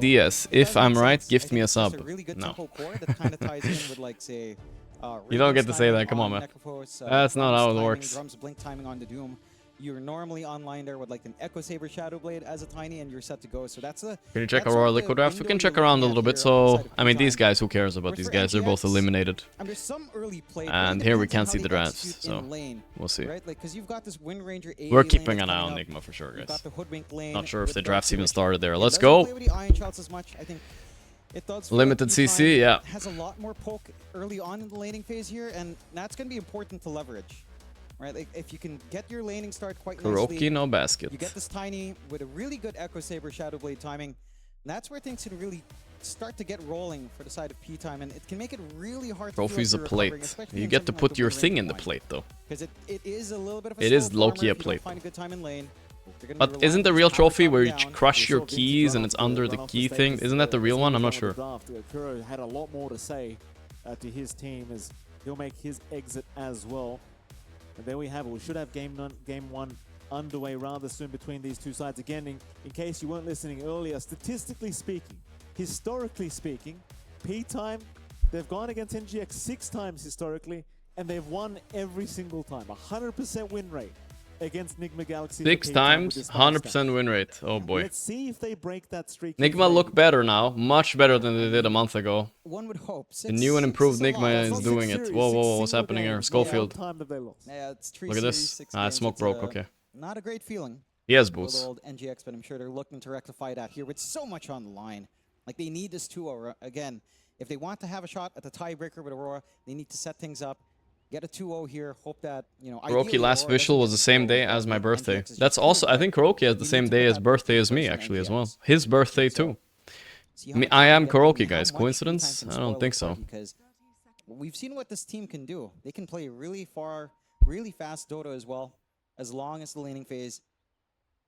DS, if I'm right, gift me a sub. No. You don't get to say that, come on, man. That's not how it works. You're normally online there with like an Echo Saber Shadow Blade as a tiny, and you're set to go. So that's a. Can you check Aurora Liquid Draft? We can check around a little bit. So, I mean, these guys, who cares about these guys? They're both eliminated. And here we can't see the drafts, so we'll see. We're keeping an eye on Nigma for sure, guys. Not sure if the drafts even started there. Let's go. Limited CC, yeah. Has a lot more poke early on in the laning phase here, and that's going to be important to leverage. Right, like if you can get your laning start quite nicely, Gorgc, no basket. You get this tiny with a really good Echo Saber Shadow Blade timing, and that's where things can really start to get rolling for the side of P-Time, and it can make it really hard. Trophy's a plate. You get to put your thing in the plate, though. Because it is a little bit of a it is low-key a plate. Find a good time in lane. But isn't the real trophy where you crush your keys and it's under the key thing? Isn't that the real one? I'm not sure. Kuro had a lot more to say to his team as he'll make his exit as well. And there we have it. We should have game one underway rather soon between these two sides. Again, in case you weren't listening earlier, statistically speaking, historically speaking, P-Time, they've gone against NGX 6 times historically, and they've won every single time. 100% win rate against Nigma Galaxy. 6 times, 100% win rate. Oh boy. Let's see if they break that streak. Nigma look better now, much better than they did a month ago. One would hope. The new and improved Nigma is doing it. Whoa, whoa, what's happening here? Schofield. Yeah, look at this. Smoke broke, okay. Not a great feeling. He has boots. Old NGX, but I'm sure they're looking to rectify that here with so much on the line. Like, they need this 2-0. Again, if they want to have a shot at the tiebreaker with Aurora, they need to set things up. Get a 2-0 here. Hope that, you know. Gorgc last visual was the same day as my birthday. That's also, I think Gorgc has the same day as birthday as me, actually, as well. His birthday, too. I am Gorgc, guys. Coincidence? I don't think so. Because we've seen what this team can do. They can play really far, really fast Dota as well, as long as the laning phase,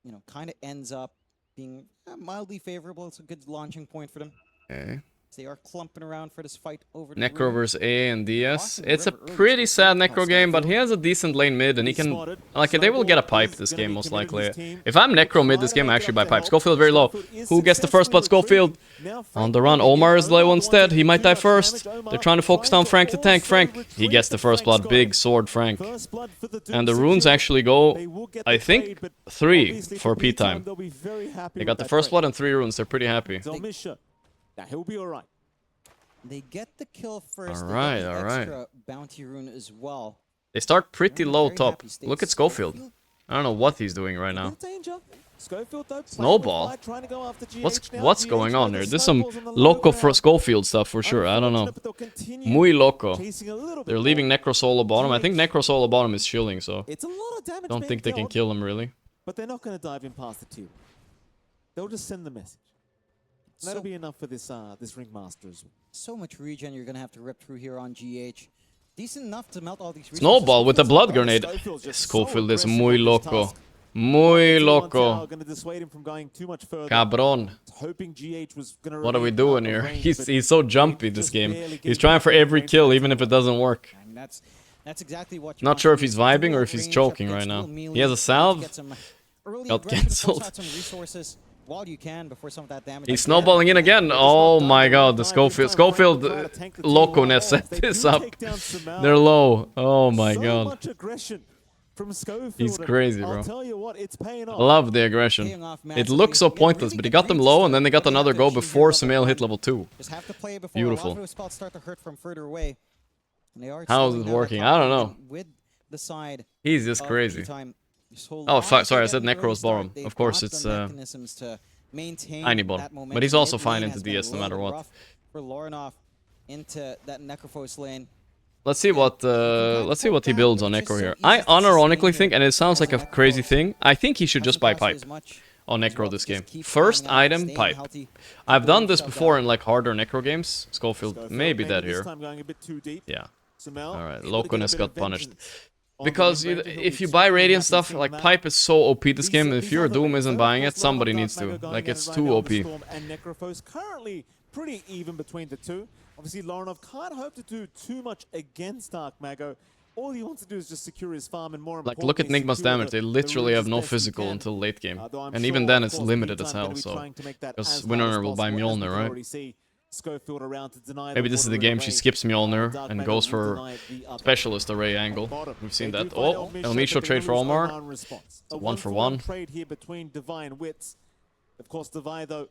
you know, kind of ends up being mildly favorable. It's a good launching point for them. Okay. They are clumping around for this fight over Necro versus A and DS. It's a pretty sad Necro game, but he has a decent lane mid, and he can... Like, they will get a pipe this game, most likely. If I'm Necro mid this game, I actually buy pipe. Schofield very low. Who gets the first blood? Schofield. On the run. Omar is low instead. He might die first. They're trying to focus down Frank to tank. Frank. He gets the first blood. Big sword, Frank. And the runes actually go, I think, 3 for P-Time. They got the first blood and 3 runes. They're pretty happy. Now he'll be alright. They get the kill first. Alright, extra bounty rune as well. They start pretty low top. Look at Schofield. I don't know what he's doing right now. Snowball? What's going on here? This is some loco for Schofield stuff for sure. I don't know. Muy loco. They're leaving Necro solo bottom. I think Necro solo bottom is chilling, so don't think they can kill him really. But they're not going to dive in past the 2. They'll just send the message. That'll be enough for this this Ringmaster as well. So much regen you're going to have to rip through here on GH. Decent enough to melt all these resources. Snowball with a blood grenade. Schofield is muy loco. Muy loco. Cabron. What are we doing here? He's so jumpy this game. He's trying for every kill, even if it doesn't work. That's exactly what. Not sure if he's vibing or if he's choking right now. He has a salve. Got cancelled. While you can before some of that damage. He's snowballing in again. Oh my god, the Schofield loco-ness set this up. They're low. Oh my god. He's crazy, bro. Love the aggression. It looks so pointless, but he got them low and then they got another go before Sumail hit level 2. Beautiful. How is it working? I don't know. He's just crazy. Oh, sorry, I said Necro's bottom. Of course, it's tiny bottom. But he's also fine into DS no matter what. Let's see what he builds on Necro here. I unironically think, and it sounds like a crazy thing, I think he should just buy pipe on Necro this game. First item, pipe. I've done this before in like harder Necro games. Schofield may be dead here. Yeah. Alright, Loconess got punished. Because if you buy Radiant stuff, like pipe is so OP this game, if your Doom isn't buying it, somebody needs to. Like, it's too OP. Currently pretty even between the two. Obviously, Lorinov can't hope to do too much against Dark Mago. all he wants to do is just secure his farm and more Like, look at importantly, Nigma's secure damage. They literally have no roots best he physical can. until late game. Though I'm And sure, even then, of it's course, limited Playtime as gonna hell, be so... trying to make that Because as hard as Winner will buy possible, as we Mjolnir, can right? already see Schofield around to deny Maybe this is the game she skips Mjolnir and goes for Specialist Array angle. We've seen that. Oh, El Micho trade for Olmar. It's a 1-for-1. Trade here between Devi and Wits. Of course, Devi, though,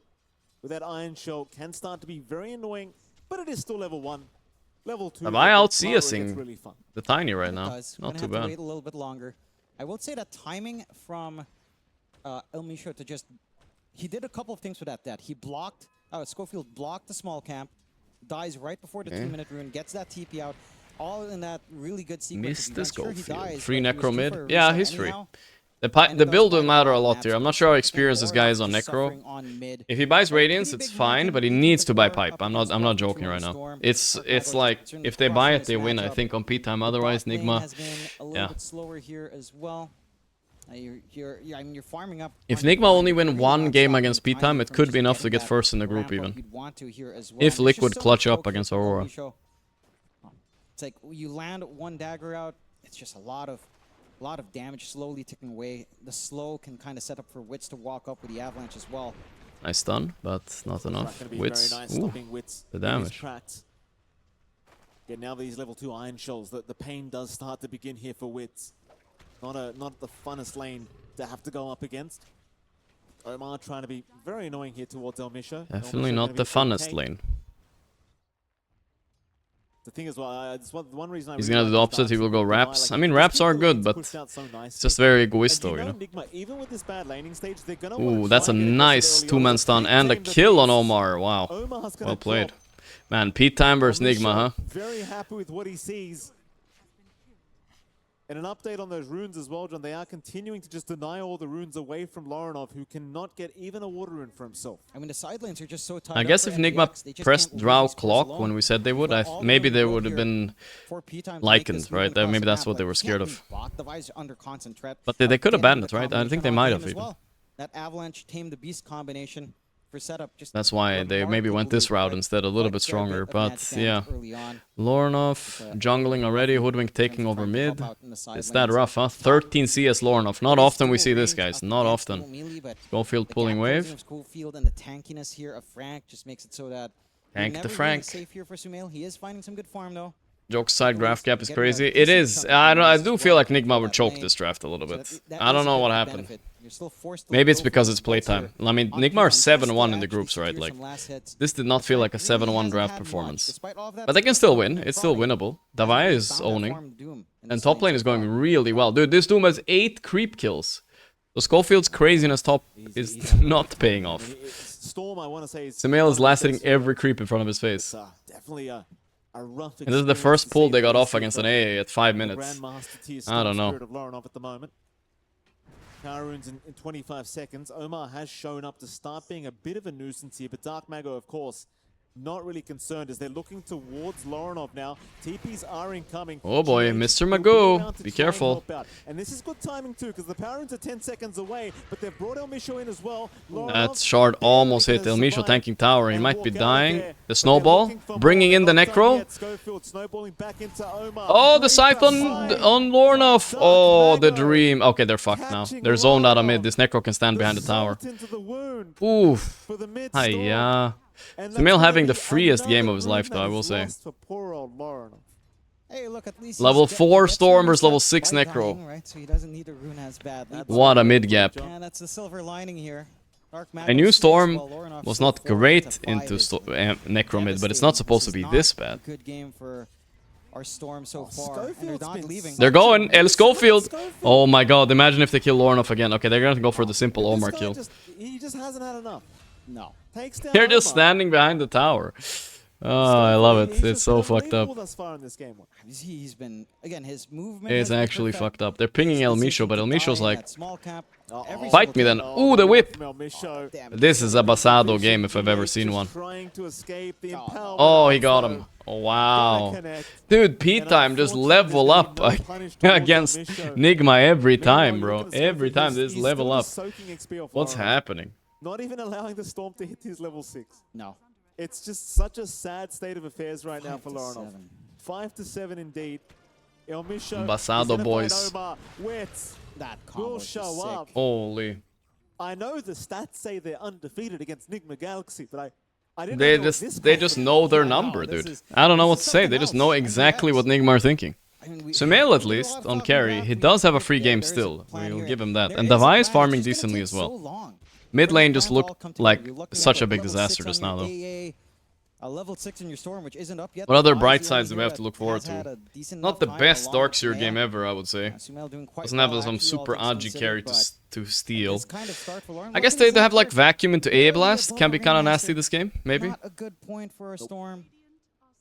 with that Iron Shell, can start to be very annoying, but it is still level 1. Level 2. Devi out CSing really fun. the Tiny right now. Not Not too have to bad. wait a little bit longer. I will say that timing from El Micho to just... He did a couple of things with that. He blocked... Schofield blocked the small camp, dies right before the 2-minute rune, gets that TP out, all in that really good sequence. Mr. Schofield. Sure Free dies, Necro but he was due mid. for a Yeah, reset he's free. anyhow. The build will matter a lot here. I'm not sure how experienced this guy is on Necro. If he buys Radiance, it's fine, but he needs to buy Pipe. I'm not joking right now. It's like if they buy it, they win. I think on P-Time. Otherwise, Nigma. Yeah. Slower here as well. You're farming up. If Nigma only win one game against P-Time, it could be enough to get first in the group even. If Liquid clutch up against Aurora. It's like you land one dagger out. It's just a lot of damage slowly ticking away. The slow can kind of set up for Wits to walk up with the avalanche as well. Nice stun, but not enough. Wits. Ooh, the damage. Yeah, now these level 2 Iron Shells, the pain does start to begin here for Wits. Not the funnest lane to have to go up against. Omar trying to be very annoying here towards El Micho. Definitely not the funnest lane. The thing is, well, it's one reason He's gonna do the opposite. He will go Raps. I mean, Raps are good, but it's just very egoisto, you know. Nigma, even with this bad laning stage, they're gonna Ooh, that's a nice 2-man stun and a kill on Omar. Wow, well played. Man, P-Time versus Nigma, huh? Very happy with what he sees. And an update on those runes as well, John. They are continuing to just deny all the runes away from Lorinov, who cannot get even a water rune for himself. I mean, the side lanes are just so tight. I guess if Nigma pressed Drow Clock when we said they would, maybe they would have been likened, right? Maybe that's what they were scared of. But they could have banned it, right? I think they might have even. That Avalanche Tame the Beast combination for setup. That's why they maybe went this route instead, a little bit stronger. But yeah, Lorinov jungling already, Hoodwink taking over mid. It's that rough, huh? 13 CS Lorinov. Not often we see this, guys. Not often. Schofield pulling wave. Schofield and the tankiness here of Frank just makes it so that Tank the Frank. Safe here for Sumail. He is finding some good farm though. Joke's side, graph gap is crazy. It is. I do feel like Nigma would choke this draft a little bit. I don't know what happened. Maybe it's because it's playtime. I mean, Nigma are 7-1 in the groups, right? Like, this did not feel like a 7-1 draft performance. But they can still win. It's still winnable. Davai is owning. And top lane is going really well. Dude, this Doom has 8 creep kills. So Schofield's craziness top is not paying off. Sumail is last hitting every creep in front of his face. Definitely a rough and this is the first pull they got off against an AA at 5 minutes. I don't know. Power runes in 25 seconds. Omar has shown up to start being a bit of a nuisance here, but Dark Mago, of course, not really concerned as they're looking towards Lorinov now. TPs are incoming. Oh boy, Mr. Magoo, be careful. And this is good timing too, because the power runes are 10 seconds away, but they've brought El Micho in as well. That shard almost hit El Micho tanking tower. He might be dying. The snowball, bringing in the Necro. Oh, the Siphon on Lorinov. Oh, the dream. Okay, they're fucked now. They're zoned out of mid. This Necro can stand behind the tower. Oof. Hiya. Sumail having the freest game of his life, though, I will say. Hey, look, at least level 4 Storm versus level 6 Necro. Dying, right? So he doesn't need a rune as badly. What a mid gap. Yeah, that's the silver lining here. I knew Storm was not great into Necro mid, but it's not supposed to be this bad. Good game for our Storm so far. And they're not leaving. They're going. El Schofield. Oh my god, imagine if they kill Lorinov again. Okay, they're going to go for the simple Omar kill. He just hasn't had enough. No. They're just standing behind the tower. Oh, I love it. It's so fucked up. He's been, again, his movement. It's actually fucked up. They're pinging El Micho, but El Micho's like, fight me then. Ooh, the whip. This is a Basado game if I've ever seen one. Oh, he got him. Oh, wow. Dude, P-Time just level up against Nigma every time, bro. Every time they just level up. What's happening? Not even allowing the Storm to hit his level 6. No. It's just such a sad state of affairs right now for Lorinov. 5-7 indeed. Basado boys. That combo Will is just show sick. up. Holy. I know the stats say they're undefeated against Nigma Galaxy, but I didn't They know this just know their Wow, number, this dude. is- I don't know what this to is say. They something just know else. exactly what NGX. Nigma are thinking. I mean, we- Sumail at we did a least lot of on talking carry. draft. He We does have a picked free there. game There's a still. plan We'll here. give him that. There And is a Davai is plan, farming it's just gonna decently take as well. so long Mid for lane the just plan to all looked come together. like You're looking such at a big level disaster 6 just on now, your though. AA, a level 6 in your storm, which isn't up yet. What other Davai's bright the sides only do we have hero to look that forward has had to? a decent Not enough the time best along with Darkseer game Sumail. ever, I would say. Sumail doing quite Doesn't have well, some actually, all super things Aji considered, carry but to steal. this kind of start for Lauren, I guess looking they as have if like they're vacuum into AA Blast. above Can be the kind of ringmaster. nasty this game, maybe. Not a good point for a storm.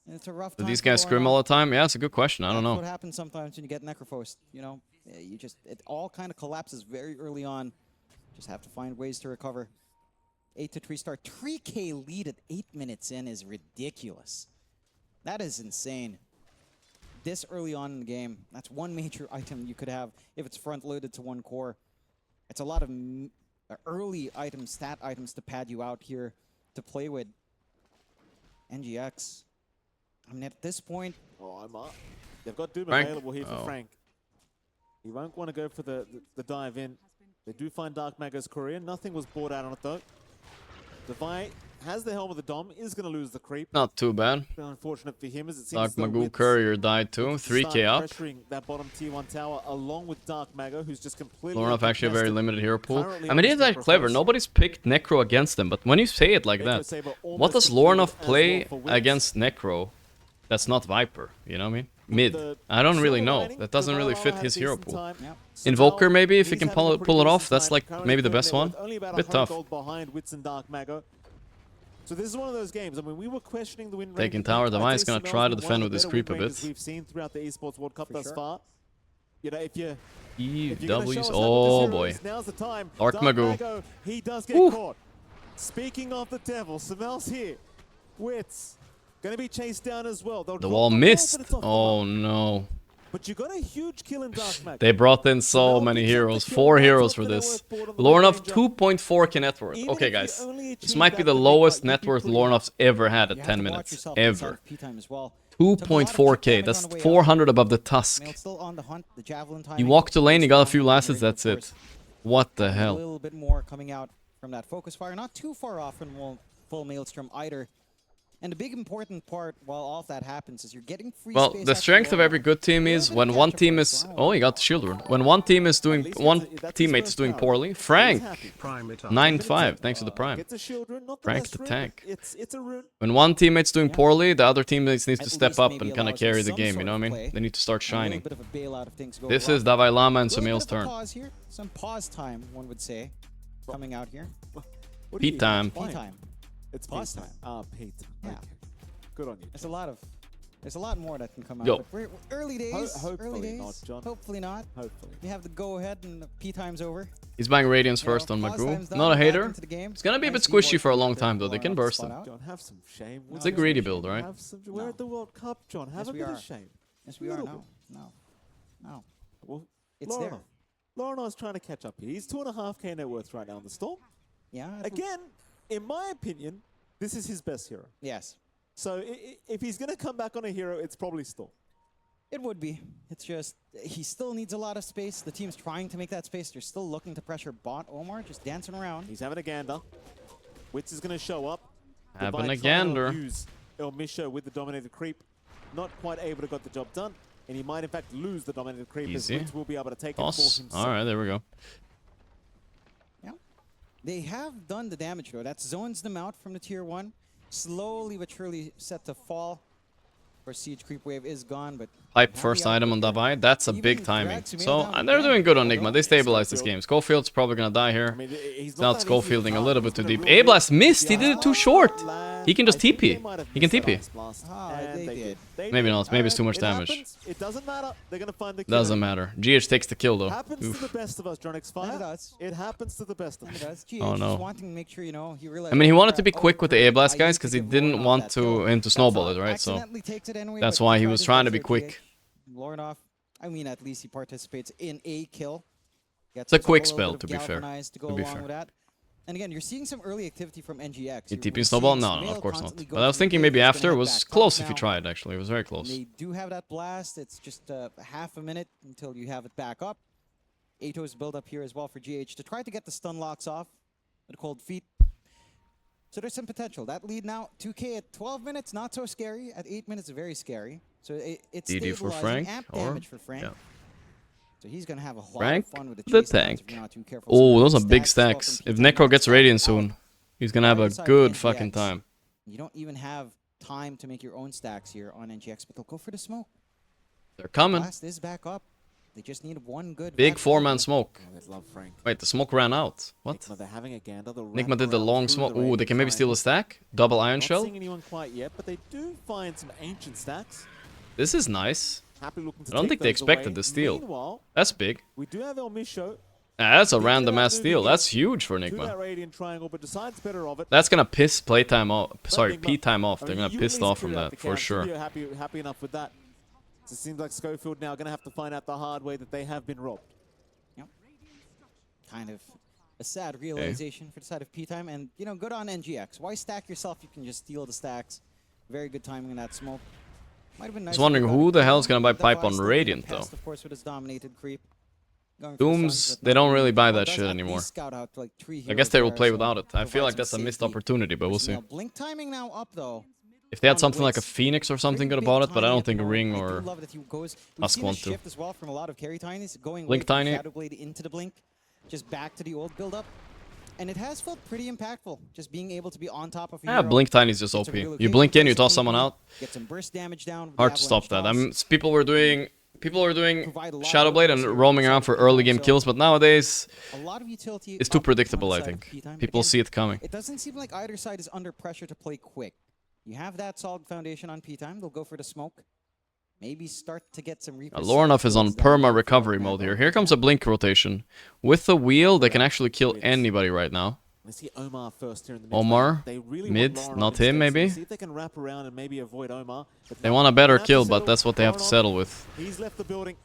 And it's a rough Do time these for guys Lauren scrim off. all the time? Yeah, it's a good question. I don't That's know. what happens sometimes when you get Necrophos. You know, you just it all kind of collapses very early on. Just have to find ways to recover. 8-3 start. 3K lead at 8 minutes in is ridiculous. That is insane. This early on in the game, that's one major item you could have if it's front loaded to one core. It's a lot of early items, stat items to pad you out here to play with. NGX. I mean, at this point, They've got Doom Frank? available here for Oh. Frank. He won't want to go for the dive in. They do find Dark Mago's courier. Nothing was bought out on it though. Devi has the helm of the Dom, is going to lose the creep. Not too bad. Unfortunate for him as it seems Dark as though Magoo Wits Courier died too. wants to 3k start up. pressuring that bottom tier 1 tower along with Dark Mago, who's just completely Lornoff actually a very uncontested. limited hero pool. Currently I mean, it on is his that clever. Necrophos. Nobody's picked Necro against them, but when you say it like Necro that, Saber what almost does completed Lornoff as well play for Wits. against Necro that's not Viper? You know what I mean? Mid. The I don't really silver know. lining, That doesn't really Devi fit had a his hero decent pool. time. yeah. Invoker maybe, if he He's can having a pretty pull it off, decent that's time. like Currently maybe the third best there one. with only about Bit 100 tough. gold behind Wits and Dark Mago. So this is one of those games. I mean, we were questioning the win rate. Taking tower, I'd Devi is say gonna Sumel's try to been defend one of with the his better creep a win rates bit. we've seen throughout the Esports World Cup For thus sure. far. You know, if you're gonna show EWs. us that with Oh the boy. zeros, now's the time. Dark Magoo. Mago, he does get Woo. caught. Speaking of the devil, Sumel's here. Wits gonna be chased down as well. They'll The drop wall the missed. but it's off the Oh mark. no. But you got a huge kill in Dark Mago. They brought in so many heroes. 4 heroes for this. Lornoff 2.4k net worth. Even Okay, if you guys. only This achieve might be that the to make lowest what net you'd be worth pretty Lornoff's ever had You at have 10 to watch minutes. yourself inside Ever. of P-time as well. 2.4k. That's 400 above the Tusk. Nailed still on the hunt. The javelin He timing walked to lane, he got a is few down, lasses, of that's it. course. What the A hell? little bit more coming out from that focus fire. Not too far off from full Maelstrom either. And the big important part while all of that happens is you're getting free Well, space the after strength of Lorna. every good team is when one team is... Oh, he got the shield rune. When one team is doing... One teammate is doing poorly. Frank! 9-5, thanks to the prime. Gets a shield rune, not the Frank best the rune, tank. but it's a rune. When one teammate's doing Yeah. poorly, the other teammates needs to At step least up maybe and kind of allows you carry the some game, you sort know of what I mean? play. They need to start A little shining. bit of a bailout if things go This wrong. is Davai Lama and Little bit Sumail's of a turn. pause here. Some pause time, one would say, coming out here. What do Pete you- time. Fine. P-time. It's Pause Pete time. Ah, Pete. Yeah. Okay. Good on you. There's a lot more that can come out. Yo. But we're early days. hopefully early days. not, John. Hopefully not. Hopefully. We have the go ahead and the P time's over. He's buying Radiance You know, first on pause Magoo. time's done, Not a back hater. into the game. It's gonna be a bit Nice teamwork squishy for a long there time though. for They can Lornoff burst spot him. out. John, have some shame. It's a Have greedy some build, shame. right? Have some, we're at the World Cup, John. Have Yes, a we bit are. of shame. Yes, we are. Little No. Well, It's there. Lorna's trying to catch up here. He's 2.5k net worth right now in the Storm. Yeah. Again, in my opinion, this is his best hero. Yes. So if he's going to come back on a hero, it's probably Storm. It would be. It's just, he still needs a lot of space. The team's trying to make that space. They're still looking to pressure bot. Omar just dancing around. He's having a gander. Wits is going to show up. Having Divide a trying to gander. Use El Misho with the dominated creep. Not quite able to get the job done. And he might, in fact, lose the dominated creep. Easy. As Wits will be able to take it for Toss. himself. Alright, there we go. Yeah. They have done the damage though. That zones them out from the tier 1. Slowly but surely set to fall. Or Siege Creep Wave is gone, but Pipe now first the item on output there. Davai. That's a Even big drag timing. Sumail So, down and they're again. doing good on Although Nigma. They stabilized this game. Schofield's probably gonna die I here. mean, he's Now not it's that easy to Schofielding a target. little bit He's too gonna deep. rule A-Blast it. missed. He did it too short. He can just I think TP. they might have He can missed that TP. Ice Blast. Ah, And they did. They Maybe did. not. Maybe it's too much It damage. happens. It doesn't matter. They're going to find the kill. Doesn't matter. GH takes the kill though. Happens to the Oof. best of us, John X5. It does. It happens to the best of And us. it does. GH Oh, no. just wanting to make sure, you know, he realized. I mean, he oh, wanted to be crap, quick oh, with the A-Blast I guys used because to he give didn't Lornoff want that to kill. him to snowball it, right? So Accidentally takes it anyway, that's but why he tried was his trying to best be there, quick. GH. Lornoff, I mean, at least he participates in a kill. It's a quick spell, to be fair. To go To be along fair. with that. And again, you're seeing some early activity from NGX. He You're TP snowball? seeing No, Smail of course not. constantly go But I was for the thinking kill. maybe He's gonna after. It head was back up close if you now. tried, actually. It was very close. They do have that blast. It's just half a minute until you have it back up. Ato's build up here as well for GH to try to get the stun locks off with cold feet. So there's some potential. That lead now, 2K at 12 minutes, not so scary. At 8 minutes, very scary. So it's DD for stabilizing. Frank, Amp or- damage for Frank. yeah. So he's going to have a lot Frank, of fun with the the chase downs if tank. you're not too careful. Oh, Some those are good big as well stacks. from If P-Time. Necro gets Radiant Out. soon, he's gonna have a Right side good NGX. fucking time. You don't even have time to make your own stacks here on NGX, but they'll go for the smoke. They're coming. Blast is back up. They just need one good Big vacuum. four-man smoke. Oh, they love Frank. Wait, the smoke ran out. What? Nigma, they're having a gander. They'll Nigma wrap did the around long through smoke. the Ooh, they Radiant can maybe steal a triangle. stack. Double Iron Not Shell. seeing anyone quite yet, but they do find some ancient stacks. This is nice. Happy looking to I don't take think they those expected away. the steal. Meanwhile, That's big. we do have El Misho. That's a Into random that ass moving steal. in That's huge for To that Nigma. Radiant triangle, but decides better of it. That's gonna piss Playtime off. Sorry, Nigma, P-Time off. I They're mean, gonna you pissed at least off from cleared out that, the for cash. sure. You're happy enough with that. So it seems like Schofield now going to have to find out the hard way that they have been robbed. Kind of a sad realization for the side of P-Time. And, you know, good on NGX. Why stack yourself? You can just steal the stacks. Very good timing in that smoke. Might have been nice. I was wondering who the hell's gonna buy pipe on Radiant, though. Of course, with his dominated creep. Going for the Dooms, stuns, but they don't not really buy Well, that does shit at anymore. least scout out, like, 3 I heroes guess they will there, play so without it. I feel provides like some that's a missed safety. opportunity, but we'll see. Now, blink timing now up, though. If they had on something like a Wits. Phoenix or something, Pretty could have big bought it, but I timing don't at the think a moment. ring I do or love that he goes. We've Musk seen a want to. shift as well from a lot of carry tinies going Blink away from Tiny. Shadow Blade into the blink, just back to the old build-up. And it has felt pretty impactful, just being able to be on top of a Yeah, hero. Blink Tiny's just Gets OP. a You relocation, blink in, you gets toss an someone EP, out. Get some burst damage down. with the Hard to stop that. avalanche toss. People were doing Provide a lot Shadow of Blade work and here roaming inside around for P-Time, early game so kills, but nowadays a lot of utility it's too up on the predictable, I side of think. P-Time. People Again, see it coming. It doesn't seem like either side is under pressure to play quick. You have that solid foundation on P-Time. They'll go for the smoke. Maybe start to get some Reaper. Lornoff is on perma recovery mode here. Here comes a blink rotation. With the wheel, they can actually kill anybody right now. Let's see Omar first here in the mid. Omar, They really mid, want Lauren not on instead, him, so maybe? see if they can wrap around and maybe avoid Omar. But They no, want a better have to kill, but settle that's what they have to Lauren on. settle with. He's left the building.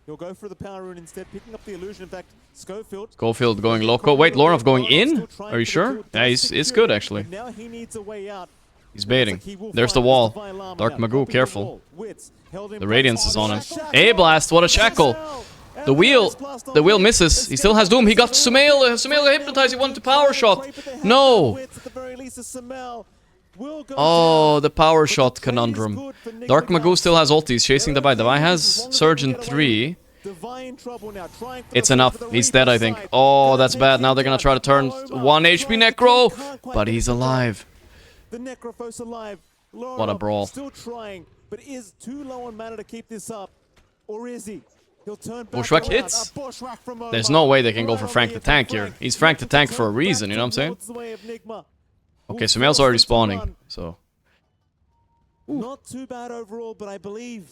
He'll go for the power rune instead, picking up the illusion. In fact, Schofield. Schofield going loco. Wait, Lornoff going in? Are you sure? Yeah, it's good actually. Now he needs a way out. He's baiting. There's the wall. Dark Magoo, careful. The Radiance is on him. A-Blast, what a shackle. The wheel misses. He still has Doom. He got Sumail. Sumail got hypnotized. He wanted to power shot. No. Oh, the power shot conundrum. Dark Magoo still has ultis, chasing Davai. Davai has Surge in 3. It's enough. He's dead, I think. Oh, that's bad. Now they're gonna try to turn 1 HP Necro. But he's alive. The Necrophos alive. What a brawl. Still trying, but is too low on mana to keep this up. Or is he? He'll turn back Bushwhack around. hits? A bushwhack from There's Omar. no way they can go for Right Frank on the the Tank attack. here. He's Frank the Tank for a reason, you know what I'm saying? Towards the way of Nigma. Okay, Who Sumail's forced already him to spawning, run. so... Not too bad overall, but I believe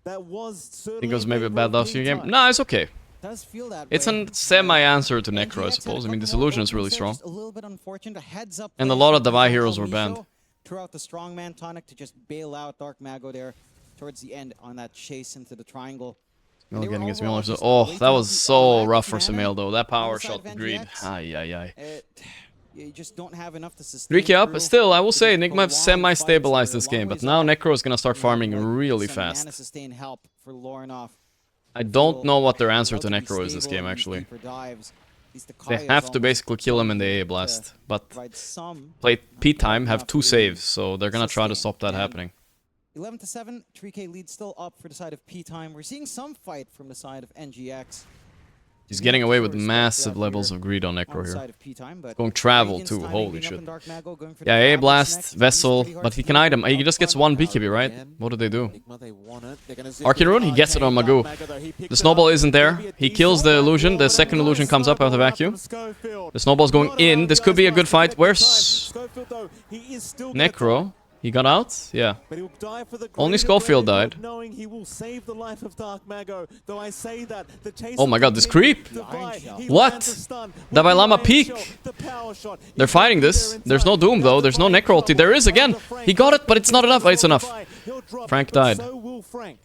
that was certainly. I think it was in maybe a favor bad of last few game. Playtime. No, it's okay. Does feel that It's way. a semi-answer to Necro, I NGX had suppose. a I mean, couple this more illusion is opens really there, strong. just a little bit unfortunate. A heads up. And a play lot of from Davai El heroes were Misho. banned. Threw out the strongman tonic to just bail out Dark Mago there towards the end on that chase into the triangle. Sumail They were getting his overall Miller. just Oh, way that too was lucky. so Lack rough of for mana Sumail, though. That power on the side shot of agreed. NGX. Ay, ay, ay. You just don't have enough to sustain 3k up. through. Still, I will say, These Nigma have prolonged semi-stabilized fights this here, a game, long but ways now off. Necro is gonna start farming Like really some mana fast. sustain help for Lornoff. I don't know what their answer to Relatively Necro is this stable game, in these actually. deeper dives. At least the They Kaya's have to almost basically kill him in the A to blast, but provide some P-Time have enough 2 to saves, so they're gonna try to sustain. stop that And happening. 11-7, 3K lead still up for the side of P-Time. We're seeing some fight from the side of NGX. He's getting away with massive levels of greed on On Necro the here. side of P-Time, but Going travel Radiant's too, timing holy being up shit. and Dark Mago going for the Yeah, A Fabulous blast, next. Vessel, Pretty hard but to he can do. item. He just gets 1 Power BKB, right? again. What do they do? Nigma, they want it. They're gonna zip Arcane it. Rune, he gets it on Dark Magoo. Mago, though, he picked The it snowball up. isn't there. Maybe a He decent kills the illusion. The but second a illusion comes up out of the snowball vacuum. from Schofield. The snowball's going Not in. allowed This to could be a ice good blast fight. to Where's Schofield, though, he is still gonna die. Necro? He got out? Yeah. But he'll die for the Only greater Schofield brave, died. knowing he will save the life of Dark Mago. Though I say that the chase Oh my god, this continues. creep! Davai, he What? lands a stun with Davai the Lama iron peek. shot, the power shot. They're He's fighting there this. in There's no time. Doom though. There's no Davai Necro ulti. There is again. Frank. He got it, but it's not enough. It's enough. He'll drop, Frank but died. So will Frank.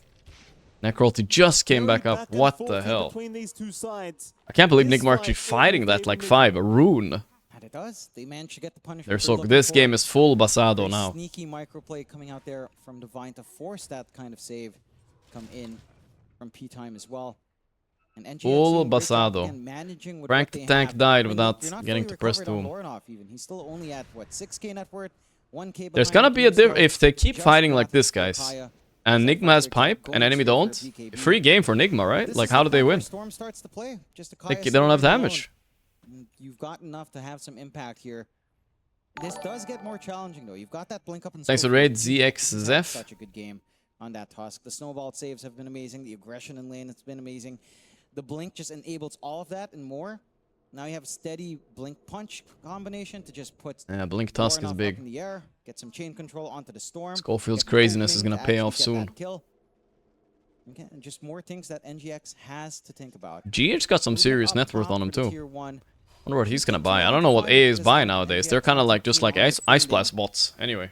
Necro ulti just came Very back up. and What forth the here hell? between these two sides. I can't believe This Nigma actually fight fighting will that be like Nigma. 5. A rune. And it does. They managed to get the punishment. There's they're so looking this for. game is full basado Very now. Sneaky microplay coming out there from Divine to force that kind of save come in from P-Time as well. And NGX Full doing a great job, basado. again, managing with Frank what they the Tank have. died I mean, without they're not getting fully to press recovered on doom. Lornoff even. He's still only at, what, 6k net worth, 1k There's behind gonna be a Keystone, if they keep just fighting like left this, for guys. Kaya. And Is that Nigma has fighter pipe going and enemy straight for don't. BKB? Free game for Nigma, right? This Like is how the do they point where win? Storm starts to play. Just a Like Kaya they don't have standing alone. damage. You've got enough to have some impact here. This does get more challenging though. You've got that blink up and Thanks to Scope. Raid He's had ZXZF. Such a good game on that Tusk. The snowball saves have been amazing. The aggression in lane has been amazing. The blink just enables all of that and more. Now you have a steady blink punch combination to just put Yeah, Blink Tusk is Lornoff big. up in the air, get some chain control onto the storm. Schofield's get the craziness is opening gonna to pay actually off get soon. that kill. Again, just more things that NGX has to think about. GH got some Moving serious up net worth top on him for the too. Tier 1. Wonder what he's gonna buy. I don't know what AA is buying nowadays. They're kind of like just like ice blast bots. Anyway,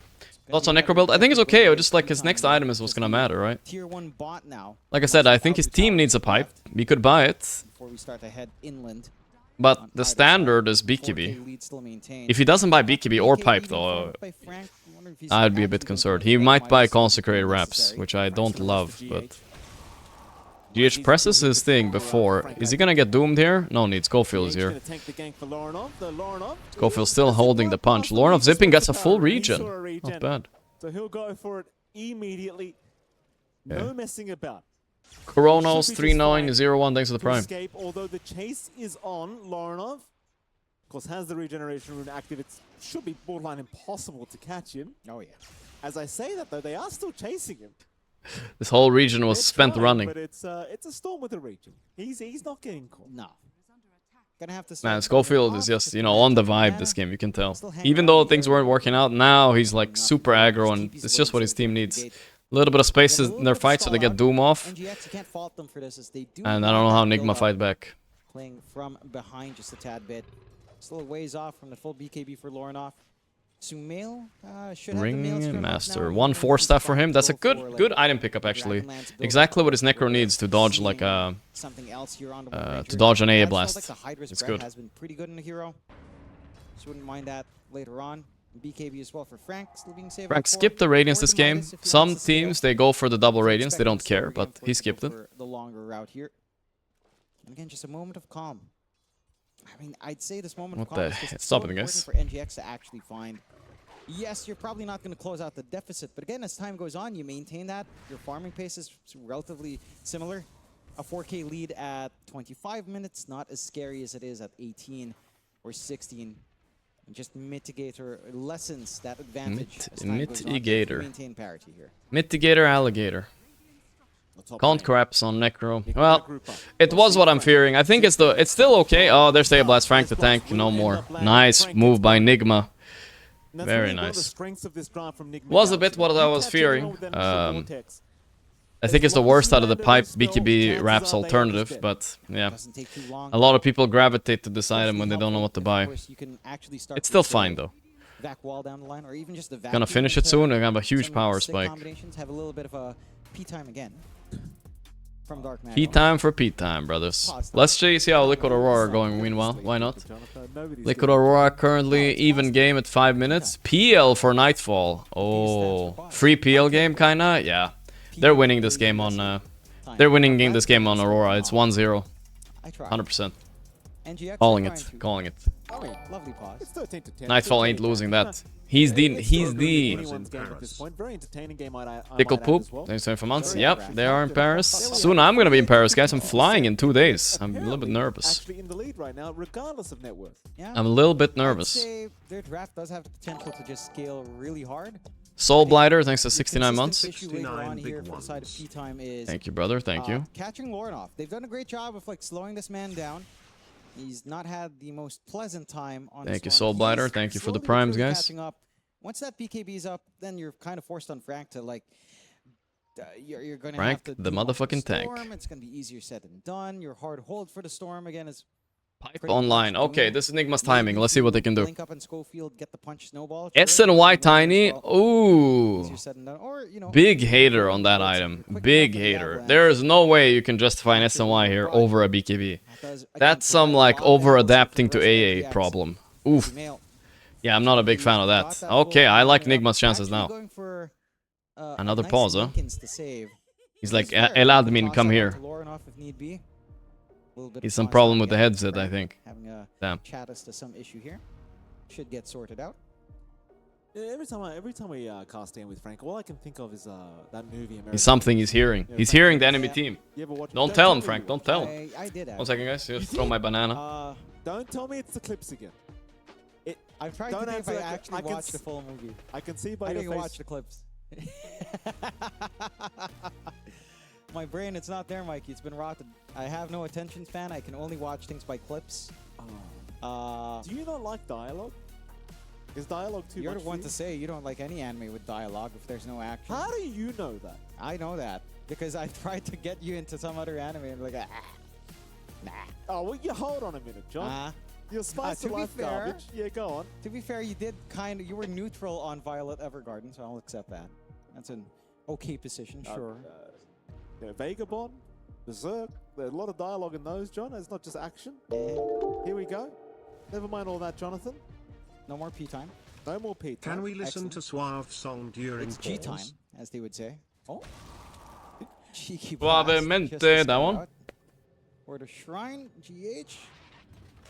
thoughts on Necro build? I think it's okay. Just like his next item is what's gonna matter, right? Tier 1 bot now. Like I said, I think his team needs a pipe. We could buy it, Before we start to head inland. but on the either standard side. is 4K BKB. lead still maintained. If he doesn't buy BKB or BKB pipe being though, formed by Frank. I wonder if he's I'd be a bit actually gonna concerned. go He for might buy Midas if consecrated wraps, necessary. which I don't love, but He's GH presses his thing before. Is he gonna get doomed here? No need. Schofield is here. gonna tank the gank for Lornoff. The Lornoff. Schofield's still holding the punch. Lornoff zipping gets a full regen. Not bad. So he'll go for it immediately. Yeah. No messing about. Coronos 3901, thanks for the To prime. escape, although the chase is on, Lornov, of course, has the regeneration rune active. It should be borderline impossible to catch him. Oh yeah. As I say that, though, they are still chasing him. This whole region was They're spent trying, running. But it's a storm with a region. He's not getting caught. No. Gonna have to Man, start Schofield moving is off just, the you know, on the Phantom vibe this Banana. game, you can tell. Still hanging Even around though the things area. weren't working out, now he's like Enough super to aggro just and keep his it's just what his abilities team to needs. mitigate. A little bit of space Again, a in little their bit fight so they get stall Doom off. NGX, you can't fault them for this, as they do And I have don't know how that Nigma build-up, fight back. Playing from behind just a tad bit. Still a ways off from the full BKB for Lornoff. Sumail should have the Maelstrom Ring up Master. now. 1 4 staff for him. That's a Go for, good like, item pickup actually. Dragonlance build-up. Exactly what his Necro needs to dodge Seeing like something else here on the to dodge an AA That smells blast. like the Hydra's It's breath good. has been pretty good in the hero. So wouldn't mind that later on. BKB as well for Frank, still being saved. Frank up four. skipped the Radiance Or this the game. Midas if he Some wants to scale. teams they go for the double So Radiance, they expecting don't slower care, but gameplay he to skipped go it. for the longer route here. And again, just a moment of calm. I mean, I'd say this moment What of calm the is just heck? so Stop it, important guys. for NGX to actually find. Yes, you're probably not going to close out the deficit, but again, as time goes on, you maintain that. Your farming pace is relatively similar. A 4K lead at 25 minutes, not as scary as it is at 18 or 16. And just mitigator lessens that advantage as time goes on. Mitigator. Maintain parity here. Mitigator Alligator. The top Can't lane. craps on Necro. They can Well, group up. it was what I'm fearing. I think it's still okay. Oh, there's Stay Blast. Frank the Tank. No more. Nice move by Nigma. And that's Very really one of the nice. strengths of this draft from Nigma Was a Galaxy. bit what You I was catch fearing. everyone with that initial vortex. I think it's the As long as worst you out of the land pipe a spell, BKB chances wraps are they alternative, understand. but yeah. Doesn't take too long. A lot of people gravitate to this item when they don't know what to buy. Of course, you can actually start It's still with the fine though. Vac wall down the line, or even just the vac. Gonna finish it soon. They're gonna have a huge Some power sick spike. Combinations have a little bit of a P time again from Dark Matter. P time for P time, brothers. Let's see how Liquid Aurora are going meanwhile. Why not? Liquid Aurora currently even game at 5 minutes. PL for Nightfall. Oh, free PL game kinda? Yeah. They're winning this game on they're winning this game on Aurora. It's 1-0. I tried. 100%. NGX Calling are it. trying to- Calling it. Oh, wait, lovely pause. It's 13 to 10. Nightfall ain't losing that. He's the Anyone's game at this point. Very entertaining game, I Pickle might add Poop. as well. Thanks for months. Yep, they are in Paris. Soon I'm gonna be in Paris, guys. I'm flying in 2 days. I'm a little bit nervous. Actually in the lead right now, regardless of net worth. Yeah. I'm a little bit I'd nervous. say their draft does have the potential to just scale really hard. Soul Blighter, thanks to The 69 months. consistent issue later 69 on here big for the side of P-Time is Thank you, brother. Thank you. catching Lornoff. They've done a great job of like slowing this man down. He's not had the most pleasant time on Thank you, Storm. Soul Blighter. He's Thank you for the slowly but primes, surely guys. catching up. Once that BKB's up, then you're kind of forced on Frank to like you're going to have Frank, to the deal with motherfucking tank. Storm. It's going to be easier said than done. Your hard hold for the Storm again is Pipe pretty online. much Okay, doing. this is Nigma's Maybe timing. Let's see what they can do. Link up in Schofield, get the punch snowball. S Sure, and Y you know, Tiny. well, Ooh. easier said than done. Or, you know, Big hater on that Quick item. enough Big for the hater. avalanche. There is no way you can justify an S and Y here over a BKB. that does, again, That's some provide like a lot of over balance for adapting the to rest of AA NGX. problem. Oof. Sumail Yeah, I'm not a big fan of that. Okay, I like Nigma's chances now. going for, Another nice pause, huh? Lincolns to save. He's Which like, is fair. El You can admin, toss come that here. onto Lauren if need be. Little bit He's of some toss problem out with the again. headset, I Frank think. Having a Damn. chat as to some issue here. Should get sorted out. Yeah, every time we cast game with Frank, all I can think of is that movie. American He's something he's hearing. Yeah, He's Frank, hearing the yeah. enemy team. You ever watch? Don't tell him, me Frank. you Don't tell him. I did. 1 second, guys. Just throw my banana. Don't tell me it's the clips again. I've tried Don't to see if answer I that- actually I can watched the s- full movie. I can see by I your didn't face. watch the clips. My brain, it's not there, Mikey. It's been rotted. I have no attention span. I can only watch things by clips. Do you not like dialogue? Is dialogue too You're much the one for to you? say you don't like any anime with dialogue if there's no action. How do you know that? I know that because I tried to get you into some other anime and like, nah. Oh, well, you hold on a minute, John. Your spice to of be life fair- garbage. Yeah, go on. To be fair, you were neutral on Violet Evergarden, so I'll accept that. That's an okay position, sure. Yeah, Vagabond, Berserk. There's a lot of dialogue in those, John. It's not just action. Here we go. Never mind all that, Jonathan. No more P time. No more Pete. Can we listen to Suave song during It's G pause? time, as they would say. Oh. Cheeky Suavemente, blast, just to that one. scout. Or the Shrine, GH.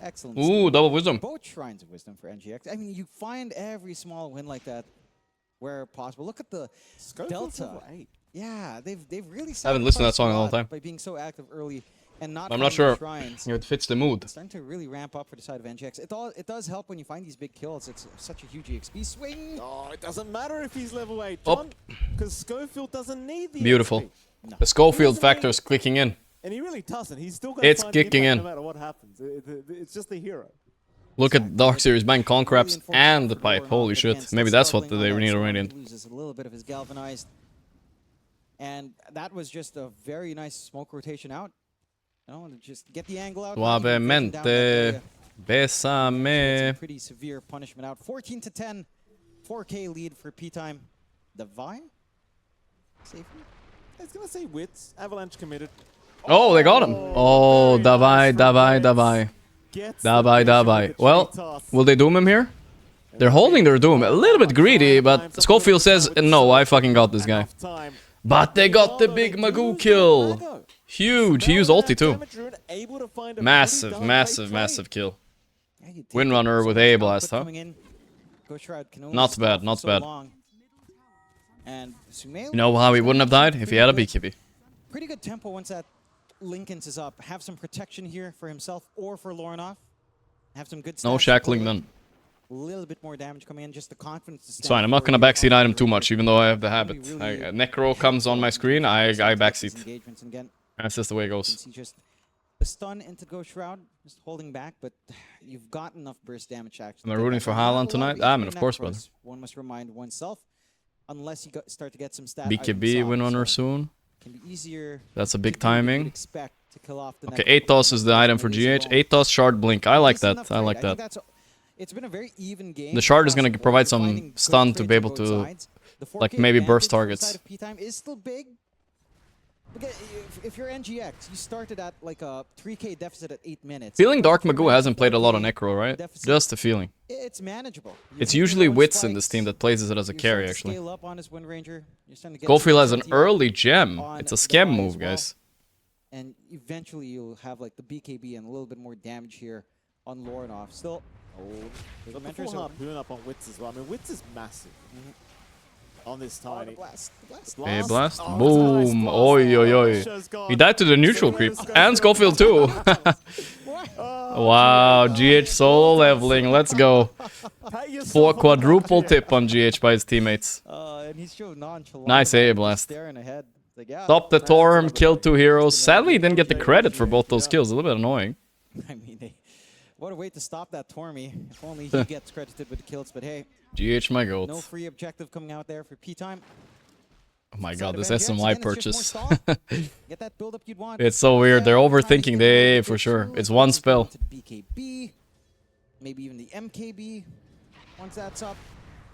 Excellent. Ooh, double wisdom. Both Shrines of Wisdom for NGX. I mean, you find every small win like that where possible. Look at the Schofield's Delta. level 8. Yeah, they've really I haven't listened to that sacrificed song a in a long lot time. by being so active early and not I'm not finding sure shrines. if it fits the mood. It's starting to really ramp up for the side of NGX. It does help when you find these big kills. It's such a huge EXP swing. Oh, it doesn't matter if he's level 8, Oh. John. Because Schofield doesn't need the Beautiful. XP. The Schofield factor is clicking in. And he really doesn't. He's still going to It's find the kicking impact in. no matter what happens. It's just the hero. Look at Dark Series buying Concraps Really and the unfortunate for pipe. Lauren Holy Hoff shit. against Maybe the that's what struggling they on need that a side. radiant. He loses a little bit of his galvanized. And that was just a very nice smoke rotation out. You know, to just get the angle out. not even vision down that area. Suavemente. Some Bésame. pretty severe punishment out. 14 to 10. 4K lead for P-Time. Divine? Safely? I was going to say Wits. Avalanche committed. Oh, they got him. Oh, very davai, nice from davai, Wits. davai. Gets the Davai, finisher with davai. the Well, tree toss. will they doom him here? They're holding their doom. A little bit greedy, but Schofield says, no, I fucking got this guy. Enough time. But they got the big Magoo kill. Huge. He used ulti too. Massive, massive, massive kill. Yeah, you take Windrunner so with much A output blast, huh? coming in. Ghost Shroud can only Not stall bad, for not so bad. long. And Sumail, You know how he wouldn't have died? If he had a BKB. pretty good tempo once that Lincoln's is up. Have some protection here for himself or for Lorinov. Have some good No stats shackling going. done. A little bit more damage coming in, just the confidence to stand It's fine. I'm not gonna forward backseat on item the too much, even though I have the Really, habit. really Necro comes on my screen, I backseat. engagements and again. That's just the way it You can goes. see just the stun into Ghost Shroud, just holding back, but you've got enough burst damage actually. Am I rooting for Haaland tonight? I mean, of course, brother. One must remind oneself, unless you start to get some stat BKB items Windrunner off, so soon. it can be easier. That's a to big do than you'd timing. expect to kill off the Okay, Necro. 8 toss is the item for Easy GH. roll. 8 toss shard blink. I like Decent that. enough I trade. like think that. it's been a very even game. The shard is across gonna the board. provide You're some finding good stun to trades be on able both to, sides. The like, 4K maybe burst advantage for the targets. side of P-Time is still big. Because if you're NGX, you started at like a 3K deficit at 8 minutes. Feeling Dark If you're Magoo at hasn't played a lot of 4K Necro, right? deficit, Just a feeling. It's manageable. You're It's hitting usually your own Wits in this spikes. team that plays it as a You're carry, starting to actually. Scale up on his Wind Ranger. You're starting to get Gofield some has an CT early gem. on It's a the scam buy as move, well. guys. And eventually you'll have like the BKB and a little bit more damage here on Lorinov. Still, Got the Mentor's full open. harpoon up on Wits as well. I mean, Wits is massive on this oh, the tiny. blast, the blast. A blast. Oh, Boom. it's a nice blast. Oi, oi, oi. Shows gone. He died to the neutral So creep. let us go And for- Schofield too. Oh, Wow, GH solo leveling. Let's go. pat yourself For on the back quadruple here. tip on GH by his teammates. And he's so nonchalant. Nice about it, A just blast. Staring ahead. Like, yeah, Stop the that's Torm, not kill bad. 2 heroes. Sadly, he didn't get the credit for both those Yeah. kills. A little bit annoying. I mean, what a way to stop that Tormy. If only he gets credited with the kills. But hey, GH my no goat. free objective coming out there for P-Time. Oh my Side god, of this NGX, SMY again, it's just purchase. more stall. Get that build-up you'd want. It's so weird. They're Yeah, overthinking trying to the get AA a for bit sure. too, It's one maybe spell. to BKB, maybe even the MKB. Once that's up.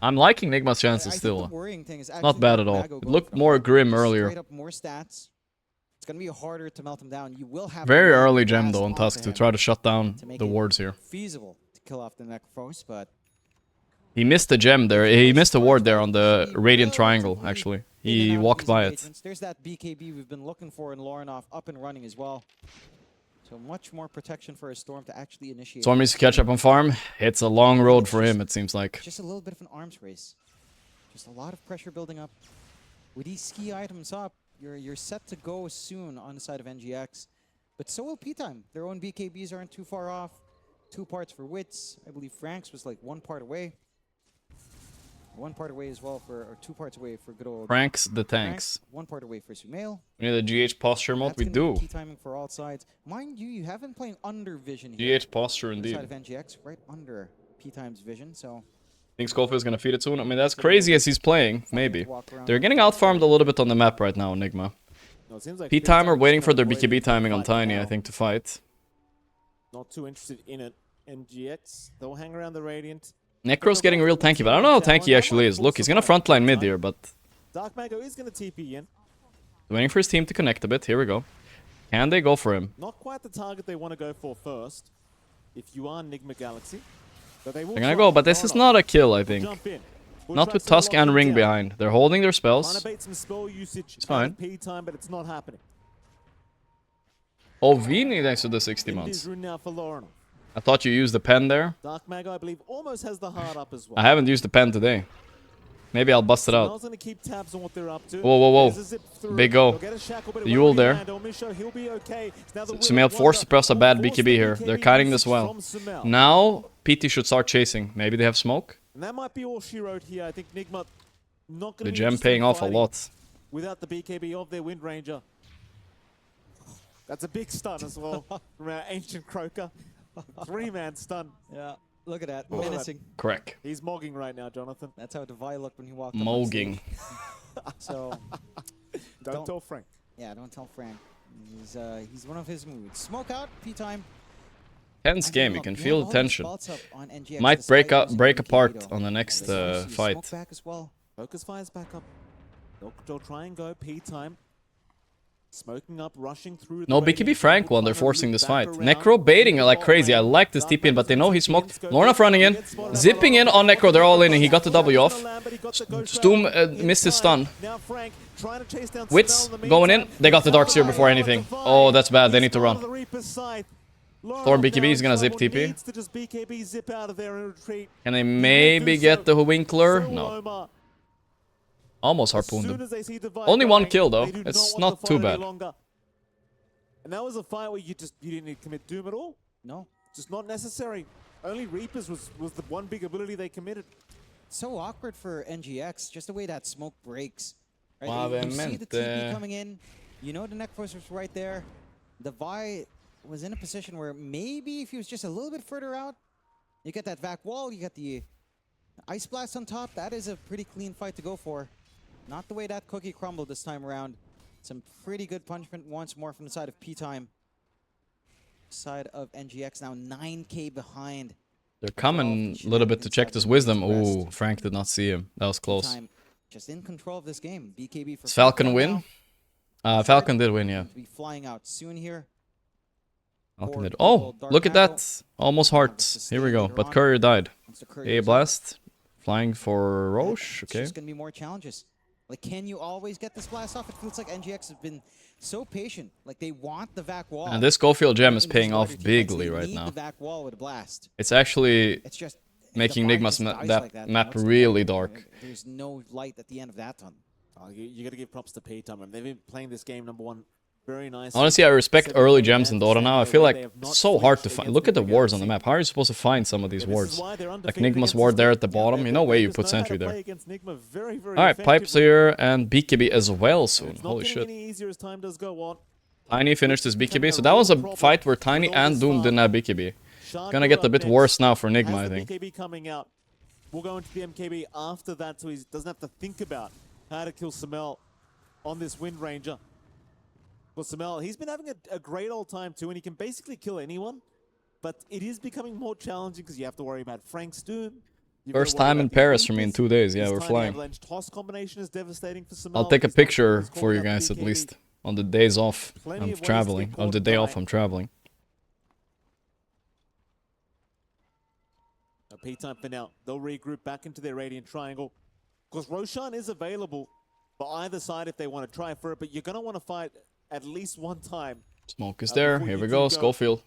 I'm liking Nigma's I chances think still. the worrying thing is Not actually bad where at all. Mago It goes looked from. more grim Just earlier. Straight up more stats. It's gonna be harder to melt him down. You will have Very to early blast gem though on onto Tusk to him try to shut down to make the it wards here. feasible to kill off the Necrophos, but He missed the gem there. He missed a ward there on the Radiant Triangle, actually. He walked by it. There's that BKB we've been looking for in Lorinov up and running as well. So much more protection for a Storm to actually initiate. Storm needs to catch up on farm. It's a long road for him, it seems like. Just a little bit of an arms race. Just a lot of pressure building up. With these ski items up, you're set to go soon on the side of NGX. But so will P-Time. Their own BKBs aren't too far off. 2 parts for Wits. I believe Frank's was like 1 part away. 1 part away as well for, or 2 parts away for good old Frank's the tanks. 1 part away for Sumail. We need a GH posture mode, we do. Timing for all sides. Mind you, you have been playing under vision here. GH posture On the indeed. side of NGX, right under P-Time's vision, so... Think Schofield's gonna feed it soon? I mean, that's crazy as he's playing, maybe. They're getting out-farmed a little bit on the map right now, Nigma. No, it seems like P-Time are waiting for their P-Time BKB timing on fight Tiny, now. I think, to fight. Not too interested in it. NGX, they'll hang around the Radiant. Necro's getting real tanky, but I don't know how tanky he actually is. Look, he's gonna frontline mid here, but... Dark Mago is going to TP in. Waiting for his team to connect a bit. Here we go. Can they go for him? Not quite the target they want to go for first. If you are Nigma Galaxy. But they will They're gonna try. go, but this is not a kill, I think. Jump in. Not with Tusk and Ring behind. They're holding their Trying spells. to bait some spell usage. It's fine. P-Time, but it's not happening. Oh, Vini thanks to the 60 It is months. rune now for Lauren. I thought you used the pen there. Dark Mago, I believe, almost has the heart up as well. I haven't used the pen today. Maybe I'll bust it out. Smel's gonna keep tabs on what they're up to. Whoa, whoa, whoa. There's a zip through. Big go. They'll get a shackle, but it The won't Yule there. land. Omisho, he'll be okay. Now the Sumail forced to press a bad BKB here. They're kiting this well. Sumail. Now, PT should start chasing. Maybe they have smoke. And that might be all she wrote here. I think Nigma not going to The be gem interested paying in off a fighting lot. without the BKB of their Wind Ranger. That's a big stun as well from our ancient Croaker. 3-man stun. Yeah, look at that, Look at that. menacing. Correct. He's mogging right now, Jonathan. That's how Devi looked when he walked up on Mogging. stage. So, Don't tell Frank. yeah, don't tell Frank. He's one of his moods. Smoke out, P-Time. Tense game, you can feel the tension. NGX Might break apart on the next fight. Smoke back as well. Focus fires back up. They'll try and go P-Time. Smoking up, rushing through. No, BKB Frank won, they're forcing this fight. Necro baiting like crazy, I like this TP in, but they know he smoked. Lorna running in, zipping in on Necro, they're all in, and he got the W off. Stoom missed his stun. Wits going in, they got the Dark Seer before anything. Oh, that's bad, they need to run. Storm BKB is gonna zip TP. Can they maybe get the Winkler? No. Almost harpooned him. Only 1 kill though. It's not too bad. And that was a fight where you didn't need to commit Doom at all. No. Just not necessary. Only Reapers was the one big ability they committed. So awkward for NGX, just the way that smoke breaks. Right? You see the TP coming in. You know the Necrophos was right there. The Vi was in a position where maybe if he was just a little bit further out, you get that vac wall, you get the Ice Blast on top. That is a pretty clean fight to go for. Not the way that cookie crumbled this time around. Some pretty good punishment once more from the side of P-Time. Side of NGX now 9k behind. They're coming a little bit to check this wisdom. Ooh, Frank did not see him. That was close. P-Time just in control of this game. BKB for Does Falcon now. win? Falcon did win, yeah. To be flying out soon here. Falcon did. Oh, look at that. Almost hearts. Here we go. But Courier died. A blast. Flying for Roche. Okay. There's going to be more challenges. Like, can you always get this blast off? It feels like NGX has been so patient. Like, they want the vac wall. And this Schofield gem is in paying these off larger teams. bigly They right need now. the vac wall with a blast. It's actually It's just making the Nigma's dies like that, map it's really like, dark. There's no light at the end of that tunnel. You got to give props to P-Time. They've been playing this game #1 very nice. Honestly, I respect early gems in Dota now. I feel like it's so hard to find. Look at the wards on the map. How are you supposed to find some of these wards? Like Nigma's ward there at the bottom. You know way you put sentry there. Alright, Pipes here and BKB as well soon. Holy shit. Tiny finished his BKB. So that was a fight where Tiny and Doom didn't have BKB. Gonna get a bit worse now for Nigma, I think. BKB coming out. We'll go into the MKB after that, so he doesn't have to think about how to kill Sumail on this Wind Ranger. Well, Sumail, he's been having a great old time too, and he can basically kill anyone. But it is becoming more challenging because you have to worry about Frank's Doom. First time in Paris for me in 2 days. Yeah, we're flying. Toss combination is devastating for Sumail. I'll take a picture for you guys at least. On the days off, I'm traveling. On the day off, I'm traveling. Playtime for now. They'll regroup back into their Radiant Triangle. Because Roshan is available for either side if they want to try for it, but you're going to want to fight at least one time. Smoke is there. Here we go. Schofield.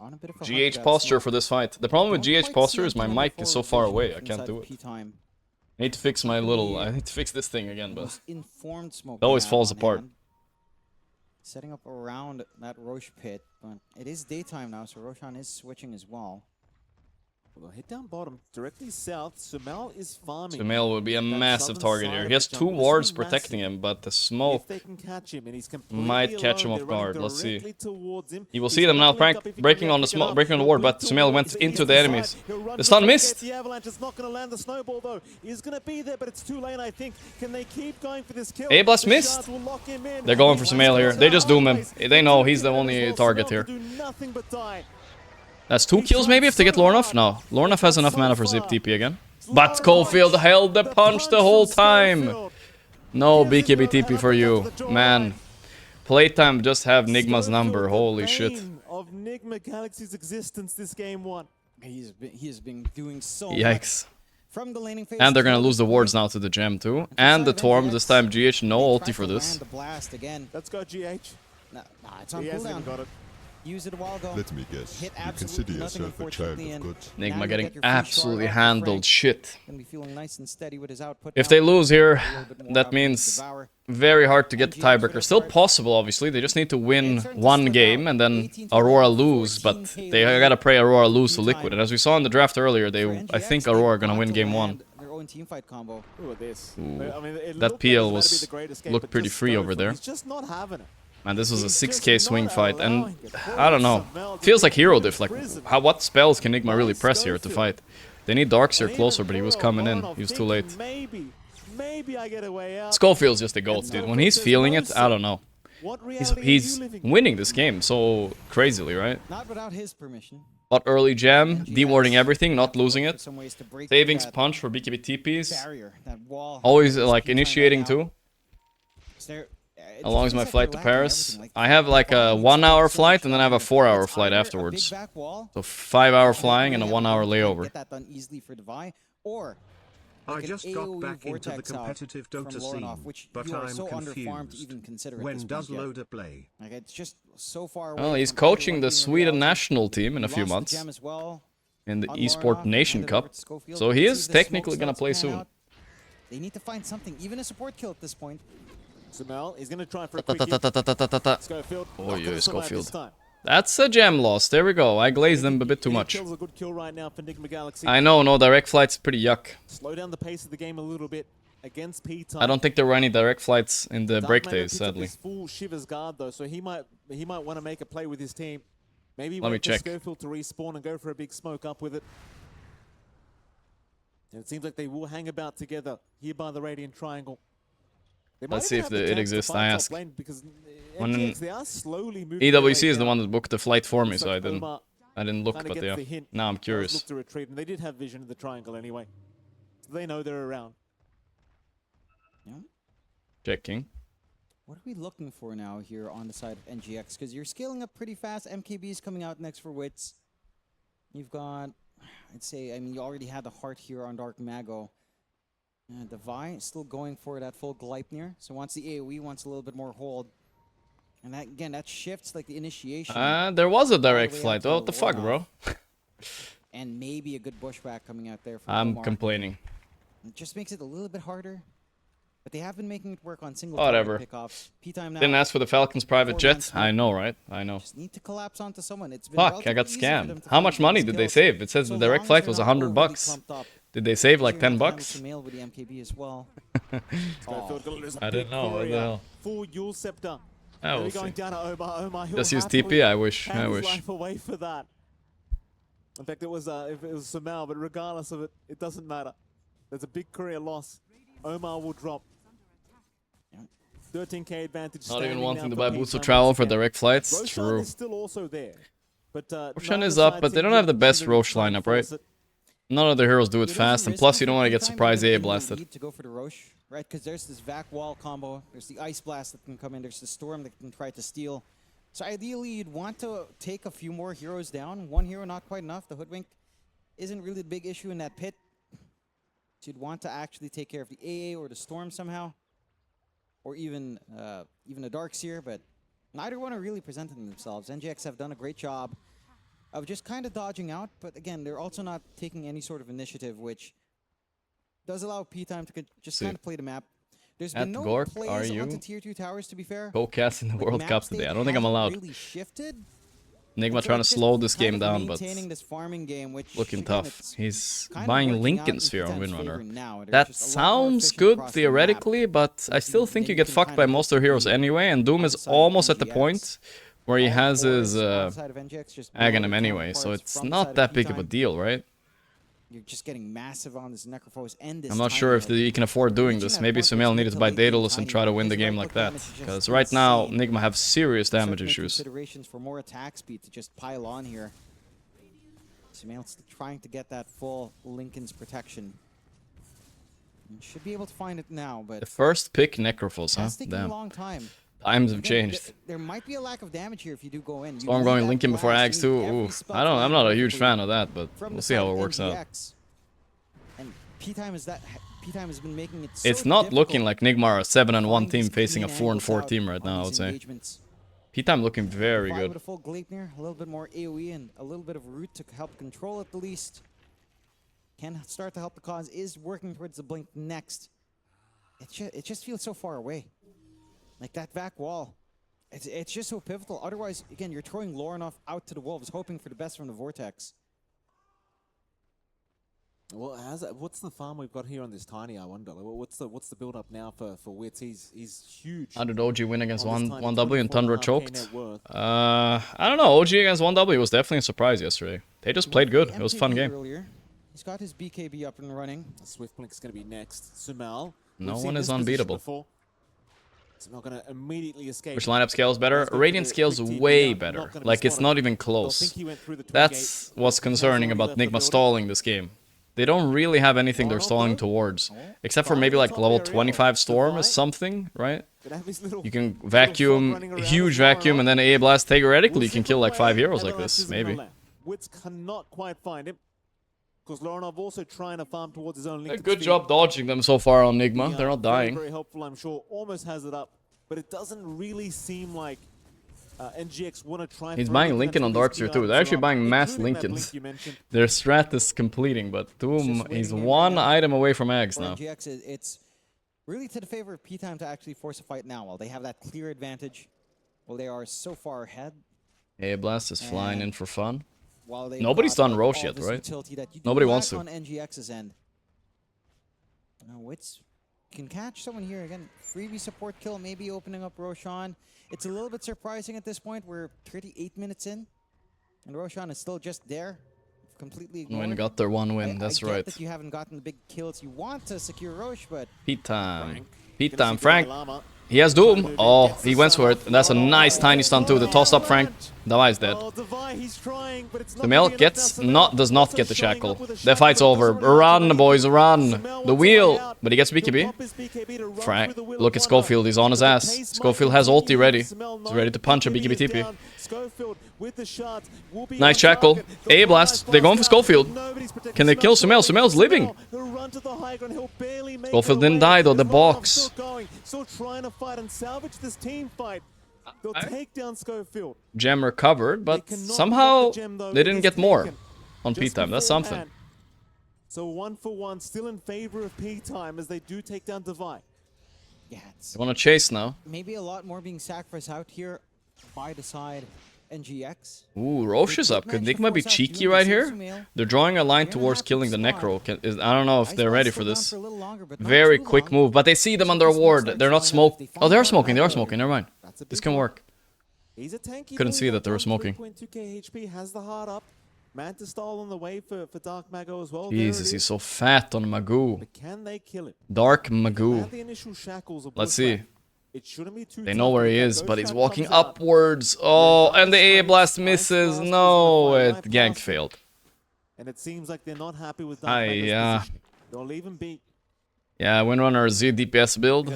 On a bit of a GH posture for this fight. The problem with GH posture is my mic is so far away. I can't do it. I need to fix my little... I need to fix this thing again, but... Informed smoke It always falls apart. Setting up around that Roche pit, but it is daytime now, so Roshan is switching as well. We'll hit down bottom, directly south. Sumail is farming. Sumail will be a massive target here. He has 2 wards protecting him, but the smoke might catch him off guard. Let's see. He will see them now, breaking on the smoke, breaking on the ward, but Sumail went into the enemies. The stun missed. The avalanche is not going to land. The snowball though is going to be there, but it's too late. I think. Can they keep going for this kill? A-Blast missed. They're going for Sumail here. They just doom him. They know he's the only target here. That's 2 kills maybe if they get Lornoff? No. Lornoff has enough mana for Zip TP again. But Schofield held the punch the whole time. No BKB TP for you. Man. Playtime just have Nigma's number. Holy shit. Of Nigma Galaxy's existence this game 1. He has been doing so Yikes. from the laning phase. And they're gonna lose the wards now to the gem too. And the Torm this time. GH no ulti for this. Let's go GH. Nah, it's on cooldown. Got it. Use it a while ago. Let me guess. Hit You consider nothing, yourself a child unfortunately, of God. Nigma getting absolutely handled. Shit. Gonna be feeling nice and steady with his output If now. they lose here, A little bit more that output means to devour. very hard to get the tiebreaker. Still possible, obviously. They just need to win 1 game and then Aurora lose. But they gotta pray Aurora lose to Liquid. And as we saw in the draft earlier, I think Aurora are gonna win game 1. Their own teamfight combo. Look at this. Ooh. I mean, it That looked like PL it was was about to be the greatest game, looked but pretty just free go over for it. there. He's just not having it. Man, this was a He's 6k just swing not fight, and allowing it. I don't know. Feels like hero diff. Like, what spells can Nigma really press here to fight? They need Darkseer closer, but he was coming in. He was too late. Maybe I get a way out. Schofield's just a goat, dude. When he's feeling it, I don't know. What reality are you He's living in? winning this game so crazily, right? Not without his permission. But early jam, dewarding everything, not losing it. Some ways to break Savings that punch for BKB TPs. barrier, that wall. Always Just like keep trying initiating that out. too. So it Along with feels my like flight to they're lacking Paris. everything, I have like a bodies, 1-hour so flight and then I have a strong. 4-hour It's flight either a afterwards. big back wall, So 5-hour or flying and a really 1-hour have to layover. Get that done easily for Devi, or I like an just got AoE back into the vortex out competitive from Dota Lornoff, scene, which but you are I'm so underfarmed to confused. even consider at When this does point yet. Loader play? Like it's just so far away. Well, he's from coaching everyone the being in Sweden reality. national team in a He few lost the months gem as well in the on Esport Lornoff, Nation handed over Cup. to Schofield. So he Let's is see if the technically smoke gonna starts play to pan soon. out. They need to find something, even a support kill at this point. Sumail, he's going to try for a quick hit. Schofield. Oh, not yeah, gonna survive Schofield. this time. That's a gem loss. There we go. I glazed them a bit too Any much. kill's a good kill right now for Nigma Galaxy. I know, no direct flights, pretty yuck. Slow down the pace of the game a little bit against P-Time. I don't think there were any direct flights in the break Dark Magnet days, picks up sadly. his full Shiver's guard though, so he might want to make a play with his team. Maybe Let me wait for check. Schofield to respawn and go for a big smoke up with it. And it seems like they will hang about together here by the Radiant Triangle. They might Let's see even if have the it chance to exists, find I top ask. lane because When NGX, they are slowly moving EWC their is way the down. one that booked the flight for me, Looks so like I Omar didn't look, kinda but gets yeah. the hint. Now I'm Does curious. Look to retreat, and they did have vision of the triangle anyway. So they know they're around. Yeah. Checking. What are we looking for now here on the side of NGX? Because you're scaling up pretty fast. MKB is coming out next for Wits. You've got, I'd say, I mean, you already had the heart here on Dark Mago. Devi is still going for that full Gleipnir. So once the AoE wants a little bit more hold. And that, again, that shifts like the initiation. There was a direct way out flight. to What the fuck, Lornoff. bro? And maybe a good bushback coming out there from I'm Omar. complaining. It just makes it a little bit harder. But they have been making it work on single Whatever. pickoffs. P-time now. Didn't ask for the Falcons private Four jet. months I now. know, right? I know. Just need to collapse onto someone. It's been Fuck, I got relatively easy for them scammed. to How find much good money did they skills. save? It says So the direct long as flight they're was not 100 overly bucks. clumped up. Did they save like You're 10 able to handle bucks? some mail with the MKB as well. Schofield gonna lose a I big didn't know, what the courier. hell. Full Yule Scepter. Oh, They're we'll going see. down to Omar. He'll Just use happily TP? I wish. hand I his wish. life away for that. In fact, it was if it was Sumail, but regardless of it, it doesn't matter. There's a big career loss. Omar will drop. 13k advantage. Not even standing wanting now to for buy P-Time boots of once travel for again. direct flights. Roshan True. is still also there. But Roshan neither is up, side but they seems don't to have the best really Roche try and lineup, right? force it. None of the heroes do it It fast, isn't and plus risky you don't for want to get P-time, surprise but AA they will blasted. need to go for the Roche, right? Because there's this vac wall combo. There's the Ice Blast that can come in. There's the Storm that can try to steal. So ideally, you'd want to take a few more heroes down. One hero not quite enough. The Hoodwink isn't really the big issue in that pit. So you'd want to actually take care of the AA or the Storm somehow. Or even a Darkseer, but neither one are really presenting themselves. NGX have done a great job of just kind of dodging out, but again, they're also not taking any sort of initiative, which does allow P-Time to just kind of play the map. There's been no Gorgc, plays onto tier 2 towers, to be fair. Co-cast in the World Cup today. I don't think I'm allowed. Really shifted. Nigma trying to slow this game down, but this farming game, which, looking again, tough. He's kind of buying working Lincoln out Sphere in on P-Time's Windrunner. favor now. They're That just a lot more sounds efficient good across the map. theoretically, but I still think you get fucked by most of their heroes anyway, and Doom is outside of almost at the NGX. point where he has his Outside of NGX, just Aghanim lower anyway, so counterparts it's from the not side that big of a P-Time. deal, right? You're just getting massive on this Necrophos and this I'm not sure if timing, you can afford doing reaching this. that Maybe point where Sumail it's needed to buy literally being Daedalus and tiny, try to win the because game right like click that. damage is just Because right now, insane. Nigma have serious Start damage making issues. Considerations for more attack speed to just pile on here. Sumail's trying to get that full Lincoln's protection. And should be able to find it now, but The first pick Necrophos, huh? that's taking a Damn. long time. Times have Again, changed. there might be a lack of damage here if you do go in. You Storm need going that Lincoln before blast, Ags you too. need every Ooh, spell I to don't. land I'm not a huge perfectly fan of that, but from we'll the see side how of it works out. NGX. And P-Time is that P-Time has been making it so It's not looking difficult like Nigma are a 7-1 find team these facing a clean 4-4 angles out team right on now, I would these say. engagements. P-Time looking very Fine good. with a full Gleipnir, a little bit more AoE and a little bit of root to help control at the least. Can start to help the cause, is working towards the blink next. It just feels so far away. Like that back wall. It's just so pivotal. Otherwise, again, you're throwing Lorinov out to the wolves, hoping for the best from the Vortex. Well, what's the farm we've got here on this tiny? I wonder. What's the build up now for Wits? He's huge. How did OG win against on this tiny 1W and Tundra 24.5K choked? net worth. I don't know. OG against 1W was definitely a surprise yesterday. They just played good. It was a fun MKB game. Earlier. He's got his BKB up and running. Swift Blink's going to be next. Sumal. No We've seen one is this position unbeatable. before. Sumal going to immediately escape. Which lineup scales better? Let's go for Radiant the scales quick TP way down. better. Not gonna be Like, it's spotted. not even They'll close. think he went through the twin That's gate. what's concerning Already about left the Nigma building. stalling this game. They don't really have anything they're stalling towards. Except for maybe like level 25 Storm or something, right? Gonna have his little- You can little frog vacuum, running around huge as well, vacuum, right? and then AA Blast. Theoretically, We'll you can see kill quick like 5 way, heroes and like the this, rest is in maybe. the left. Wits cannot quite find him. Because Lorinov also trying to farm towards his own Lincoln Good Sphere. job dodging them so far on Nigma. Yeah, They're not very, dying. Very helpful, I'm sure. Almost has it up. But it doesn't really seem like NGX want to try. He's further buying than Lincoln on these Darkseer key too. They're items actually are buying up, mass including that Lincolns. blink you mentioned. Their strat is completing, but Doom, Just he's waiting in one right now. item away from Ags For now. NGX, it's really to the favor of P-Time to actually force a fight now. While they have that clear advantage, well, they are so far ahead. AA Blast is flying in for fun. While they Nobody's got, done like, Roche all yet, this right? utility that you do Nobody lack wants to. on NGX's end. Now, Wits can catch someone here again. Freebie support kill, maybe opening up Roshan. It's a little bit surprising at this point. We're 38 minutes in, and Roshan is still just there, completely ignored. When got their one win, I that's get right. that you haven't gotten the big kills you want to secure Roche, but Pete time. Frank. Pete Gonna time. see Frank. Dalai Lama. He has Doom. Oh, he went for it. And that's a nice tiny stun too. The tossed up Frank. Dawai's dead. Oh, Devi, he's trying, but it's not The gonna Mel be enough gets now. does not Also get the showing shackle. up with a The shackle, fight's but over. doesn't really Run, have boys, to run. Sumail The wants a way wheel. out. But he gets He'll BKB. pop his BKB to run Frank. through the wheel Look of at Wonder. Schofield. He's on his But the ass. pace Schofield might has ulti continue. ready. Sumail He's ready to punch a BKB is TP. down. Schofield with the shots will be Nice on shackle. target. The AA Blast. fly They're going for flies down. Schofield. Nobody's protecting Can they kill Sumail? Sumail's living. He'll run to the high ground. He'll barely make Schofield it didn't away. die, though. The Lorinov box. Still going, still trying to fight and salvage this team fight. They'll take down Schofield. Gem recovered, but They cannot somehow block the gem, though. they It didn't is get more taken on just Pete time. That's before something. that. So 1-for-1, still in favor of P-Time as they do take down Devi. yeah, it's They want to chase now. maybe a lot more being sacrificed out here by the side NGX. Ooh, Roche is up. Could Nigma be cheeky right here? They're drawing a line towards killing the Necro. I don't know if they're ready for this. Very quick move, but they see them under a ward. They're not smoke. Oh, they're smoking. They are smoking. Never mind. That's a This big can one. work. He's a tanky Couldn't bull, see that they were down smoking. 3.2k HP, has the heart up. Mantis stall on the way for Dark Mago as well. Jesus, There it he's is. so fat on Magoo. But can they kill him? Dark Land Magoo. the initial shackles of Let's Bloodbath. see. It shouldn't be too They tough know where if he that is, ghost but he's trap walking comes out. upwards. Oh, and the AA Blast misses. No, it gank failed. And it seems like they're not happy with Dark Aye, Mago's yeah. position. They'll leave him be. Yeah, Windrunner Z DPS build.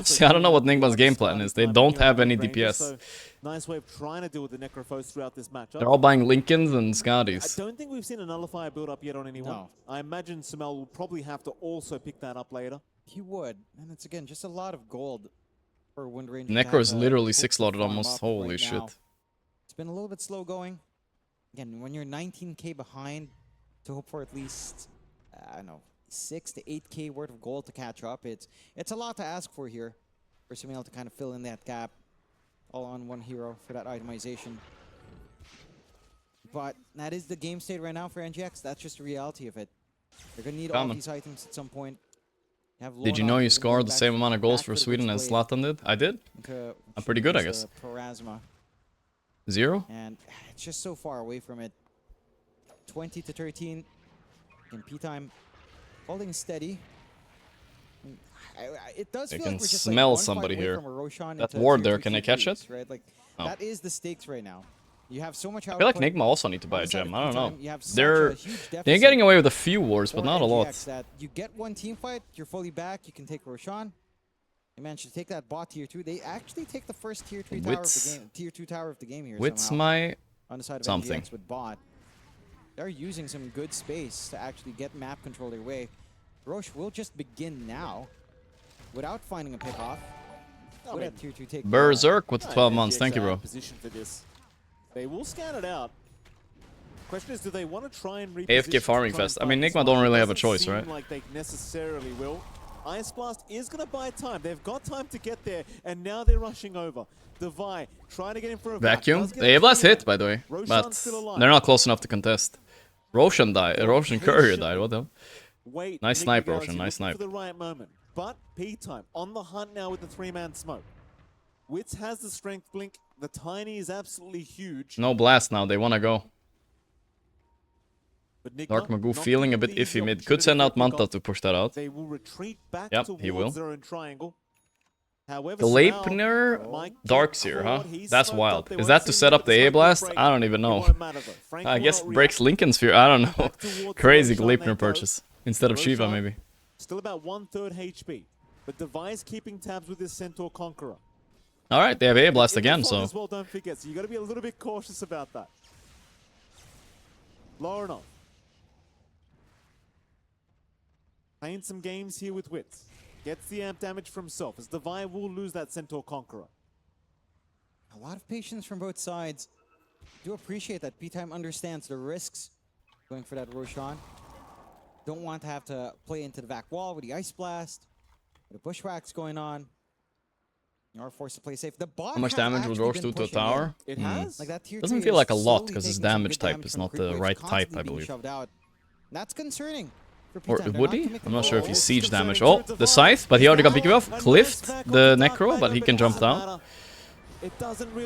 See, I don't know what Nigma's game plan is. They don't have any DPS. Nice way of trying to deal with the Necrophos throughout this matchup. They're all buying Lincolns and I Scotties. don't think we've seen a Nullifier build up yet on anyone. No. I imagine Sumail will probably have to also pick that up later. He would, and it's again just a lot of gold for Wind Ranger. Necro is literally 6-loaded almost. Holy shit. Now. It's been a little bit slow going. Again, when you're 19k behind, to hope for at least, I don't know, 6 to 8k worth of gold to catch up. It's a lot to ask for here for Sumail to kind of fill in that gap, all on one hero for that itemization. But that is the game state right now for NGX. That's just the reality of it. They're gonna need all these items at some point. Did you know you scored the same amount of goals for Sweden as Zlatan did? I did. I'm pretty good, I guess. Parasma. 0? And it's just so far away from it. 20 to 13. And P-Time holding steady. It does feel like we're just smell like somebody away here. from a Roshan That into ward tier there, 2 can I catch T3s, it? right? Like, Oh. that is the stakes right now. You have so much I feel like output. Nigma also need to buy a On the side gem. of I don't know. P-Time, you have such They're a huge they're deficit getting away with a few wars, but for not a lot. NGX that you get one team fight, you're fully back, you can take Roshan. They managed to take that bot tier 2. They actually take the first tier 3 tower of the game, tier 2 tower of the game here. What's somehow, my on the side of something? NGX with bot. They're using some good space to actually get map control their way. Roche will just begin now without finding a pickoff. With that tier 2 take. Berserk with 12 months? Thank you, bro. Position for this. They will scan it out. Question is, do they want to try and AFK farming fest. I mean, Nigma don't really have a choice, right? Like they necessarily will. Ice Blast is going to buy time. They've got time to get there, and now they're rushing over. Devi trying to get in for a Vacuum. The A-Blast hit, by the way, but they're not close enough to contest. Roshan died. Roshan Courier died. What the hell? Wait, Nice Nigma snipe, Galaxy Roshan. Nice looking snipe. for the right moment. But P-Time on the hunt now with the 3-man smoke. Wits has the strength blink. The Tiny is absolutely huge. No blast now. They want to go. But Nigma, Dark Magoo not feeling a giving bit these iffy the mid. Could send out opportunity Manta to to push that out. They will retreat back Yep, towards he will. their own triangle. However, Gleipnir Darkseer, huh? That's wild. Is that to set up the A-Blast? I don't even know. I guess breaks Lincoln Sphere. I don't know. Crazy Gleipnir purchase. Instead of Shiva, maybe. Still about 1/3 HP. But Devi's keeping tabs with his Centaur Conqueror. Alright, they have A-Blast In the again, fog so... as well, don't forget. So you got to be a little bit cautious about that. Lorenov. Playing some games here with Wits. Gets the amp damage for himself, as Devi will lose that Centaur Conqueror. A lot of patience from both sides. Do appreciate that P-Time understands the risks going for that Roshan. Don't want to have to play into the back wall with the Ice Blast, with the Bushwhacks going on. You are forced to play safe. The bot How much has damage will actually Roche been do to a pushing in. tower? It has? Like that tier Doesn't 3 feel is like a lot, slowly because his taking some damage good type damage is from not creep the waves, right type, constantly I being believe. shoved out. That's concerning for Or P-Time. They're would not he? committing I'm not sure if he's goals. siege damage. Oh, the Scythe, but he already got BKB off. Cliffed the Necro, but he can jump down.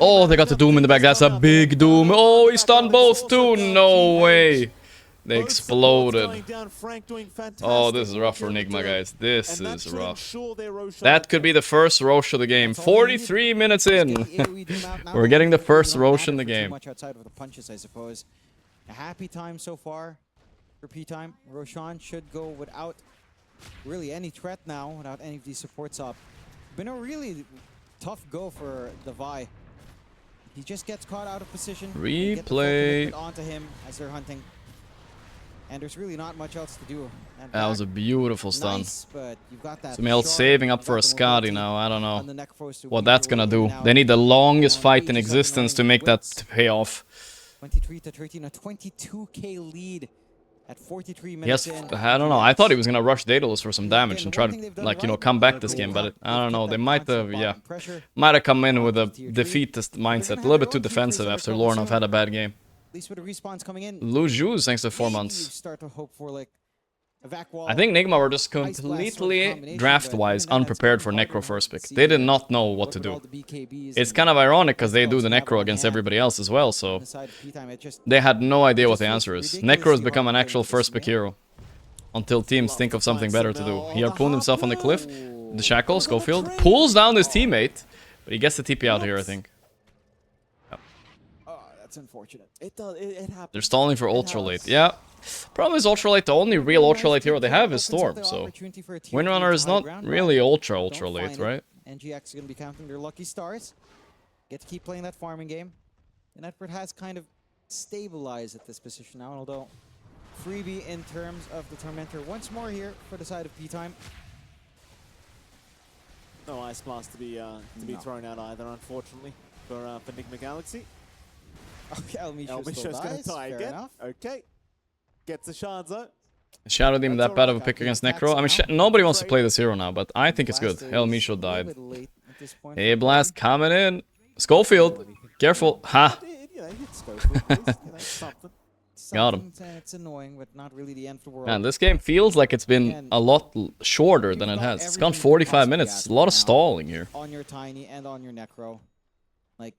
Oh, they got the Doom in the back. That's a big Doom. Oh, he stunned both too. No way. They exploded. Oh, this is rough for Nigma, guys. This is rough. That could be the first Roche of the game. 43 minutes in. We're getting the first Roche in the game. Much outside of the punches, I suppose. A happy time so far for P-Time. Roshan should go without really any threat now, without any of these supports up. Been a really tough go for Devi. He just gets caught out of position. They get the full Replay. commitment onto him as they're hunting. And there's really not much else to do. And That was a beautiful stun. nice, but you've got that Sumail shard, saving up you've for a got the Scotty mobility now. I don't on the know Necrophos to what weed that's your gonna way do. in and They out. need the longest On fight in Aegis up and existence to running make that Wits. pay off. 23 to 13, a 22k lead at 43 Yes, minutes in. I don't know. I thought he was gonna rush Daedalus for some damage and try to, like, you know, come back this game, but I don't know. They might have, yeah, might have come in with a defeatist mindset, a little bit too defensive after Lorenov had a bad game. At least with the respawns coming in. Lose Jews thanks to 4 maybe months. You start to hope for like a vac wall. I think Nigma were just completely draft-wise unprepared for Necro first pick. They did not know what to do. It's kind of ironic because they do the Necro against everybody else as well, so they had no idea what the answer is. Necro has become an actual first pick hero until teams think of something better to do. He harpooned himself on the cliff. The Shackle, Schofield, pulls down his teammate, but he gets the TP out here, I think. Oh, that's unfortunate. It happens. They're stalling for ultra late. Yeah, Problem is ultralight, the only real ultralight hero they have is Storm, so Windrunner is not really ultralight, right? NGX is going to be counting their lucky stars. Get to keep playing that farming game. And Edward has kind of stabilized at this position now, although freebie in terms of the Tormentor once more here for the side of P-Time. No Ice Blast to be thrown out either, unfortunately, for Nigma Galaxy. Okay, Elmisho's going to die again. Enough. Okay. Gets the shards though. Shadow Demon that bad of a pick against Necro. I mean, nobody wants to play this hero now, but I think it's good. Hell, Misho died. Hey, Blast coming in. Schofield, careful. Ha. Got him. It's annoying, but not really the end of the world. Man, this game feels like it's been a lot shorter than it has. It's gone 45 minutes. It's a lot of stalling here. On your Tiny and on your Necro. Like,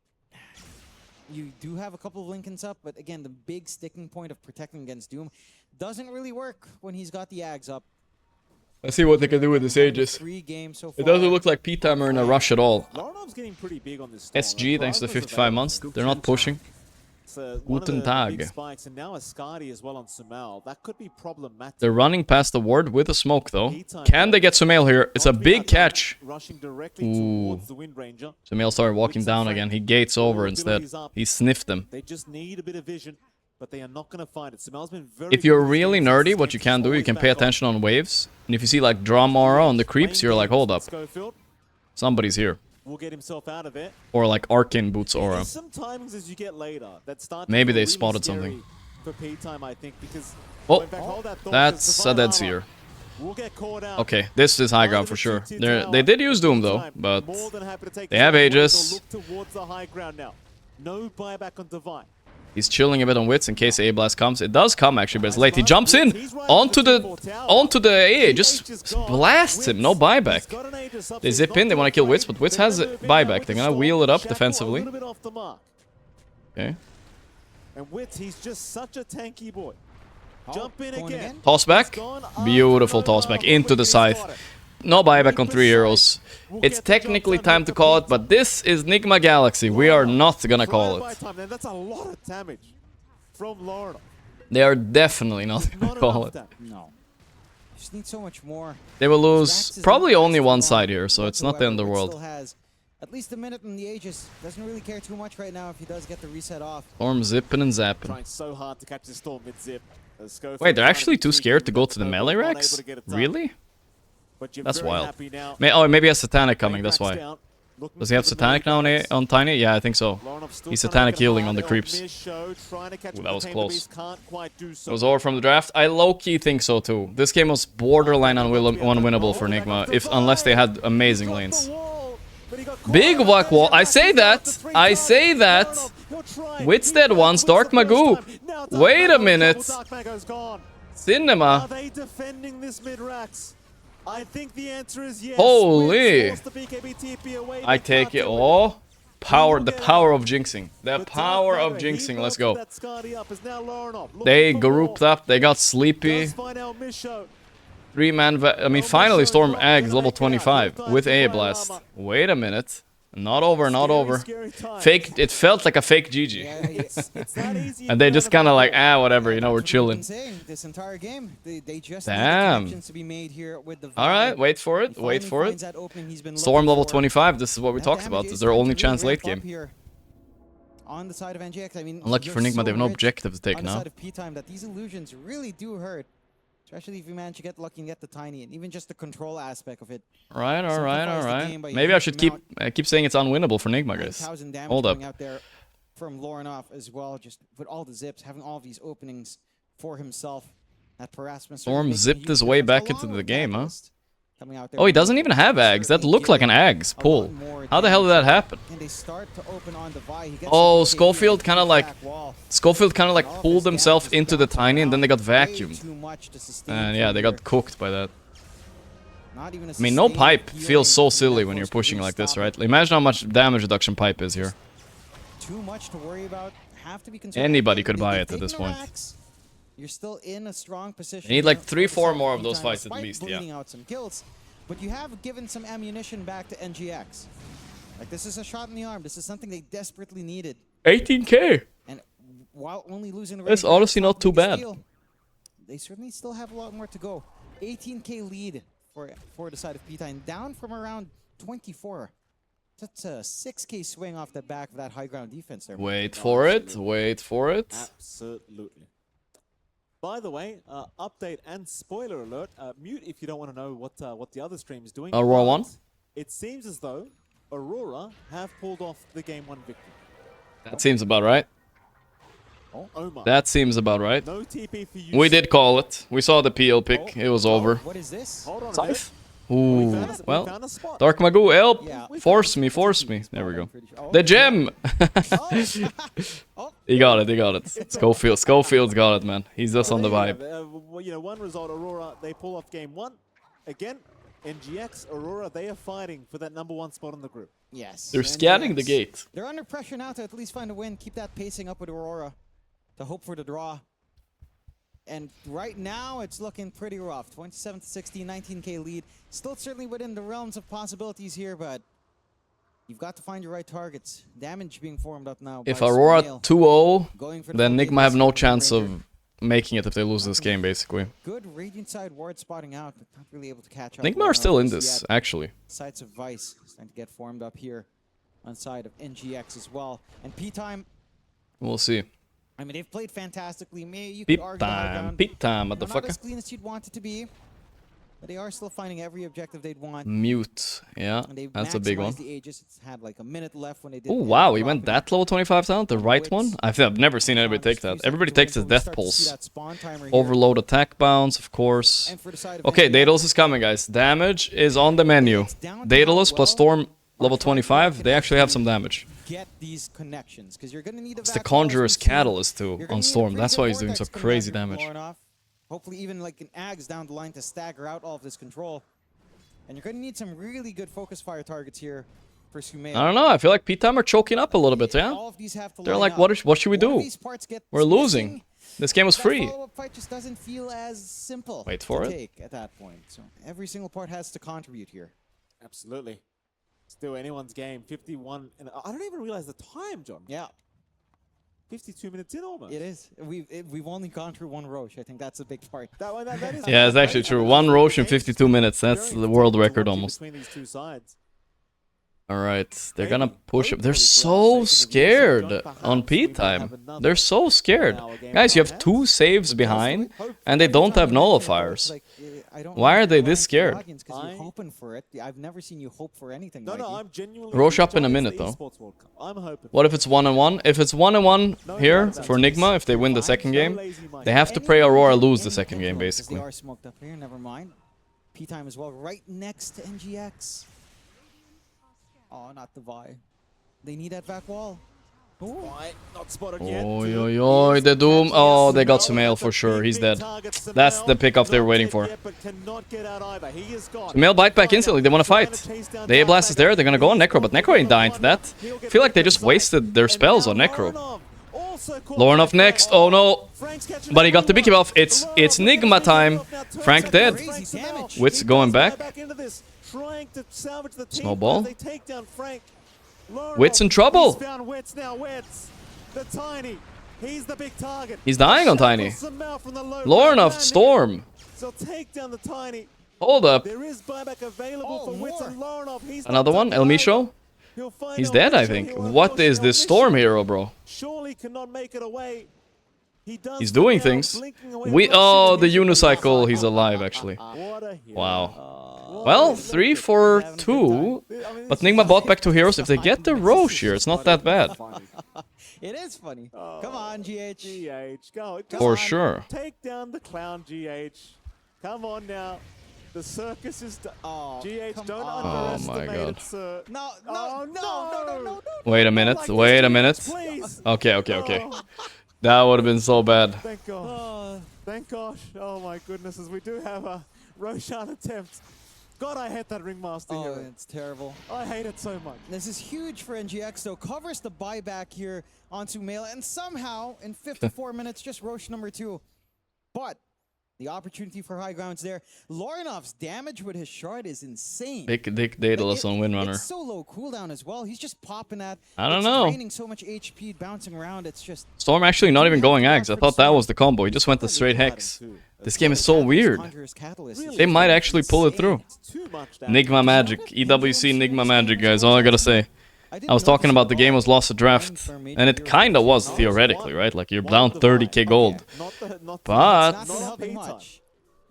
you do have a couple of Lincolns up, but again, the big sticking point of protecting against Doom doesn't really work when he's got the Ags up. Let's see what they can do with this Aegis. It doesn't look like P-Time are in a rush at all. Getting pretty big on this SG, thanks to the 55 months, they're not pushing. Guten Tag. And now a Skadi as well on Sumail. That could be problematic. They're running past the ward with a smoke though. Can they get Sumail here? It's a big catch. Ooh. Sumail started walking down again. He gates over instead. He sniffed them. They just need a bit of vision, but they are not going to find it. Sumail's been very if you're really nerdy, what you can do, you can pay attention on waves. And if you see like Drama aura on the creeps, you're like, hold up. Somebody's here. Will get himself out of it. Or like Arcane Boots aura. Some timings as you get later that start. Maybe they spotted something. For P-Time, I think, because that's a Dead Seer. We'll get caught out. Okay, this is high ground for sure. They did use Doom though, but they have Aegis. No buyback on Divine. He's chilling a bit on Wits in case A Blast comes. It does come actually, but it's late. He jumps in onto the AA, just blasts him. No buyback. They zip in. They want to kill Wits, but Wits has a buyback. They're gonna wheel it up defensively. Okay. And Wits, he's just such a tanky boy. Jump in again. Toss back. Beautiful toss back into the scythe. No buyback on 3 heroes. It's technically time to call it, but this is Nigma Galaxy. We are not gonna call it. That's a lot of damage from Lorna. They are definitely not gonna call it. No. Just need so much more. They will lose probably only one side here, so it's not the end of the world. Still has at least a minute in the Aegis. Doesn't really care too much right now if he does get the reset off. Storm zipping and zapping. Trying so hard to catch the Storm mid-zip. Wait, they're actually too scared to go to the melee racks? Really? That's wild. Maybe he has Satanic coming, that's why. Does he have Satanic now on Tiny? Yeah, I think so. He's Satanic healing on the creeps. Ooh, that was close. It was over from the draft. I low-key think so too. This game was borderline unwinnable for Nigma, unless they had amazing lanes. Big Wack Wall. I say that. I say that. Wits dead once. Dark Magoo. Wait a minute. Cinema. Are they defending this mid-racks? I think the answer is yes. Holy! I take it. Oh, power! The power of jinxing. The power of jinxing. Let's go. They grouped up. They got sleepy. 3-man. I mean, finally, Storm Eggs level 25 with A Blast. Wait a minute. Not over, not over. Fake. It felt like a fake GG. And they just kind of like, whatever, you know, we're chilling. Damn. Alright, wait for it, wait for it. Storm level 25, this is what we talked about. This is their only chance late game. On the side of NGX, I mean, unlucky for Nigma, they have no objective to take now. On the side of P-Time, that these illusions really do hurt. Especially if you manage to get lucky and get the Tiny, and even just the control aspect of it. Alright, alright. Maybe I should keep saying it's unwinnable for Nigma, guys. Hold up. Out there from Lornoff as well, just with all the zips, having all these openings for himself. That harassment. Storm zipped his way back into the game, huh? Oh, he doesn't even have Ags. That looked like an Ags pull. How the hell did that happen? Oh, Schofield kind of like pulled himself into the Tiny, and then they got vacuumed. And yeah, they got cooked by that. I mean, no pipe feels so silly when you're pushing like this, right? Imagine how much damage reduction pipe is here. Too much to worry about. Anybody could buy it at this point. You're still in a strong position. You need like 3-4 more of those fights at least, yeah. Out some kills, but you have given some ammunition back to NGX. Like, this is a shot in the arm. This is something they desperately needed. 18k. And while only losing the that's honestly not too bad. they certainly still have a lot more to go. 18k lead for the side of Playtime, down from around 24. That's a 6k swing off the back of that high ground defense there. Wait for it. Wait for it. Absolutely. By the way, update and spoiler alert. Mute if you don't want to know what the other stream is doing. Aurora won. It seems as though Aurora have pulled off the game 1 victory. That seems about right. Oh my. That seems about right. No TP for you. We did call it. We saw the PL pick. It was over. What is this? Hold on a Scythe? minute. Ooh. We Well, found a spot. Dark Magoo, help! Yeah. Force me, force me. There we go. Oh, The gem! Oh. He got it, he got it. Schofield's got it, man. He's just on the vibe. Well, you know, one result, Aurora, they pull off game 1. Again, NGX, Aurora, they are fighting for that #1 spot in the group. Yes. They're and scanning the yes, gate. They're under pressure now to at least find a win, keep that pacing up with Aurora to hope for the draw. And right now, it's looking pretty rough. 27-16, 19k lead. Still certainly within the realms of possibilities here, but you've got to find your right targets. Damage being formed up now. If by Aurora Sumail. 2-0, Going for the then full Nigma have no Ranger. chance of making it if they lose this game, basically. Good Radiant side ward spotting out, but not really able to catch up. Nigma well are still in enough this, yet. actually. Sights of Vice starting to get formed up here on side of NGX as well. And P-Time, We'll see. I mean, they've played fantastically. You could Peep argue the high time, ground. peep time, Not as motherfucker. clean as you'd want it to be, but they are still finding every objective they'd want. Mute, yeah, And they've that's a big one. maximized the Aegis. It's had like a minute left when they did. Oh the wow, he drop went in. that level 25 talent, the right one? I've never seen anybody take that. Everybody takes his death pulse. Overload attack bounce, of course. And for the side of Okay, NGX, Daedalus is coming, guys. Damage is on the menu. Daedalus plus Storm level 25, they actually have some damage. Get these connections because you're going to need a It's the vac walls Conjurer's from Sue. Catalyst too You're gonna on need a Storm. pretty That's good why he's doing vortex so coming crazy out here, damage. Lornoff. Hopefully even like an Ags down the line to stagger out all of this control. And you're going to need some really good focus fire targets here for Sumail. I don't know, I feel like P-Time are choking up a little bit, yeah? All of these have to They're line like, up. what should we One of do? these parts gets We're losing. missing. This game was That free. follow-up fight just doesn't feel as simple Wait for to it. take at that point. So every single part has to contribute here. Absolutely. Still anyone's game. 51. And I don't even realize the time, John. Yeah, 52 minutes in almost. it is. We've only gone through one Roche. I think that's a big part. That is Yeah, it's actually true. One Roche in 52 minutes. That's the world record almost. Between these two sides. Alright, they're gonna push up. They're so scared on P-Time. They're so scared. Guys, you have 2 saves behind, and they don't have nullifiers. Like, I don't Why know are if they you're this lying scared? to the audience 'cause you're hoping for it. I've never seen you hope for anything. No, Mikey. I'm genuinely. Roche up in a John, minute, it's the though. esports World Cup. I'm hoping. What if it's 1-1? If it's 1-1 here for Nigma, if they win the second game, they have to pray Aurora lose the second game, basically. They are smoked up here. Never mind. P-Time as well, right next to NGX. Oh, not the Vi. They need that back wall. Ooh. Not spotted yet. Oi, oi, oi, the Doom. Oh, they got Sumail for sure. He's dead. That's the pickup they were waiting for. Sumail bite back instantly. They want to fight. The A-Blast is there. They're going to go on Necro, but Necro ain't dying to that. I feel like they just wasted their spells on Necro. Lornoff next. Oh no. But he got the big buff. It's Nigma time. Frank dead. Crazy damage. Wits going back. Snowball. Wits in trouble. He's found Wits now. Wits, the Tiny. He's the big target. He's dying on Tiny. Lornoff, Storm. So take down the Tiny. Hold up. There is buyback available for Wits and Lornoff. He's Another one. El Micho. He's dead, I think. What is this Storm hero, bro? Surely cannot make it away. He does He's doing now, things. blinking away We Russian oh, the initiative. unicycle. He's alive, actually. What a hero. Wow. Well, 3 for 2. But Nigma bought back 2 heroes. If they get the Roche here, it's not that bad. It is funny. Come on, GH. GH, go. For on. sure. Take down the clown, GH. Come on now. The circus is done. Oh, GH, come don't on. underestimate Oh my God. it, sir. No, Oh, no. Wait a minute. Like this, Wait a GH, minute. Please. Okay. Oh, That would have been so bad. thank God. Thank gosh. Oh my goodness, as we do have a Roshan attempt. God, I hate that Ringmaster Oh, hero. it's terrible. I hate it so much. This is huge for NGX, though. Covers the buyback here onto Sumail, and somehow, in 54 minutes, just Roche number 2. But the opportunity for high ground's there. Lornoff's damage with his shard is insane. Big Dick Daedalus on Windrunner. It's so low cooldown as well. He's just popping that. I don't it's know. draining so much HP, bouncing around. It's just... Storm actually not even going Ags. I thought that was the combo. He just went the straight Hex. This game is so weird. They might actually pull it through. Nigma Magic. EWC Nigma Magic, guys. All I gotta say. I was talking about the game was lost a draft. And it kinda was, theoretically, right? Like, you're down 30k gold. But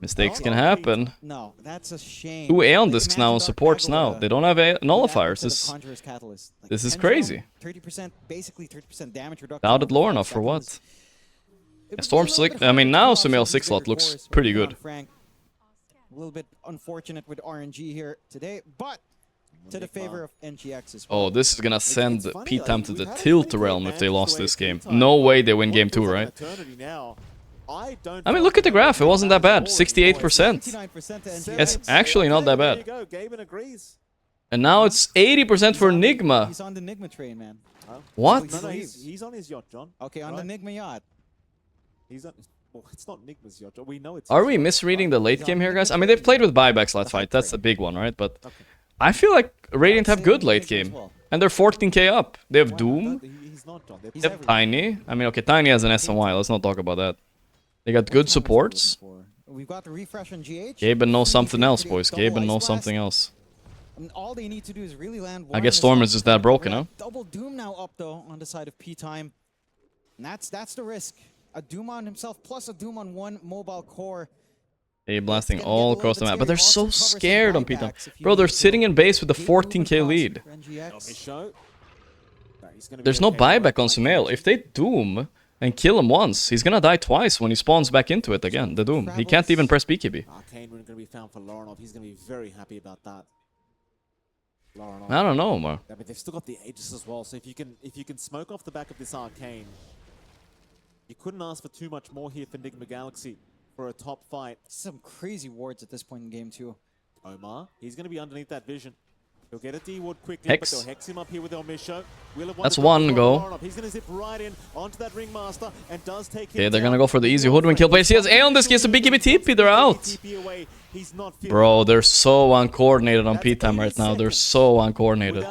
mistakes can happen. No, that's a shame. 2 Aeon discs now and supports now. They don't have nullifiers. This is crazy. 30%, basically 30% damage reduction. Doubted lore enough for what? Storm 6, I mean, now Sumail 6 slot looks pretty good. A little bit unfortunate with RNG here today, but to the favor of NGX as well. Oh, this is gonna send Playtime to the tilt realm if they lost this game. No way they win game 2, right? I mean, look at the graph. It wasn't that bad. 68%. It's actually not that bad. And now it's 80% for Nigma. He's on the Nigma train, man. What? No, he's on his yacht, John. Okay, on the Nigma yacht. He's on. Well, it's not Nigma's yacht. We know it's. Are we misreading the late game here, guys? I mean, they've played with buybacks last fight. That's a big one, right? But I feel like Radiant have good late game. And they're 14k up. They have Doom. He's not, John. They have Tiny. I mean, okay, Tiny has an SNY. Let's not talk about that. They got good supports. We've got the refresh on GH. Gaben knows something else, boys. Gaben knows something else. And all they need to do is really land one. I guess Storm is just that broken, huh? Double Doom now up though on the side of Playtime. And that's the risk. A Doom on himself plus a Doom on one mobile core. They blasting all across the map, but they're so scared on Playtime. Bro, they're sitting in base with a 14k lead. There's no buyback on Sumail. If they Doom and kill him once, he's gonna die twice when he spawns back into it again, the Doom. He can't even press BKB. Arcane Rune gonna be found for Laronov. He's gonna be very happy about that. Laronov. I don't know, man. I mean, they've still got the Aegis as well, so if you can smoke off the back of this Arcane, you couldn't ask for too much more here for Nigma Galaxy for a top fight. Some crazy wards at this point in game 2. Omar, he's gonna be underneath that vision. He'll get a D-ward quickly, Hex. but they'll hex him up here with El Misho. That's one go. He's gonna zip right in onto that Ringmaster and does take him Okay, they're down. gonna go for the easy hoodwink kill. But he has Aeon Disc, he has a BKB TP, they're out. Bro, they're so uncoordinated on Playtime right now. They're so uncoordinated.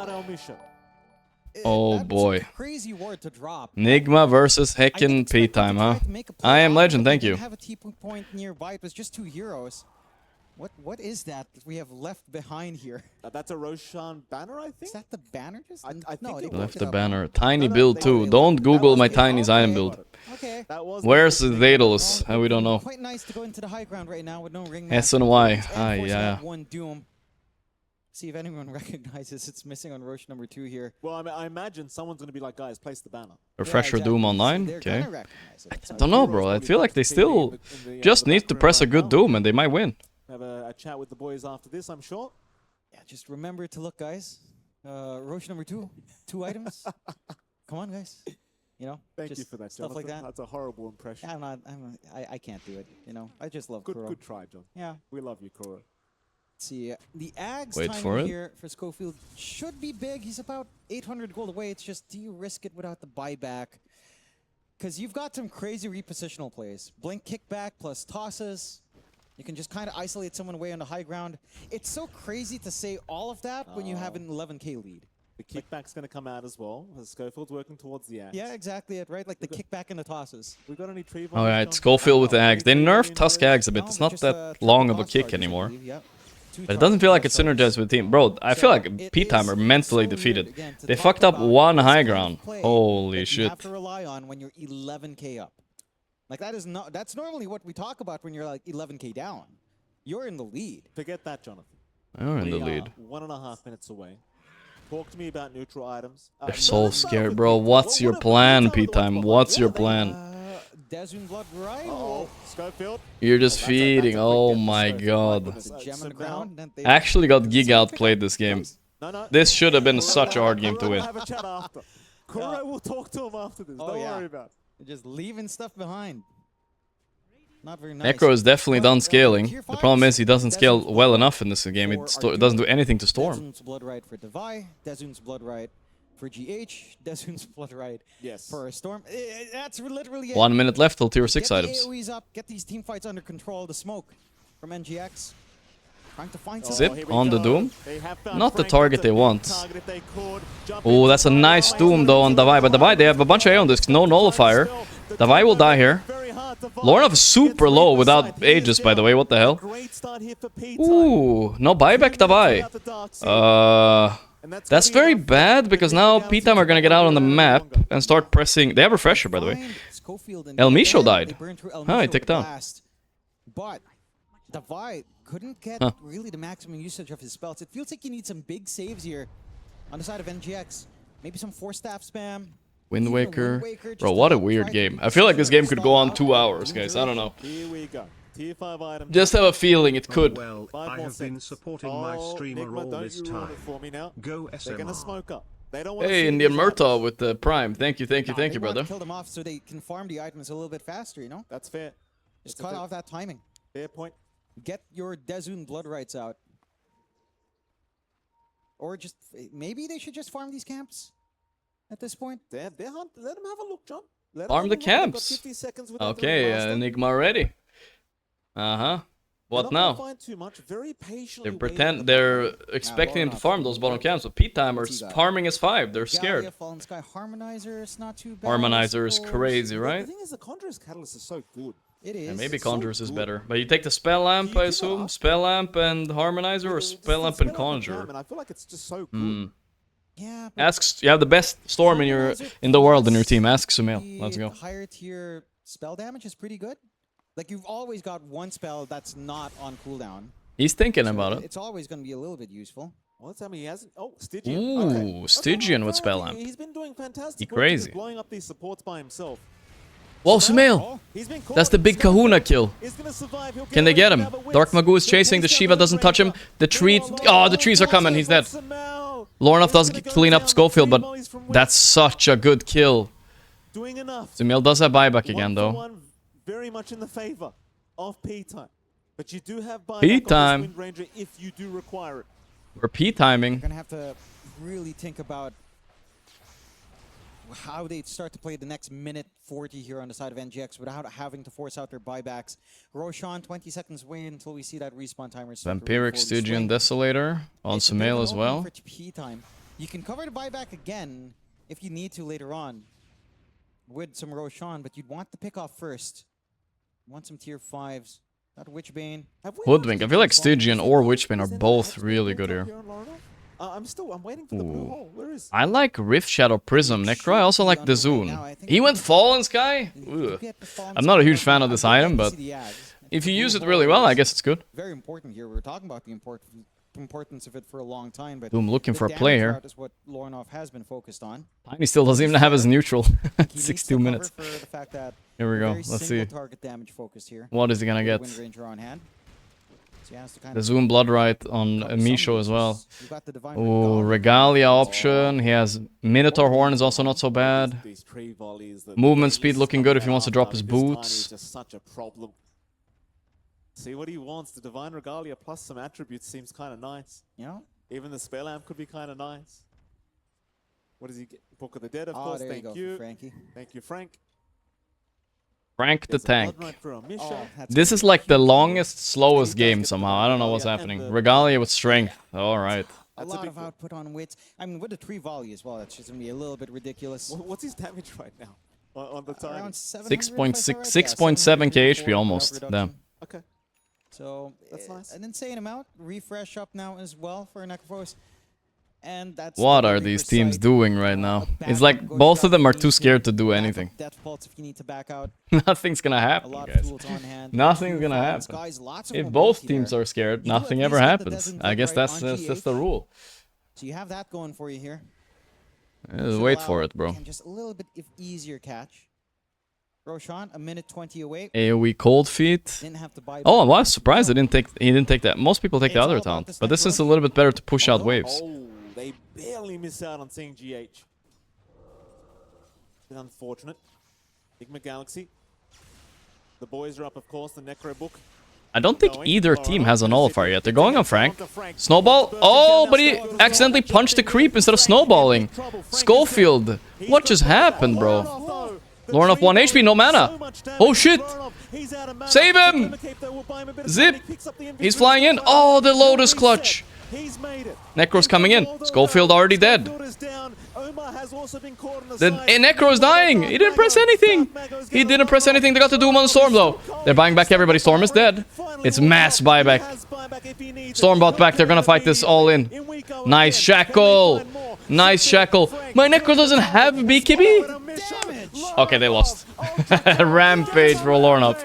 Oh boy. Crazy ward to drop. Nigma versus Heckin' Playtime, huh? I am legend, thank you. Have a TP point nearby. It was just 2 heroes. What is that we have left behind here? That's a Roshan banner, I think. Is that the banner? Just I no, think they Left picked the it up. banner. Tiny build too. Don't Google my Tiny's item build. Okay. Where's the Daedalus? We don't know. Quite nice to go into the high ground right now with no ring. SNY. Ah, yeah. One Doom. See if anyone recognizes it's missing on Roche number 2 here. Well, I imagine someone's going to be like, guys, place the banner. Refresher exactly. Doom online? They're Okay. gonna recognize it. I don't know, bro. I feel like they still just need to press a good Doom and they might win. Have a chat with the boys after this, I'm sure. Yeah, just remember to look, guys. Roche number 2, 2 items. Come on, guys. You know, Thank just you for that, stuff Jonathan. like that. That's a horrible impression. I can't do it. You know, I just love Kuro. Good try, John. Yeah. We love you, Kuro. Let's see, the Ags Wait time for it. here for Schofield should be big. He's about 800 gold away. It's just, do you risk it without the buyback? Because you've got some crazy repositional plays. Blink kickback plus tosses. You can just kind of isolate someone away on the high ground. It's so crazy to say all of that when you have an 11k lead. The kickback's going to come out as well. Schofield's working towards the axe. Yeah, exactly it, right? Like the kickback and the tosses. We got any tree Alright, Schofield with the Ags. They nerfed Tusk Ags a bit. It's not that long of a kick anymore. But it doesn't feel like it's synergized with the team. Bro, I feel like Playtime are mentally defeated. They fucked up one high ground. Holy shit. You have to rely on when you're 11k up. Like that's normally what we talk about when you're like 11k down. You're in the lead. Forget that, Jonathan. They're in the We are lead. 1.5 minutes away. Talk to me about neutral items. They're so scared, bro. What's your plan, Playtime? What's your plan? Desmond Blood right? Oh, Schofield. You're just feeding. Oh my god. The gem on the ground. Then they Actually got Giga outplayed this game. No. This should have been such a hard game to We'll win. have a chat after. Kuro will talk to him after this. Don't worry about it. They're just leaving stuff behind. Not very nice. Necro is definitely done scaling. The problem is he doesn't scale well enough in this game. It doesn't do anything to Storm. Dezun's Blood Right for Devi. Dezun's Blood Right for GH. Dezun's Blood Right for Storm. That's literally it. 1 minute left till tier 6 Get items. the AoEs up. Get these team fights under control. The smoke from NGX. Trying to find some. Zip on the Doom. Not the target they want. Oh, that's a nice Doom though on Devi. But Devi, they have a bunch of Aeon Discs. No Nullifier. Devi will die here. Lornov is super low without Aegis, by the way. What the hell? Ooh, no buyback Tabai. That's very bad because now P-Time are gonna get out on the map and start pressing. They have Refresher, by the way. El Misho died. Oh, he ticked down. But Davai couldn't get really the maximum usage of his spells. It feels like you need some big saves here on the side of NGX. Maybe some 4-staff spam. Wind Waker. Bro, what a weird game. I feel like this game could go on 2 hours, guys. I don't know. Here we go. Tier 5 item. Just have a feeling it could. Well, I have been supporting my streamer Nigma, all don't this you ruin time. it for me now. Go They're gonna SMR. smoke up. They don't want Hey, Indian Murtaugh with the Prime. Thank you, thank you, thank you, brother. Kill them off so they can farm the items a little bit faster, you know? That's fair. Just cut off that timing. Fair point. Get your Dezun blood rights out. Or just, maybe they should just farm these camps at this point. Let them have a look, John. Let Farm them the have a look. They've got camps. 50 seconds without Okay, the remaster. Enigma ready. Uh-huh. What now? Find too much. Very patiently They waiting pretend for the they're fight. expecting him to farm those bottom camps, but P-Timers farming is 5. They're scared. Galia, Fallen Sky, Harmonizer is not too bad. Harmonizer is I suppose. crazy, The right? thing is, the Conjurer's Catalyst is so good. It is. Yeah, maybe so Conjurers is good. better. But you take the Spell Lamp, I give it assume? up. Spell Lamp and Harmonizer, or Spell Lamp and Conjure? And I feel like it's just so good. Hmm. Yeah, but Ask. You have the best Storm in the world in your team. Ask Sumail. Let's go. the higher tier spell damage is pretty good. Like, you've always got one spell that's not on cooldown. He's thinking So about it. It's always going to be a little bit useful. Well, I mean, he hasn't. Oh, Stygian. Ooh, Okay. That's Stygian not with bad. Spell Lamp. He's been doing fantastic. He work, crazy. just blowing up these supports by himself. Whoa, Sumail! He's been caught. That's the big He's gonna Kahuna survive. kill. He's gonna survive. He'll Can they away get from him? the other Dark wits. Magoo is chasing. The Shiva doesn't touch him. The tree. Oh, the trees are coming. He's dead. Lornov does clean up Schofield, but that's such a good kill. Doing enough. Sumail does have buyback again, though. 1-for-1, very much in the favor of P-Time. But you do have buyback P-Time. on this Wind Ranger if you do require it. We're P-timing. You're going to have to really think about how they start to play the next minute 40 here on the side of NGX without having to force out their buybacks. Roshan, 20 seconds away until we see that respawn timer. start to really Vampiric, fully Stygian, swing. Desolator on It's a bit of Sumail an as opening well. for P-Time. You can cover the buyback again if you need to later on with some Roshan, but you'd want the pick off first. You want some tier 5s. That Witchbane. Have we Hoodwink. I actually feel like found Stygian this or one? Witchbane are Is there both actually really a good build here. up on Lorna? I'm waiting for the blue Ooh. hole. Where is? I like Rift Shadow Prism. Necro, I also like the Zune. He went Fallen Sky? Ugh. I'm not a huge fan of this item, but if you use it really well, I guess it's good. Very important here. We were talking about the importance of it for a long time, but Doom looking the for a damage play here. route is what Lornov has been focused on. Tiny still doesn't even have his neutral. He needs to 62 cover minutes. for the fact that Here we go. very Let's single see. target damage focused here. What is he gonna with get? Wind Ranger on hand. So he has to kind The of Zoom Bloodright on cover some Misho as well. losses. You've got the Divine Oh, Regalia option. He has Minotaur Horn is also not so bad. These tree volleys, the Movement dailies speed looking good if he wants to coming drop out. his This Tiny boots. is just such a problem. See what he wants. The Divine Regalia plus some attributes seems kind of nice. You know? Even the Spell Lamp could be kind of nice. What does he get? Book of the Dead, of Oh, course. there Thank you go, you. Frankie. Thank you, Frank. Frank the There's a Tank. Blood Knight for Amisha. Oh, that's This gonna is be like the huge. longest, slowest does game get the somehow. I don't know what's Regalia happening. and the- Regalia with strength. Alright. A That's a lot big of one. output on wits. I mean, with the tree volley as well, that's just going to be a little bit ridiculous. What's his damage right now on the Tiny? Around 700, 6.6 if I saw right. 6.7 Yeah, HP 734 almost. reduction. Damn. Okay. So That's nice. An insane amount. Refresh up now as well for Necrophos. And that's What the are Reaper these teams site. doing right A now? backup It's like goes both down of them if are you too need scared to do backup anything. Death pulse if you need to back out. Nothing's gonna A happen, lot of guys. tools on hand. Nothing's gonna Fallen happen. Skies, lots of If mobility both teams there. are scared, You do nothing at ever least get the happens. Desert I guess Bloodright that's on just GH. the rule. So you have that going for you here. Just Should wait allow, for it, bro. again, just a little bit of easier catch. Roshan, a minute 20 away. AoE cold feet. Didn't have to buy Oh, I back. was surprised he didn't take that. Most people take the It's other all about talent, the but this sniper. is a little bit better to push out waves. Oh, they barely miss out on seeing GH. Bit unfortunate. Nigma Galaxy. The boys are up, of course. The Necro book. I don't think either team has a nullifier yet. They're going on Frank. Snowball. Oh, but he accidentally punched the creep instead of snowballing. Schofield. What just happened, bro? Lornov 1 HP, no mana. Oh, shit. Save him. Zip. He's flying in. Oh, the Lotus Clutch. He's made it. Necro's coming in. Schofield already dead. also been caught on the The side. Necro is dying. He didn't press anything. He didn't press anything. They got the Doom on the Storm though. They're buying back everybody. Storm is dead. It's mass buyback. Storm bought back. They're gonna fight this all in. Nice shackle. Nice shackle. My Necro doesn't have BKB. Okay, they lost. Rampage for Lornoff.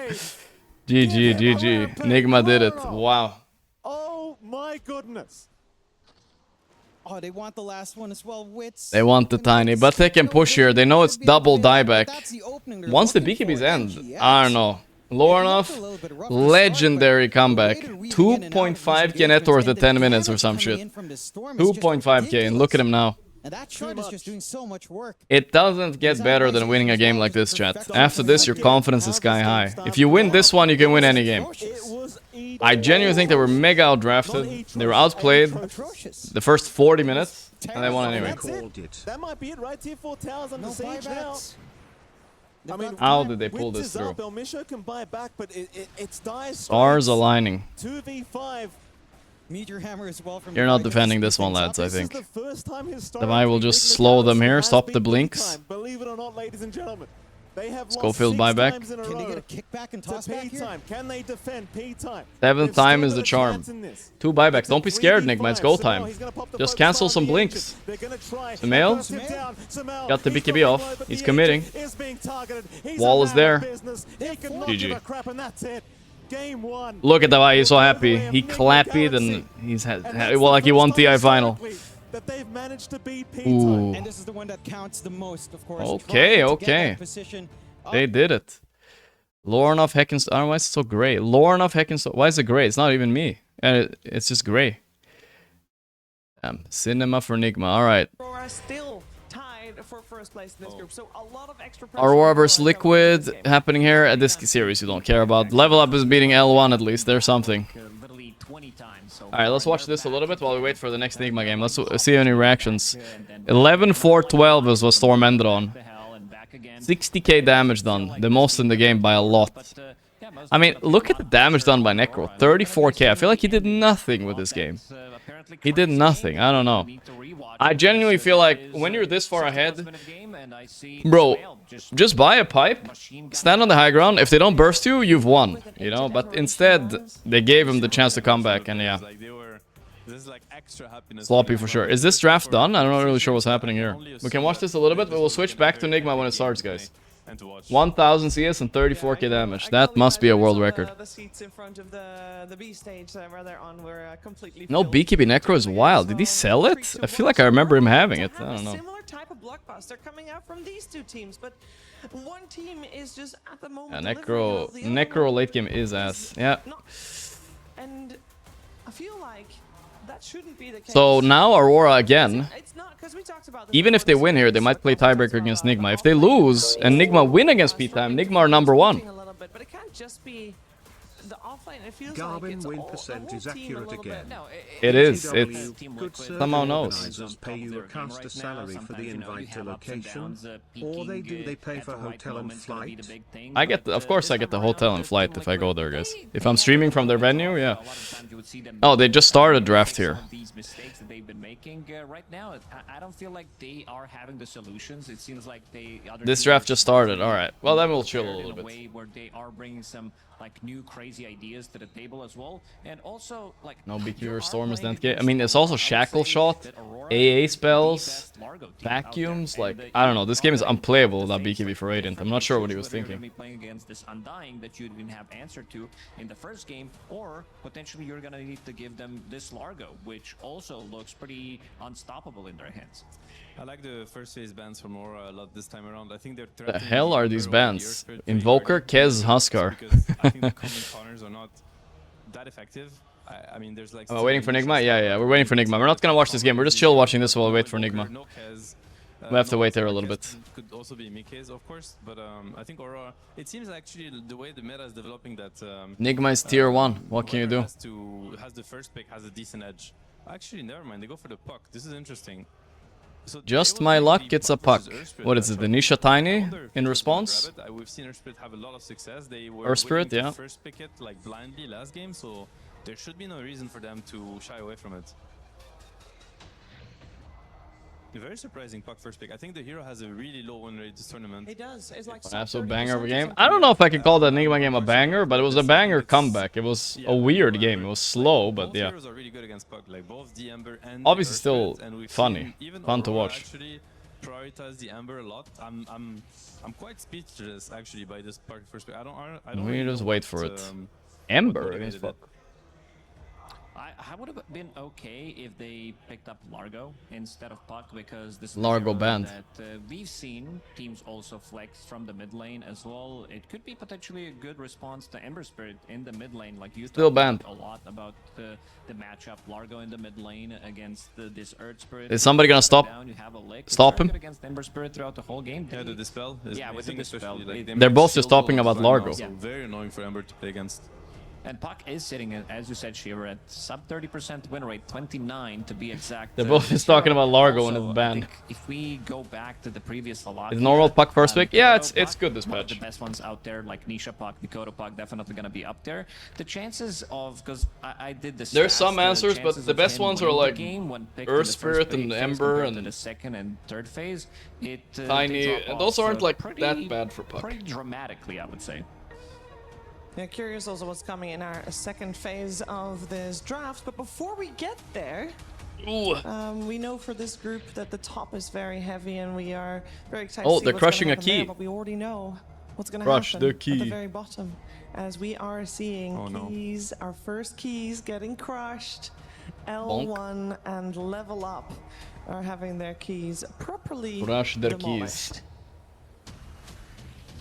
GG, GG. Nigma did it. Wow. Oh my goodness. Oh, they want the last one as well. Wits. They want the tiny, but they can push here. They know it's double dieback. Once the BKBs end, I don't know. Lornoff, legendary comeback. 2.5k net worth at 10 minutes or some shit. 2.5k, and look at him now. And that shot is just doing so much work. It doesn't get better than winning a game like this, chat. After this, your confidence is sky high. If you win this one, you can win any game. I genuinely think they were mega outdrafted. They were outplayed the first 40 minutes, and they won anyway. That might be it, right? Tier 4 towers under siege now. I mean, how did they pull this through? Elmisho can buy back, but it's dire Stars aligning. 2v5. Meteor hammer as well from You're not defending this one, lads, I think. Devai will just slow them here, stop the blinks. Believe it or not, ladies and gentlemen. They have Schofield buyback. Can they get a kickback and toss back here? Can they defend P-time? 7th time is the charm. 2 buybacks. Don't be scared, Nigma. It's go time. Just cancel some blinks. Sumail got the BKB off. He's committing. Wall is there. GG. Game 1. Look at that guy. He's so happy. He clapped and he's well, like he won TI final. That they've managed to beat Ooh. And this is the one that counts the most, of course. Okay, okay. They did it. Lornoff Heckenstone. Oh, why is it so gray? Lornoff Heckenstone. Why is it gray? It's not even me. It's just gray. Cinema for Nigma. All right. Still tied for first place in this group, so a lot of extra Aurora versus Liquid happening here at this series you don't care about. Level Up is beating L1 at least. There's something. Alright, let's watch this a little bit while we wait for the next Nigma game. Let's see any reactions. 11-4-12 is what Storm ended on. 60k damage done. The most in the game by a lot. I mean, look at the damage done by Necro. 34k. I feel like he did nothing with this game. He did nothing. I don't know. I genuinely feel like when you're this far ahead, bro, just buy a pipe, stand on the high ground. If they don't burst you, you've won, you know? But instead, they gave him the chance to come back, and yeah. Sloppy for sure. Is this draft done? I'm not really sure what's happening here. We can watch this a little bit, but we'll switch back to Nigma when it starts, guys. 1000 CS and 34k damage. That must be a world record. No, BKB Necro is wild. Did he sell it? I feel like I remember him having it. I don't know. Similar type of blockbuster coming out from these two teams, but one team is just at the moment. Yeah, Necro late game is ass. Yeah. And I feel like that shouldn't be the case. So now Aurora again. It's not, 'cause we talked about Even if they win here, they might play tiebreaker against Nigma. If they lose and Nigma win against P-Time, Nigma are number 1. a little bit, but it can't just be the offlane. It feels Garvin like it's win all, percent the is whole team a accurate little again. bit. No, It is. EWC, It's good service somehow knows. organisers pay you a cash to salary for the invite to location, or they pay for hotel and flight. I get, of course, I get the hotel and flight if I go there, guys. If I'm streaming from their venue, yeah. Oh, they just started draft here. Right now, I don't feel like they are having the solutions. It seems like This draft just started. All right. Well, then we'll chill a little bit. Where they are bringing some like new crazy ideas to the table as well, and also like No BQ Storm is that game. I mean, it's also Shackle Shot, AA spells, vacuums. Like, I don't know. This game is unplayable without BKB for Radiant. I'm not sure what he was thinking. Playing against this Undying that you didn't have answer to in the first game, or potentially you're gonna need to give them this Largo, which also looks pretty unstoppable in their hands. I like the first phase bans from Aurora a lot this time around. I think they're The hell are these bans? Invoker, Kez, Huskar. I think the common counters are not that effective. I mean, there's like. Oh, waiting for Nigma? Yeah, we're waiting for Nigma. We're not gonna watch this game. We're just chill watching this while we wait for Nigma. No Kez, We have to wait there a little bit. Could also be Mikes, of course, but I think Aurora. It seems actually the way the meta is developing that. Nigma is tier 1. What can you do? Has the first pick, has a decent edge. Actually, never mind. They go for the puck. This is interesting. So Just my luck gets a puck. What is it, the Nisha Tiny in response? We've seen Earth Spirit have a lot of success. They were Earth Spirit, willing to yeah. first pick it like blindly last game, so there should be no reason for them to shy away from it. Very surprising puck first pick. I think the hero has a really low win rate this tournament. It does. It's like An absolute 30% banger of a or game. something. I don't know if I can call that Nigma game a banger, but it was a banger comeback. It was a weird game. It was slow, but Both yeah. heroes are really good against puck. Like both the Ember and Obviously the still Earth and we've funny. seen even Fun to Aurora watch. Actually, prioritize the Ember a lot. I'm quite speechless actually by this puck first pick. I don't We really just know wait what, for it. what Ember motivated against it. fuck. I would have been okay if they picked up Largo instead of Puck, because this is Largo a hero banned. that we've seen teams also flex from the mid lane as well. It could be potentially a good response to Ember Spirit in the mid lane. Like you Still talked banned. a lot about the matchup Largo in the mid lane against this Earth Spirit. Is somebody gonna stop- Down, you have a lick. It's stop very him? good against Ember Spirit throughout the whole game. Yeah, the dispel is Yeah, with the amazing, dispel, especially, like, they They're make both just shield talking walls about right now, Largo. so Yeah. very annoying for Ember to play against. And Puck is sitting, as you said, Shiva, at sub 30% win rate, 29 to be exact. They're both just talking about Largo when it's banned. I think if we go back to the previous a lot, Is normal Puck first pick? Yeah, it's Puck, good this one of the patch. best ones out there, like Nisha Puck, Dakota Puck, definitely gonna be up there. The chances of, because I did this. There's some answers, but the best ones are like Earth Spirit and Ember and the second and third phase. They Tiny, drop and off, those aren't like pretty- that bad for Puck. Pretty dramatically, I would say. Yeah, curious also what's coming in our second phase of this draft. But before we get there, Ooh. we know for this group that the top is very heavy, and we are very excited. Oh, to see they're what's crushing gonna a happen there, key. but we already know what's going to Crush happen the at key. the very bottom, as we are seeing Oh, no. keys, our first keys getting crushed. L1 and Level Up are having their keys properly Crush their demolished. keys.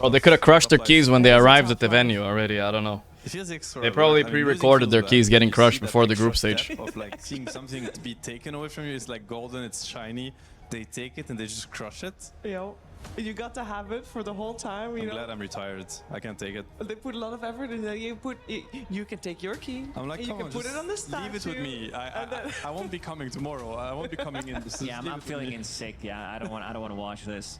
Oh, they could have crushed their keys when they arrived at the venue already. I don't know. It feels like sort They of probably like, I mean, pre-recorded losing their feels keys bad. getting You crushed see that before the extra group step stage. of like seeing something be taken away from you. It's like golden, it's shiny. They take it and they just crush it. You know, you got to have it for the whole time. You I'm know, glad I'm retired. I can't take it. they put a lot of effort in there. You can take your key. I'm like, and you come can on, put it just on the statue. leave it with me. and then- I won't be coming tomorrow. I won't be coming in. Just Yeah, leave I'm it with feeling me. in sick. Yeah, I don't want to watch this.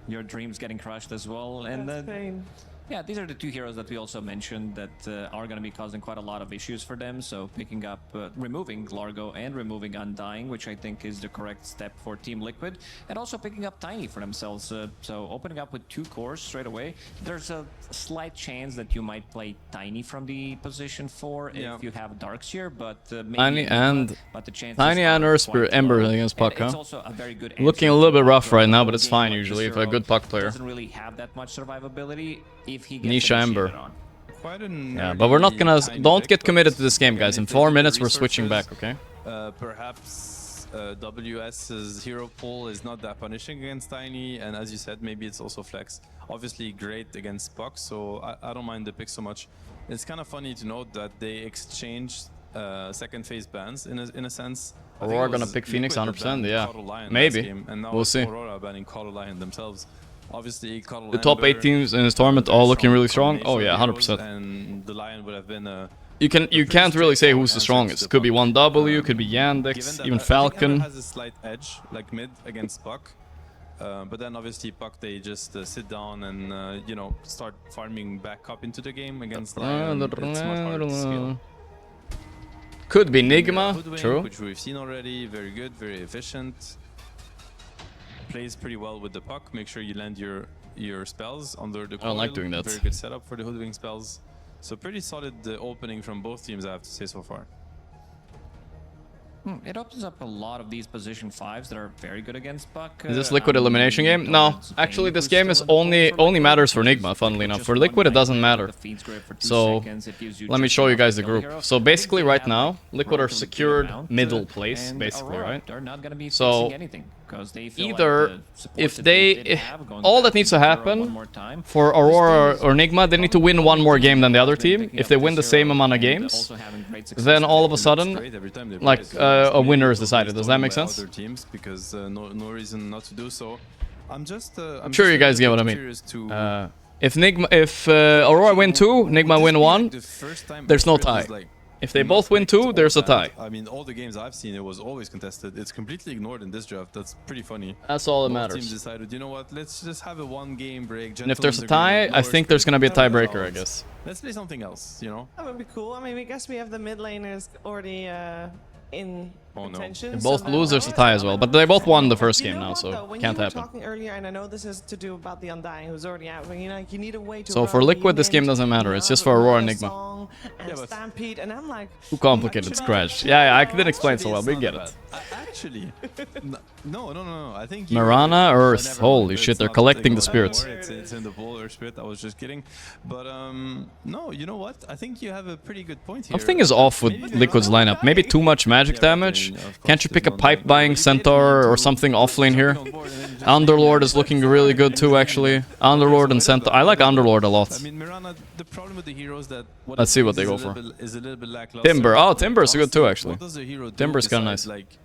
Your dreams getting crushed as well, and That's pain. yeah, these are the two heroes that we also mentioned that are going to be causing quite a lot of issues for them. So picking up, removing Largo and removing Undying, which I think is the correct step for Team Liquid, and also picking up Tiny for themselves. So opening up with 2 cores straight away. There's a slight chance that you might play Tiny from the position 4 Yeah. if you have Darkseer, but maybe Tiny Nigma, and but the chances Tiny and are Earth Spirit quite Ember low. against And Puck, it's huh? also a very good Looking a answer little bit for rough right now, a but it's game fine like usually this if a hero good Puck player. doesn't really have that much survivability if he gets Nisha initiated Ember. on. Quite an Yeah, but we're not gonna. tiny Don't pick, get committed but to this game, again, guys. In if they 4 need the minutes, we're switching back, resources, okay? Perhaps WS's hero pool is not that punishing against Tiny, and as you said, maybe it's also flex. Obviously great against Puck, so I don't mind the pick so much. It's kind of funny to note that they exchanged second phase bans in a sense. I think Aurora it gonna was pick Phoenix Liquid that 100%, banned yeah. Cuddle Lion Maybe. last game, and now We'll it's see. Aurora banning Cuddle Lion themselves. Obviously, Cuddle The top 8 Ember, teams in this tournament very all looking really strong. combination Oh yeah, of heroes, 100%. And the Lion would have been a You can't really say who's the straightforward strongest. answer to Could be Puck. 1W, could be Given Yandex, that even I think Ember Falcon. has a slight edge, like mid against Puck, but then obviously Puck they just sit down and you know, start farming back up into the game against Lion. It's much harder to scale. Could be Hoodwink, Nigma, true. which we've seen already. Very good, very efficient. Plays pretty well with the puck. Make sure you land your spells under the coil. I don't like doing that. Very good setup for the Hoodwink spells. So pretty solid opening from both teams, I have to say so far. It opens up a lot of these position 5s that are very good against Puck. Is this Liquid elimination game? No, actually this game is only matters for Nigma, funnily enough. For Liquid it doesn't matter. So, let me show you guys the group. So basically right now, Liquid are secured middle place, basically, right? They're not going to be So, fixing anything, 'cause they feel either like the support if that they, did have going all back that needs to into Aurora happen one more time, for Aurora or Nigma, they need to win one more game than the other team. If they win the same amount of games, then all of a sudden, Great every time they like, play, a maybe winner is it will be decided. Does that stolen make by sense? Other teams because no reason not to do so. I'm sure just you guys a get bit what I mean. curious to If Aurora win 2, Nigma win 1, The first time there's no Spirit tie. was, like, if they not both win picked 2, or there's a tie. banned. I mean, all the games I've seen, it was always contested. It's completely ignored in this draft. That's pretty funny. That's all that Both teams matters. decided, you know what, let's just have a one-game break. And if there's a gentlemen's tie, agreement, I lower think there's Spirit, gonna be a whatever tiebreaker, I else. guess. Let's play something else, you know? That would be cool. I mean, I guess we have the mid laners already in Oh, no. contention. If so both that lose, there's a might- tie as well. But they both won the first You game know now, what, so though? When can't you were happen. talking earlier, and I know this is to do about the Undying who's already out, but you need a way to So run for Liquid, this the game mint, doesn't matter. you It's know, just for Aurora and a Nigma. song and Yeah, but- Stampede, and I'm like, Too complicated, scratch. Yeah, I didn't explain so well. We get it. Actually, no. I think Marana, you're- Earth. never Holy mind, it's shit, they're not collecting the Earth spirits. anymore, It's in the bowl, Earth Spirit. I was just kidding. But no, you know what? I think you have a pretty good point here. Something is off with Maybe Liquid's lineup. Maybe too much magic damage. Can't you pick a pipe buying centaur or something offlane here? Underlord is looking really good too, actually. Underlord and centaur. I like Underlord a lot. I mean, Mirana, the problem with the heroes that Let's see what they go for. is a little bit lackluster. Timber. Oh, Timber's good too, actually. What does a hero do Timber's kinda besides, nice. like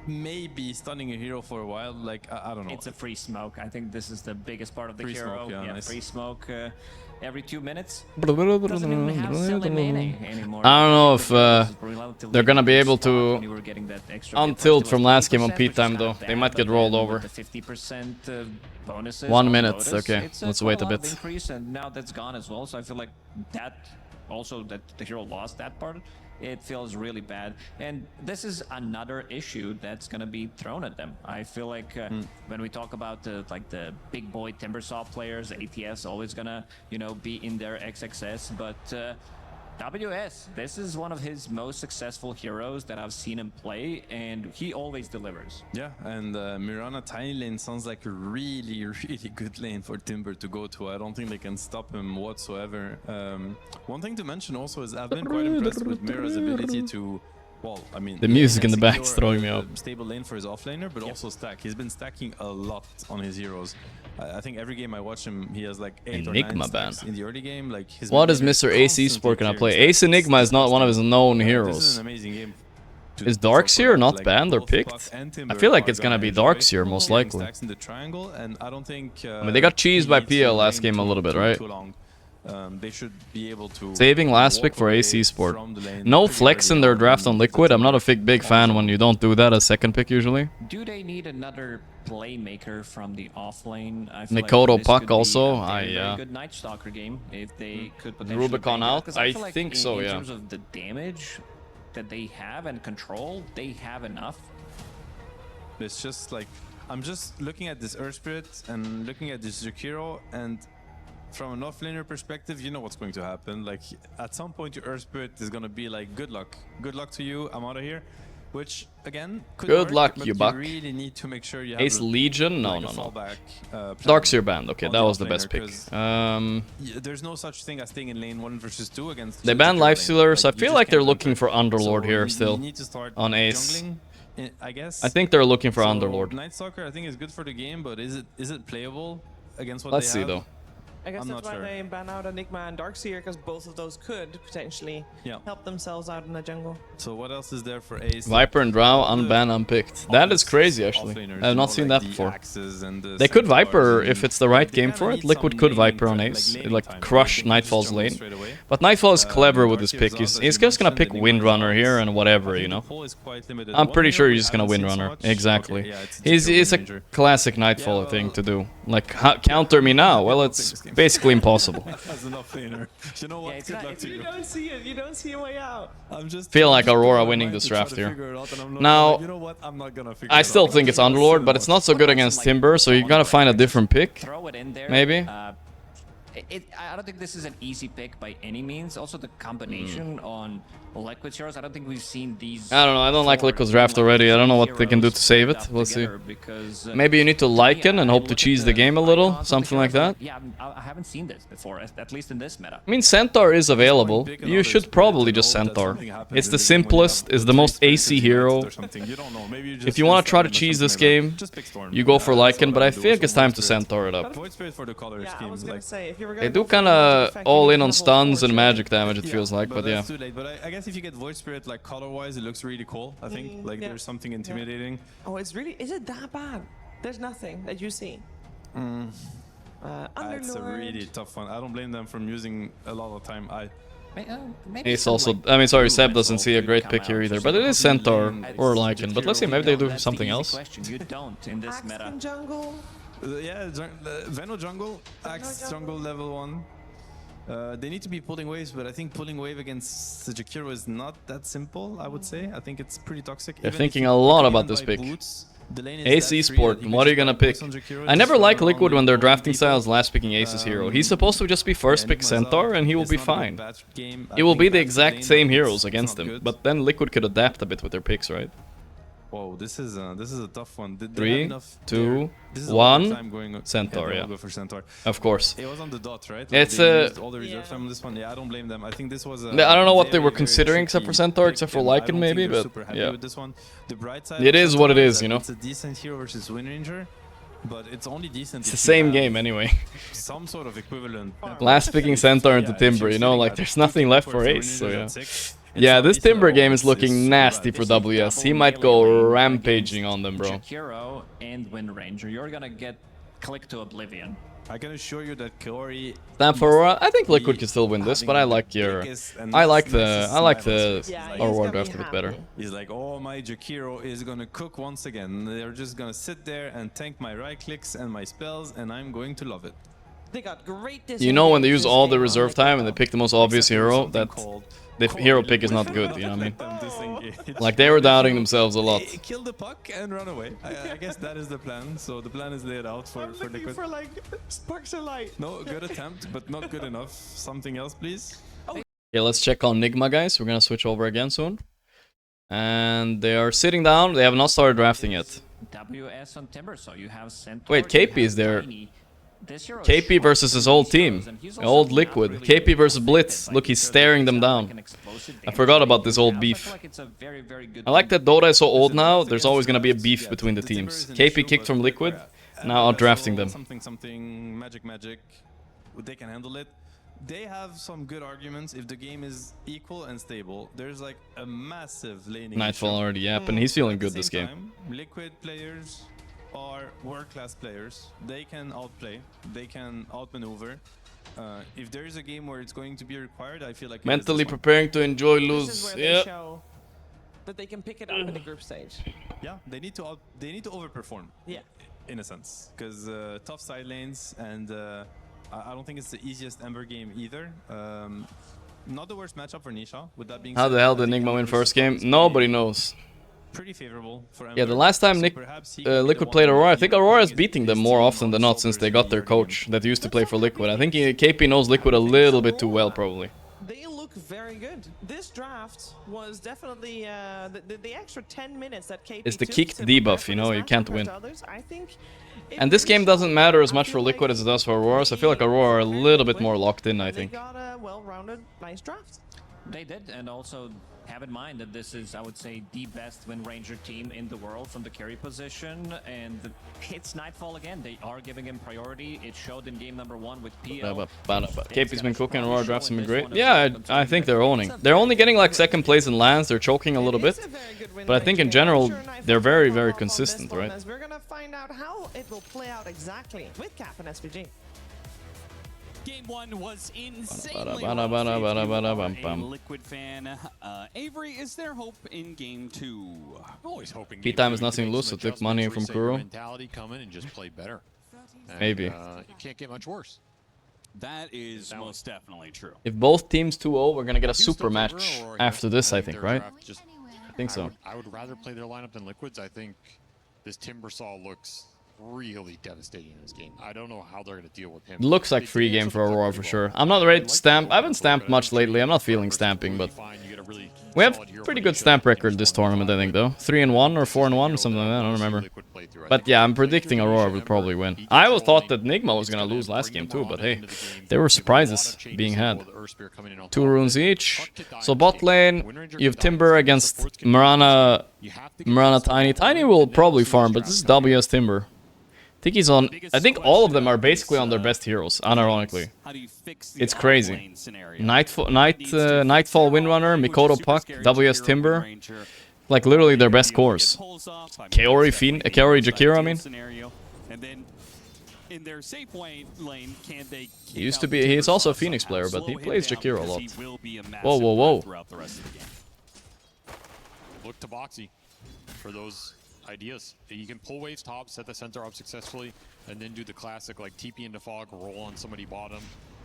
maybe stunning a hero for a while? Like I don't know. It's a free smoke. I think this is the biggest part of the Free hero. smoke, yeah, nice. Free smoke every 2 minutes. I Doesn't even have silly melee anymore. don't know if Relatively they're gonna be able spot to when you were getting that extra untilt bit, from but it was last game on 20%, Pete time, which is though. not They bad, might get but rolled then over. with the 50% bonuses 1 on minute, Lotus, okay. it's Let's quite wait a lot of bit. Increase, and now that's gone as well. So I feel like that also that the hero lost that part. It feels really bad, and this is another issue that's gonna be thrown at them. I feel like when we talk about the big boy Timbersaw players, ATS always gonna be in their XXS, but WS, this is one of his most successful heroes that I've seen him play, and he always delivers. Yeah, and Mirana tiny lane sounds like a really, really good lane for Timber to go to. I don't think they can stop him whatsoever. One thing to mention also is I've been quite impressed with Mira's ability to, well, I mean, The music in the back is secure throwing me a up. Stable lane for his offlaner, but also stack. He's been stacking a lot on his heroes. I think every game I watch him, he has like 8 or 9 Enigma stacks ban. in the early game. Like his What is mid-laner Mr. AC constantly Sport gonna clearing play? stacks. Ace Enigma is not one of his known This is heroes. an amazing game. Is Darkseer not Like, banned or both picked? Puck and I Timber feel like are it's gonna be enjoy Darkseer most clearing likely. stacks in the triangle, and I don't think. I mean, they got cheesed by PL last game a little bit, right? They should be able to. Saving last walk pick for away AC Sport. from the lane No pretty flex early in their on, draft on and Liquid. I'm not a that's big fan when you don't do that as second pick usually. Do they need another playmaker from the offlane? I feel Mikoto like this Puck could be also, a very, yeah. very good Night Stalker game if they could potentially Rubicon bring it up, out? 'cause I feel like think in, so, in yeah. terms of the damage that they have and control, they have enough. It's just like I'm just looking at this Earth Spirit and looking at this Jakiro, and from an offlaner perspective, you know what's going to happen. Like at some point, your Earth Spirit is gonna be like, "Good luck to you. I'm out of here," which again, could Good work, luck, but you buck. really need to make sure you have Ace Legion? No, like no, a no. fallback, plan Darkseer banned. Okay, on that the was the offlaner, best pick. 'cause there's no such thing as staying in lane 1 versus 2 against. They just banned Jakiro lane. Lifestealers. I you feel just like they're can't looking enter. for Underlord So here you still. need to start on Ace. jungling, I guess. I think they're looking for So, Underlord. Night Stalker, I think, is good for the game, but is it playable against what Let's they see have? though. I guess I'm that's not why sure. they ban out Enigma and Darkseer, because both of those could potentially Yeah. help themselves out in the jungle. So what else is there for Ace? Viper and Drow, All the unbanned, unpicked. That is offense crazy actually. offlaners, I've you not know, seen like that the before. axes and the They could centaurs Viper and if it's the right they game kinda for it. need Liquid some could laning Viper on time, Ace. laning Like time. crush They can just Nightfall's jungle lane. straight away. But Nightfall is clever with his Darkseer pick. is He's out, as you just gonna mentioned, pick Enigma is Windrunner out. here and whatever, I you think know. the pool is quite limited. I'm One pretty hero sure we he's just gonna haven't seen so Windrunner. much. Exactly. Okay, yeah, it's He's a Windrunner. classic Nightfall Yeah, thing well- to do. Like, counter me now? Well, it's basically impossible. As an offlaner. You know what? it's Good not- luck if to You you. don't see it. You don't see a way out. I'm just Feel like I'm just Aurora putting my winning mind this to try draft to here. figure it out, and I'm not Now, like, you know what? I'm not gonna figure I it still out. think it's I'm just Underlord, gonna but it's not so good against Timber, so you gotta find a different pick. Throw it in there. Maybe? I don't think this is an easy pick by any means. Also, the combination on Liquid heroes, I don't think we've seen these. I don't know, I don't like four Liquid's draft like already. I don't know what they can do heroes to save put it. We'll see. together because, Maybe you need to liken and hope to cheese the game a little, something like that. Yeah, I haven't seen this before, at least in this meta. I mean, Centaur is available. Pick another You should spirit probably and just hope that Centaur. something happens It's in the the game when you simplest, have is the three most spirits AC united hero. or something. You don't know. Maybe you If just you want to use try to Storm or cheese this something like that. game, Just pick Storm. you go for That's Lycan, what but I I do think with it's Void time to Spirit. Centaur it up. Void Spirit for the color Yeah, I scheme. was gonna Like, say if you were They gonna do go for kind the of effect, all you in need on to have a stuns and fortune. magic damage, it feels like, but yeah. that's too late. But I guess if you get Void Spirit, like color-wise, it looks really cool. I think like yeah. there's something intimidating. Oh, it's really. Is it that bad? There's nothing that you see. It's a really Underlord. tough one. I don't blame them from using a lot of time. Maybe Ace some, also, like, I mean, sorry, blue Seb rifle doesn't see a could great come pick out here or either, but it something. is Centaur It's or Lycan. But let's see, maybe they do That's something the easy else. question. You don't in this Axe meta. in jungle. Yeah, Veno jungle, Axe jungle level 1. They need to be pulling waves, but I think pulling wave against the Jakiro is not that simple, I would say. I think it's pretty toxic. They're Even thinking if a you lot can about even this buy pick. boots, the lane is Ace that free Esport, that you what can are you just gonna buy pick? boots on Jakiro, I just never run like around Liquid with when they're all drafting people. styles last picking Ace's hero. He's supposed to just be first pick Nigma's Centaur up. and he will It's be not a good fine. batch game. I It will think be the that's exact lane, same but heroes it's against not him. good. But then Liquid could adapt a bit with their picks, right? Whoa, this is a tough one. They have 3, enough 2, this is 1, overtime going Centaur, they yeah. will go for Centaur. Of course. It was on the dot, right? It's they a- used all the reserve time on this one. Yeah, I don't blame them. I think this was. I don't know what they very, were very considering except for tricky Centaur, pick, except for and I Lycan don't maybe, think they're but super happy yeah. with this one. The bright side. It of is what it Centaur is, that you know? It's a decent hero versus Wind Ranger, but it's only decent. It's if the you same have game anyway. Some sort of equivalent. Last picking Centaur into Timber, you know, like there's nothing left for Ace, so yeah. Yeah, this Timber game is looking nasty for WS. He might go rampaging on them, bro. Jakiro and Wind Ranger, you're gonna get clicked to oblivion. I can assure you that Kaori. Stamp for Aurora. I think Liquid can still win this, but I like your. I like the Yeah, he's Aurora gonna be draft a bit better. happy. He's like, oh, my Jakiro is gonna cook once again. They're just gonna sit there and tank my right clicks and my spells, and I'm going to love it. They got great You know when they use disengage all this the game on reserve Liquid, time and they though. pick the most obvious hero, that the hero pick is not good, you know what I mean? Like they were doubting themselves a lot. Kill the puck and run away. I guess that is the plan. So the plan is laid out for Liquid. for like sparks of light. No, good attempt, but not good enough. Something else, please. Okay, let's check on Nigma, guys. We're gonna switch over again soon. And they are sitting down. They have not started drafting yet. WS on Timber, so you have Centaur. Wait, you KP have is there. Tiny. This hero is KP short versus his old team. and he's also Old not Liquid. really KP versus affected Blitz. by Look, he's these staring them heroes. Like down. an explosive I damage forgot rate about this old now, so I beef. feel like it's a very, very good I like team. that Dota is so old Listen, now, that's there's against always gonna be a drafts. beef Yeah, between the Timber teams. is an KP issue, kicked but from like, Liquid, yeah, now out drafting them. Something, magic. They can handle it. They have some good arguments if the game is equal and stable. There's like a massive laning Nightfall issue. already, yep, and he's feeling At the good this same game. time, Liquid players are world-class players. They can outplay. They can outmaneuver. If there is a game where it's going to be required, I feel like it is Mentally this one. preparing to enjoy This is lose. where they Yeah. show that they can pick it up in the group stage. Yeah, they need to overperform. Yeah. In a sense, because tough side lanes, and I don't think it's the easiest Ember game either. Not the worst matchup for Nisha. With that being How said, the hell I did think Nigma Ember win versus first game? Fox is Nobody knows. pretty favorable for Ember. Yeah, the last time Liquid played Aurora, I think Aurora is beating them more often than not since they got their coach that used to play for Liquid. I think KP knows Liquid a little bit too well, probably. They look very good. This draft was definitely the extra 10 minutes that KP It's the took kicked to prepare debuff, for you this know, you match can't compared win. to others. I think it And this really game doesn't showed. matter as I much for feel Liquid like as it does for Aurora, so I feel like Aurora are a little bit more locked in, I think. They got a well-rounded, nice draft. They did, and also have in mind that this is, I would say, the best Wind Ranger team in the world from the carry position, and it's Nightfall again. They are giving him priority. It showed in game number 1 with PL. KP's been cooking, Aurora drafts have been great. Yeah, I think they're owning. They're only getting like second place in lands, they're choking a little bit. But I think in general, they're very, very consistent, right? As we're gonna find out how it will play out exactly with Cap and SVG. Game 1 was insanely Ba-da, ba-da, ba-da, ba-da, bum, a bum. Liquid fan. Avery, is there hope in Game 2? Always hoping. P-Time is nothing to lose, so took money from Kuro. Mentality, come in and just play better. And, Maybe. You can't get much worse. That is most definitely true. If both teams 2-0, we're gonna get a I do still super favor match Aurora after here. this, I think, their right? draft just- I think so. I would rather play their lineup than Liquids. I think this Timbersaw looks really devastating in this game. I don't know how they're going to deal with him. Looks like free game for Aurora for sure. I'm not ready to stamp. I haven't stamped much lately. I'm not feeling stamping, but we have pretty good stamp record this tournament, I think, though. 3-1 or 4-1 or something like that. I don't remember. But yeah, I'm predicting Aurora will probably win. I always thought that Nigma was gonna lose last game too, but hey, there were surprises being had. 2 runes each. So bot lane, you have Timber against Marana Tiny. Tiny will probably farm, but this is WS Timber. I think he's on. I think all of them are basically on their best heroes, unironically. It's crazy. Nightfall Windrunner, Mikoto Puck, WS Timber. Like literally their best cores. Kaori Jakiro, I mean. In their safe lane, can they He used to be. He's also a Phoenix player, but he plays Jakiro a lot. Whoa, whoa, whoa! Look to Boxy for those ideas. You can pull waves top, set the center up successfully, and then do the classic like TP into fog, roll on somebody bottom,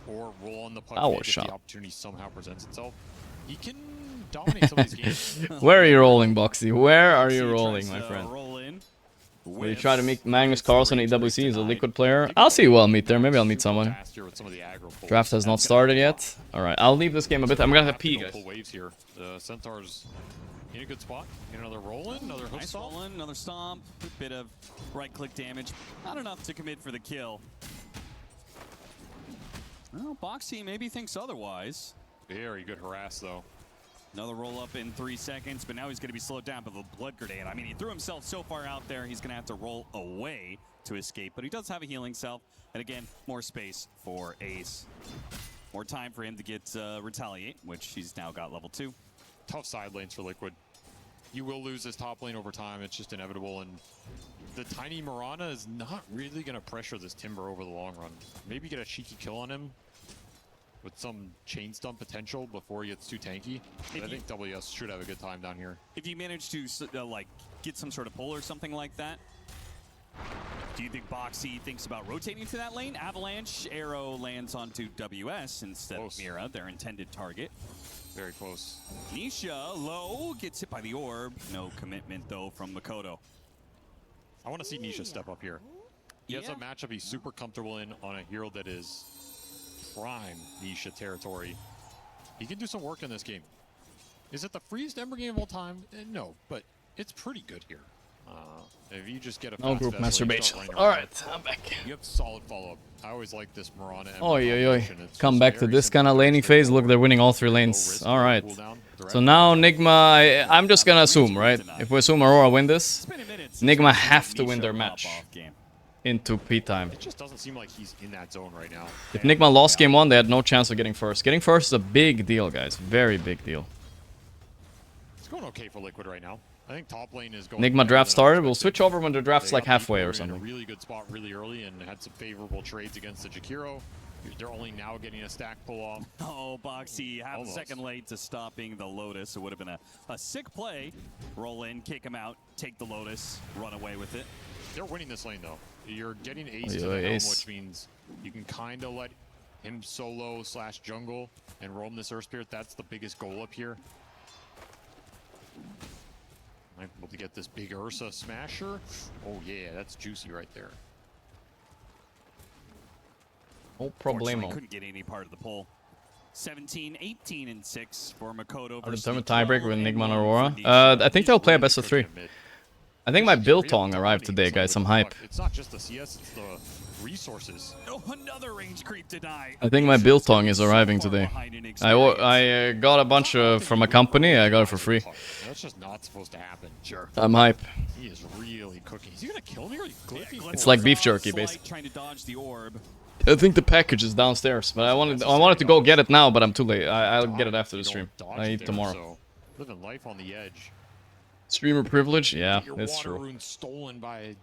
or roll on the puck Power if shot. the opportunity somehow presents itself. He can dominate some of these games. Where are you rolling, Boxy? Where are you rolling, my friend? Will you try to meet Magnus Carlsen at EWC? He's a Liquid player. I'll see who I'll meet there. Maybe I'll meet someone. Draft has not started yet. Alright, I'll leave this game a bit. I'm gonna have pee, guys. Waves here. The Centaurs in a good spot. Get another roll in, another hook stomp. Roll in, another stomp. A bit of right-click damage. Not enough to commit for the kill. Well, Boxy maybe thinks otherwise. Very good harass, though. Another roll up in 3 seconds, but now he's going to be slowed down by the blood grenade. I mean, he threw himself so far out there, he's going to have to roll away to escape. But he does have a healing self. And again, more space for Ace. More time for him to get retaliate, which he's now got level 2. Tough side lanes for Liquid. You will lose this top lane over time. It's just inevitable. And the tiny Mirana is not really going to pressure this Timber over the long run. Maybe get a cheeky kill on him with some chain stun potential before he gets too tanky. But I think WS should have a good time down here. If you manage to like get some sort of pull or something like that, do you think Boxy thinks about rotating to that lane? Avalanche arrow lands onto WS instead of Mira, their intended target. Very close. Nisha low gets hit by the orb. No commitment though from Makoto. I want to see Nisha step up here. He has a matchup he's super comfortable in on a hero that is prime Nisha territory. He can do some work in this game. Is it the freest Ember game of all time? No, but it's pretty good here. If you just get a No fast group vessel, masturbation. you start running Alright, around. I'm back. You have solid follow-up. I always like this Mirana. Oi, oi, oi. Come back to this kind of laning phase. Look, they're winning all 3 lanes. Alright. So now Nigma, I'm just gonna assume, right? If we assume Aurora win this, Nigma have to win their match into P-time. It just doesn't seem like he's in that zone right now. If Nigma lost game 1, they had no chance of getting first. Getting first is a big deal, guys. Very big deal. It's going okay for Liquid right now. I think top lane is going. Nigma draft started. We'll switch over when the draft's like halfway or In a something. really good spot really early and had some favorable trades against the Jakiro. They're only now getting a stack pull off. Oh, Boxy, half a second late to stopping the Lotus. It would have been a sick play. Roll in, kick him out, take the Lotus, run away with it. They're winning this lane though. You're getting Ace to the helm, which means you can kind of let him solo / jungle and roam this Earth Spirit. That's the biggest goal up here. Might be able to get this big Ursa smasher. Oh yeah, that's juicy right there. No problemo. Couldn't get any part of the pull. 17, 18, and 6 for Makoto. I'll determine tiebreaker with Nigma and Aurora. I think they'll play a best of 3. I think my Biltong arrived today, guys. I'm hype. It's not just the CS, it's the resources. Oh, another range creep denied. I think my Biltong is arriving today. I got a bunch from a company. I got it for free. That's just not supposed to happen. Sure. I'm hype. He is really cooking. Is he gonna kill me or glyphing? It's like beef jerky, basically. Trying to dodge the orb. I think the package is downstairs, but I wanted to go get it now, but I'm too late. I'll get it after the stream. I eat tomorrow. Living life on the edge. Streamer privilege? Yeah, it's true. Rune stolen by a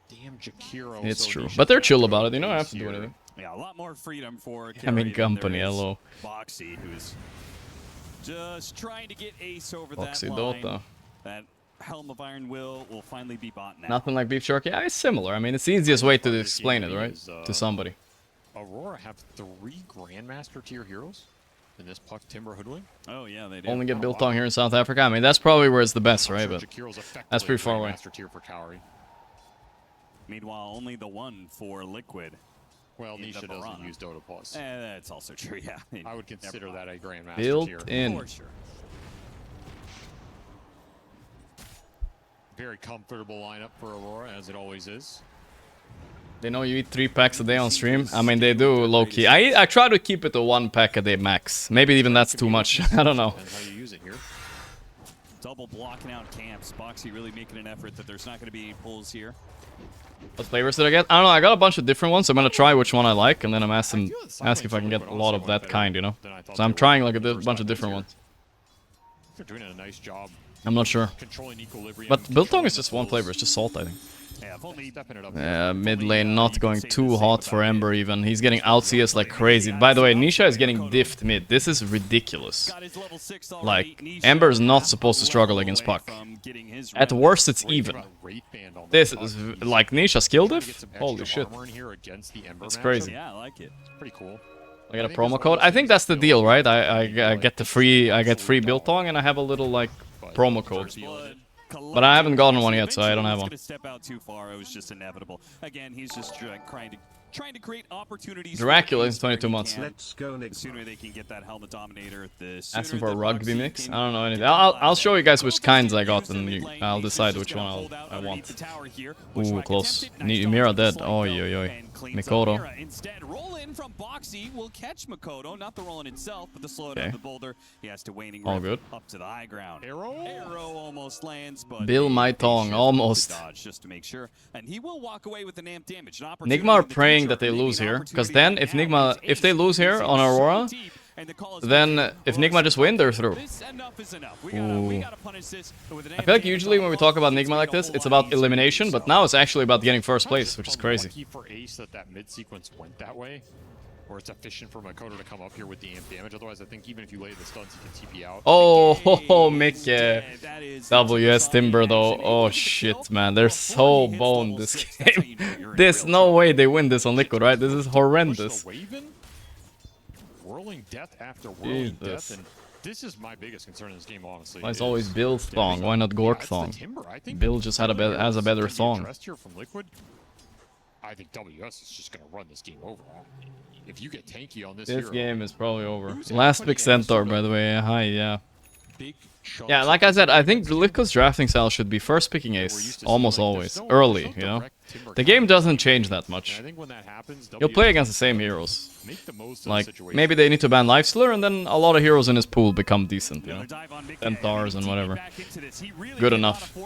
damn Jakiro. It's true. But they're chill about it. You don't have to do anything. Yeah, a lot more freedom for I mean, company, hello. Boxy, who's just trying to get Ace over Boxy that line. Dota. That Helm of Iron will finally be bought now. Nothing like beef jerky. Yeah, it's similar. I mean, it's the easiest way to explain it, right? To somebody. Aurora have 3 Grandmaster tier heroes in this Puck Timber Hoodwink. Oh yeah, they do. Only get Biltong here in South Africa. I mean, that's probably where it's the best, right? But that's pretty far away. Tier for Cowrie. Meanwhile, only the one for Liquid. Well, Nisha doesn't use Dota Plus. That's also true, yeah. I would consider that a Grandmaster Built tier. in. For sure. Very comfortable lineup for Aurora, as it always is. They know you eat 3 packs a day on stream. I mean, they do low-key. I try to keep it to 1 pack a day max. Maybe even that's too much. I don't know. Depends how you use it here. Double blocking out camps. Boxy really making an effort that there's not going to be any pulls here. What flavors did I get? I don't know. I got a bunch of different ones. I'm gonna try which one I like, and then I'm ask if I can get a lot of that kind, you know. So I'm trying like a bunch of different ones. They're doing a nice job. I'm not sure. Controlling equilibrium. But Biltong is just one flavor. It's just salt, I think. Yeah, if only stepping it up. Mid lane not going too hot for Ember even. He's getting out CS like crazy. By the way, Nisha is getting diffed mid. This is ridiculous. Like, Ember is not supposed to struggle against Puck. At worst, it's even. This is like Nisha skill diff? Holy shit. It's crazy. Yeah, I like it. Pretty cool. I get a promo code. I think that's the deal, right? I get the free Biltong and I have a little like promo code. But I haven't gotten one yet, so I don't have one. Step out too far. It was just inevitable. Again, he's just trying to create opportunities. Dracula in 22 months. Let's go, Nigma. The sooner they can get that helmet dominator, the sooner Asking for a the rugby Gorgc mix? can I don't know anything. I'll show you guys which kinds I got, and I'll decide which one I want. Ooh, close. Mira dead. Oh, yo. Mikoto. Instead, roll in from Boxy will catch Mikoto, not the roll in itself, but the slowdown of the boulder. He has to waning all good. Up to the high ground. Arrow almost lands, but Bill my tongue, almost. Dodge just to make sure, and he will walk away with an amp damage. Nigma are praying that they lose here, because then if they lose here on Aurora, then if Nigma just win, they're through. Ooh. I feel like usually when we talk about Nigma like this, it's about elimination, but now it's actually about getting first place, which is crazy. Lucky for Ace that mid sequence went that way, or it's efficient for Mikoto to come up here with the amp damage. Otherwise, I think even if you lay the stuns, you can TP out. Oh, Mick, WS Timber though. Oh shit, man, they're so boned this game. There's no way they win this on Liquid, right? This is horrendous. Whirling death after whirling death, and this is my biggest concern in this game, honestly. Why it's always Bill's thong? Why not Gorgc thong? Bill just has a better thong. I think WS is just gonna run this game over. If you get tanky on this game is probably over. Last pick Centaur, by the way. Hi, yeah. Yeah, like I said, I think Liquid's drafting style should be first picking Ace, almost always, early, you know? The game doesn't change that much. You'll play against the same heroes. Like, maybe they need to ban Lifestealer, and then a lot of heroes in his pool become decent, you know? Centaurs and whatever. Good enough.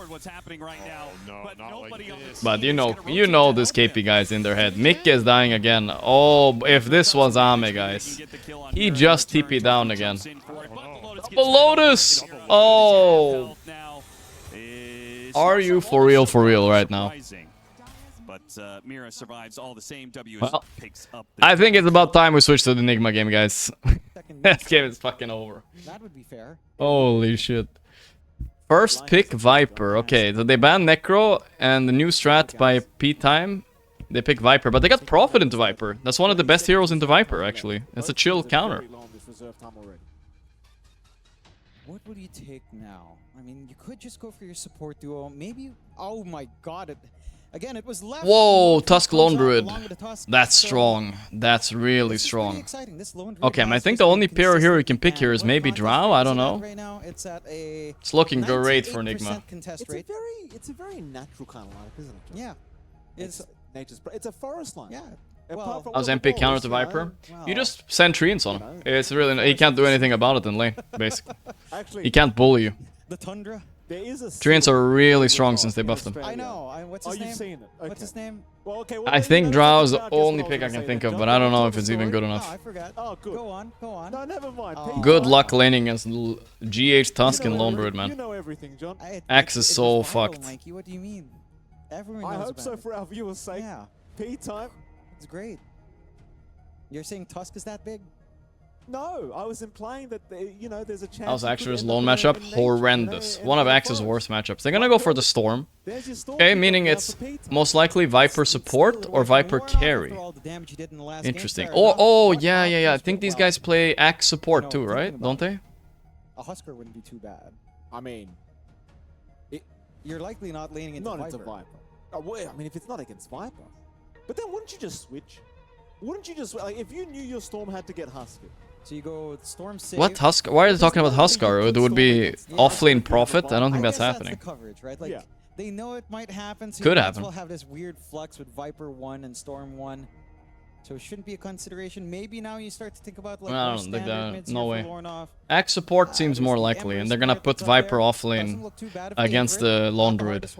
But you know this KP guy's in their head. Mick is dying again. Oh, if this was Ame, guys. He just TP'd down again. Double Lotus! Oh! Are you for real right now? But Mira survives all the same. Well, I think it's about time we switch to the Nigma game, guys. That game is fucking over. That would be fair. Holy shit. First pick Viper. Okay, so they banned Necro and the new strat by P-Time. They pick Viper, but they got Prophet into Viper. That's one of the best heroes into Viper, actually. It's a chill counter. What would you take now? I mean, you could just go for your support duo. Maybe... Oh my god. Again, it was left. Whoa, Tusk Lone Druid. That's strong. That's really strong. Okay, I think the only pair hero you can pick here is maybe Drow. I don't know. It's looking great for Nigma. It's a very natural kind of lineup, isn't it? Yeah. It's a forest line. Yeah. How's MP counter to Viper? You just send treants on him. It's really, he can't do anything about it in lane, basically. He can't bully you. The Tundra. Treants are really strong since they buffed them. I know. What's his name? You've seen it. Okay. What's his name? Well, okay, I think Drow is the only pick I can think of, but I don't know if it's even good Oh, enough. I forgot. Oh, good. Go on. No, never mind. Good luck laning against GH Tusk and Lone Druid, You man. know everything, John. Axe is so fucked. Mikey, what do you mean? Everyone knows I hope about so it. for our viewers' sake. Yeah. P-Time. It's great. You're saying Tusk is that big? No, I was implying that there's a chance. How's Axe's lone matchup? Horrendous. One of Axe's worst matchups. They're gonna go for the Storm. Okay, meaning it's most likely Viper support or Viper carry. Interesting. Oh, yeah. I think these guys play Axe support too, right? Don't they? A Husker wouldn't be too bad. I mean, you're likely not leaning into Viper. Into Viper. Oh, well, I mean, if it's not against Viper, but then wouldn't you just switch? Wouldn't you just if you knew your Storm had to get Husker? So you go Storm save. What Husker? Why are they talking about Husker? It would be offlane Prophet. I don't think that's happening. That's the coverage, right? Like they know it might happen. So could you happen. We'll have this weird flux with Viper 1 and Storm 1. So it shouldn't be a consideration. Maybe now you start to think about like I don't think that. No way. Lornoff. Axe support seems more likely, and they're gonna put Viper offlane against the Lone Druid.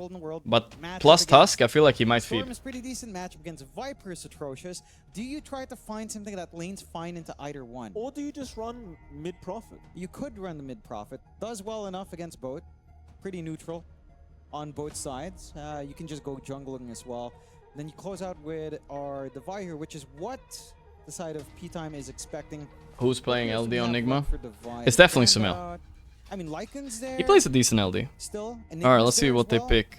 But plus Tusk, I feel like he might feed. Storm is pretty decent matchup against Viper is atrocious. Do you try to find something that lanes fine into either one? Or do you just run mid-Prophet? You could run the mid-Prophet. Does well enough against both. Pretty neutral on both sides. You can just go jungling as well. Then you close out with our Divide here, which is what the side of P-Time is expecting. Who's playing LD on Nigma? It's definitely Sumail. I mean, Lycan's there. He plays a decent LD. Still. Alright, let's see what they pick.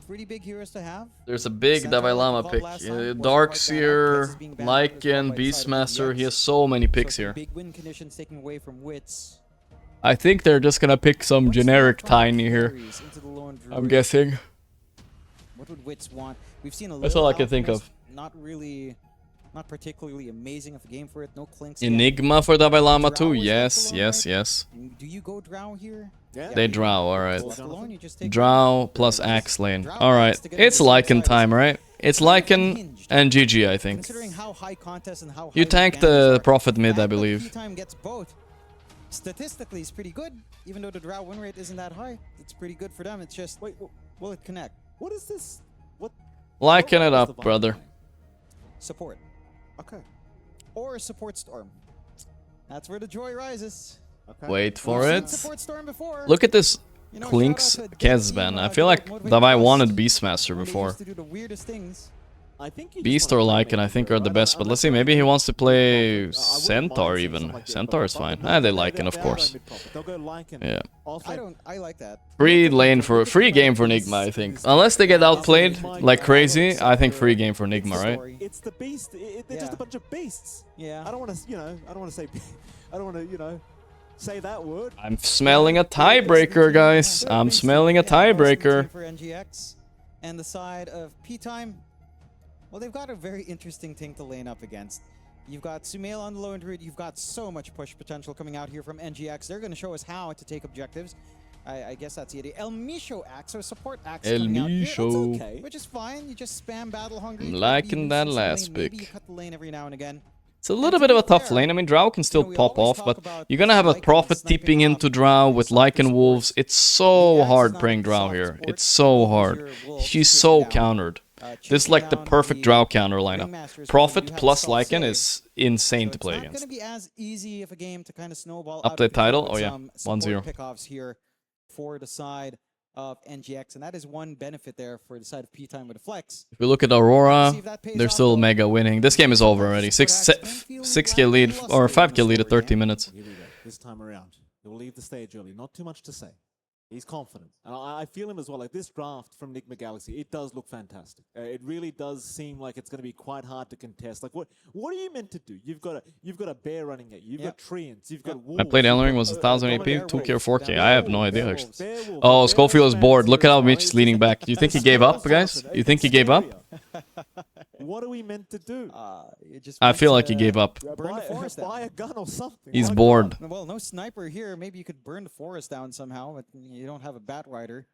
pretty big heroes to have. There's a big Centaur, Dalai like Lama we called pick. last time, wasn't Dark's quite bad. here, Kess is being banned as well Lycan, by the side of Beastmaster. He EWC. has so many picks So here. big win conditions taken away from Wits. I think they're just gonna pick some What's generic left on Tiny here. Fairies into the Lone I'm Druid? guessing. What would Wits want? We've seen a little That's all I can think Alchemist, of. not particularly amazing of a game for it. No clinks. yet. Enigma for Dalai Lama Drow too. is Yes, left alone, yes, right? yes. Do you go Drow here? Yeah. They drow, alright. Left alone, you just take Drow plus Axe Lane. Drow Alright. needs to get into It's the same Lycan side time, as- right? It's kind of Lycan unhinged. and GG, I think. Considering how high contest and how You high tank advantages the are, Prophet mid, the I fact that believe. Time gets both. Statistically, it's pretty good. Even though the Drow win rate isn't that high, it's pretty good for them. It's just, Wait, will it connect? what is this? What? Lycan it what is up, the vibe brother. playing? Support. Okay. Or support Storm. That's where the joy rises. Okay. Wait for We've seen it. Support Storm before. Look at this You know, Clinks shout out to Kezban. Team, I feel Motivate like Plus Davai wanted Beastmaster when they before. used to do the weirdest things. I think you just Beast wanna or play Lycan, I maybe, think, bro. are the I best. don't- But I let's don't see, maybe he think wants to they're confident. play I wouldn't Centaur mind seeing even. something like this, Centaur is but fine. no, They they Lycan, of are course. mid-top. They'll go Lycan. Yeah. Offlane. I like that. Free game for Nigma, I think. Unless they get outplayed like crazy, I think free game for Nigma, right? It's the beast. They're just Yeah. a bunch of beasts. Yeah. I don't want to, I don't want to say, I don't want to, say that word. I'm smelling a tiebreaker, guys. I'm smelling a tiebreaker. For NGX and the side of P-Time, well, they've got a very interesting thing to lane up against. You've got Sumail on the Lone Druid. You've got so much push potential coming out here from NGX. They're going to show us how to take objectives. I guess that's the idea. El Misho axe, so support axe El coming out here. Misho. That's okay, which is fine. You just spam battle hungry. I'm You try to be liking loose that in some last lane. Maybe pick. you cut the lane every now and again. It's a little bit of a tough lane. I mean, Drow can still we pop always off, talk but about you're gonna have a Lycan Prophet sniping tipping off into Drow with soccer Lycan Wolves. sports. It's so The axe is hard not playing a Drow soft here. sport. It's so Wolves hard. are wolves She's chasing so down, countered. This is chasing like the down perfect the Drow counter lineup. ringmasters. Prophet You have plus self-save. Lycan is insane So to it's play not going against. to be as easy of a game to kind of snowball. Update out of title? with Oh, yeah. some 1-0. support pickoffs here for the side of NGX, and that is one benefit there for the side of P-Time with a flex. If we look at Aurora, See if that pays they're off, still though. mega winning. This game is over already. Support axe 6k lead or 5k lead at 30 minutes. Here we go. This time around, he'll leave the stage early. Not too much to say. He's confident, and I feel him as well. Like this draft from Nigma Galaxy, it does look fantastic. It really does seem like it's going to be quite hard to contest. Like what are you meant to do? You've got a bear running at you. You've got treants. You've got wolves. I played you've Elden Ring, got, was 1000 AP, Bear 2k or wolves. 4k. I have no idea Bear actually. wolves, bear wolves. Oh, Bear Schofield is fans bored. here Look at as how well. Mitch is leaning back. Do you think he gave up, guys? You think he gave up? What are we meant to do? You just I want feel like he to gave up. Burn the forest down. Buy a gun or something. He's Buy a bored. gun. Well, no sniper here. Maybe you could burn the forest down somehow, but you don't have a bat rider.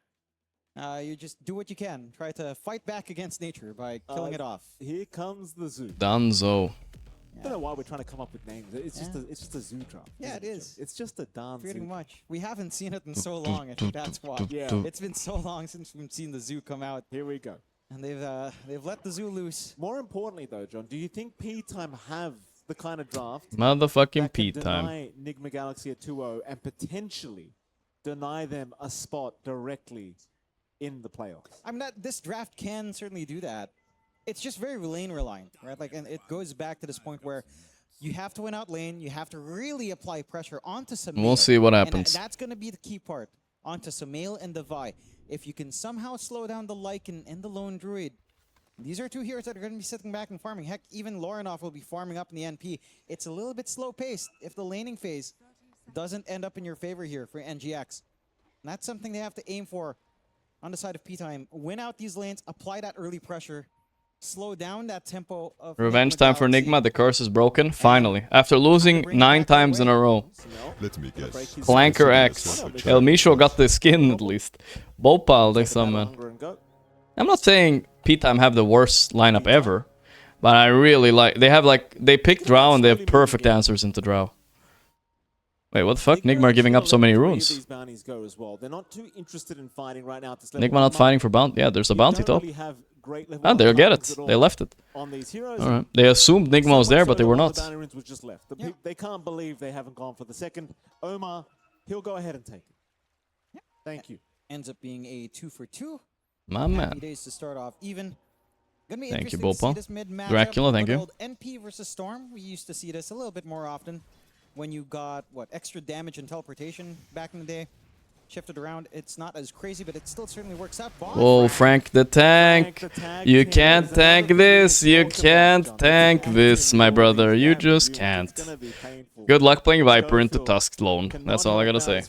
You just do what you can. Try to fight back against nature by killing it off. Here comes the zoo. Danzo. I don't know why we're trying to come up with names. It's just a zoo draft. Yeah, isn't it Joe? is. It's just a dance. Pretty zoo. much. We haven't seen it in so long. I think that's why. Yeah. It's been so long since we've seen the zoo come out, Here we go. and they've let the zoo loose. More importantly, though, John, do you think P-Time have the kind of draft Motherfucking that can Pete time. deny Nigma Galaxy a 2-0 and potentially deny them a spot directly in the playoffs? I'm not. This draft can certainly do that. It's just very lane reliant, right? Like, and it goes back to this point where you have to win out lane. You have to really apply pressure onto Sumail. We'll see what And happens. that's going to be the key part onto Sumail and Davai. If you can somehow slow down the Lycan and the Lone Druid, these are two heroes that are going to be sitting back and farming. Heck, even Lorinov will be farming up in the NP. It's a little bit slow paced if the laning phase doesn't end up in your favor here for NGX. And that's something they have to aim for on the side of P-Time. Win out these lanes, apply that early pressure, slow down that tempo of Revenge Nigma time for Galaxy. Nigma. The curse is broken. Finally. After losing 9 times in a row. Let me guess. Clanker X. El Misho got the skin at least. Bhopal, they summon. Hunger and go. I'm not saying P-Time have the worst lineup ever, but I really like. They picked Drow and they have perfect answers into Drow. Wait, what the fuck? Nigma are giving up so many runes. These bounties go as well. They're not too interested in fighting right now at this level. Nigma not fighting for bounty. Yeah, there's a bounty top. Ah, They'll get it. They left it. On these heroes. Alright. They assumed Nigma was there, but they were not. The bounty runes was just left. They can't believe they haven't gone for the second. Omar, he'll go ahead and take it. Thank you. Ends up being a 2 for 2. My Happy man. days to start off even. Gonna be Thank you, interesting to see Bhopal. this mid matchup Dracula, thank with you. old NP versus Storm. We used to see this a little bit more often when you got extra damage and teleportation back in the day. shifted around. It's not as crazy, but it still certainly works out. Whoa, Frank the tank. You can't tank this. You can't tank this, my brother. You just can't. Good luck playing Viper into Tusk lone. That's all I gotta say.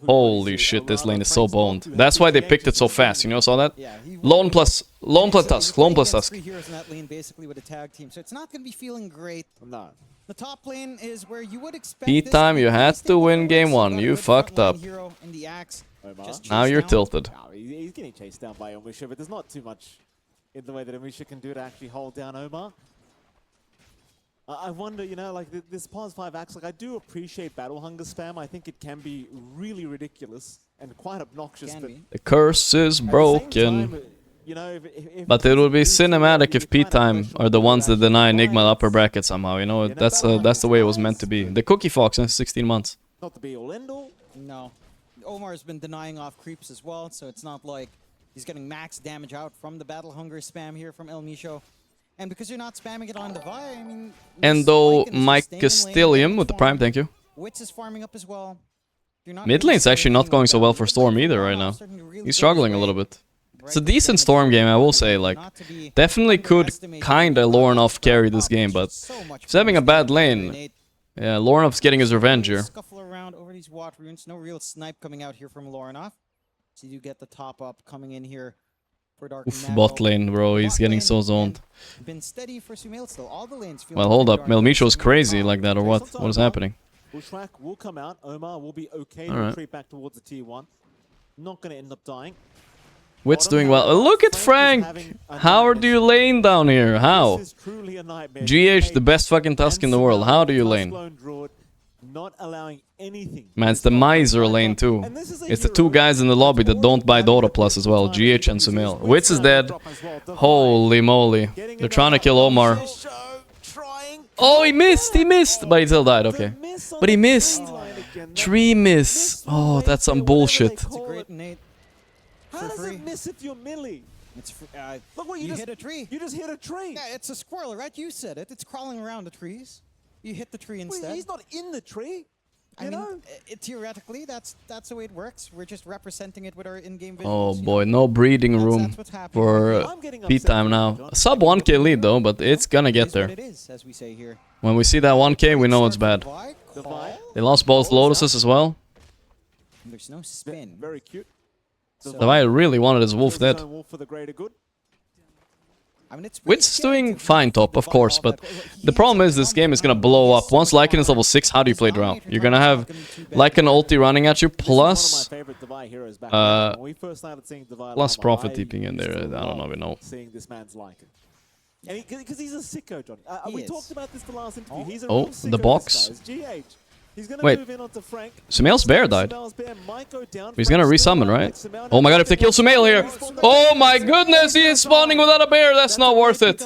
Holy shit, this lane is so boned. That's why they picked it so fast. You know, saw that? Lone plus Tusk. Lone plus Tusk. 3 heroes in that lane, basically with a tag team, so it's not gonna be feeling great. No. The top lane is where you would expect. P-Time, you had to win game 1. You fucked up. Now you're tilted. Oh, he's getting chased down by Omisha, but there's not too much in the way that Omisha can do to actually hold down Omar. I wonder, you know, like this past 5 acts, like I do appreciate battle hunger spam. I think it can be really ridiculous and quite obnoxious. But the curse is broken. You know, But it would be cinematic if P-Time are the ones that deny Nigma the upper bracket somehow, you know? That's the way it was meant to be. The Cookie Fox in 16 months. Not the be all end all. No. Omar's been denying off creeps as well, so it's not like he's getting max damage out from the battle hunger spam here from El Misho. And because you're not spamming it on the Vi, I mean... Endo Mike Castillium with the Prime, thank you. Wits is farming up as well. Mid lane's actually not going so well for Storm either right now. He's struggling a little bit. It's a decent Storm game, I will say. Like, definitely could kinda Lornoff carry this game, but he's having a bad lane. Yeah, Lornoff's getting his revenge here. Scuffle around over these Watt runes. No real snipe coming out here from Lornoff. So you get the top up coming in here for Dark. Bot lane, bro. He's getting so zoned. Been steady for Sumail still. All the lanes feel well, hold up. Melmicho's crazy like that, or what? What is happening? Bushwhack will come out. Omar will be okay to retreat back towards the T1. Not going to end up dying. Wit's doing well. Look at Frank! How do you lane down here? How? GH, the best fucking Tusk in the world. How do you lane? Man, it's the Miser lane too. It's the 2 guys in the lobby that don't buy Dota Plus as well. GH and Sumail. Wits is dead. Holy moly. They're trying to kill Omar. Oh, he missed! He missed! But he still died, okay. But he missed! 3 miss. Oh, that's some bullshit. How does it miss if you're melee? It's look what you hit a tree. You just hit a tree. Yeah, it's a squirrel, right? You said it. It's crawling around the trees. You hit the tree instead. Wait, he's not in the tree. I mean, theoretically, that's the way it works. We're just representing it with our in-game visuals. Oh boy, no breeding room for P-Time now. Sub 1k lead though, but it's gonna get there. It is, as we say here. When we see that 1k, we know it's bad. They lost both Lotuses as well. There's no spin. Very cute. The guy really wanted his wolf dead. Wit's doing fine top, of course, but the problem is this game is gonna blow up. Once Lycan is level 6, how do you play Drow? You're gonna have Lycan ulti running at you, plus Prophet TPing in there. I don't even know. Because he's a sicko, Johnny. We talked about this the last interview. He's a oh, real sicko, the box. He's gonna wait, move in onto Frank. Sumail's bear died. He's gonna resummon, right? Oh my god, if they kill Sumail here! Oh my goodness, he is spawning without a bear! That's not worth it!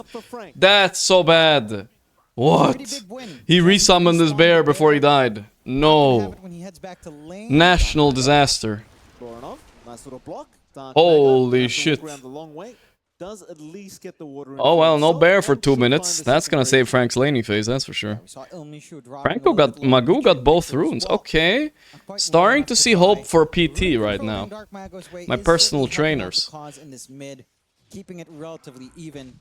That's so bad! What? He resummoned this bear before he died. No. National disaster. Holy shit. Does at least get the water in. Oh well, no bear for 2 minutes. That's gonna save Frank's laning phase, that's for sure. Magoo got both runes. Okay. Starting to see hope for PT right now. My personal trainers. Keeping it relatively even.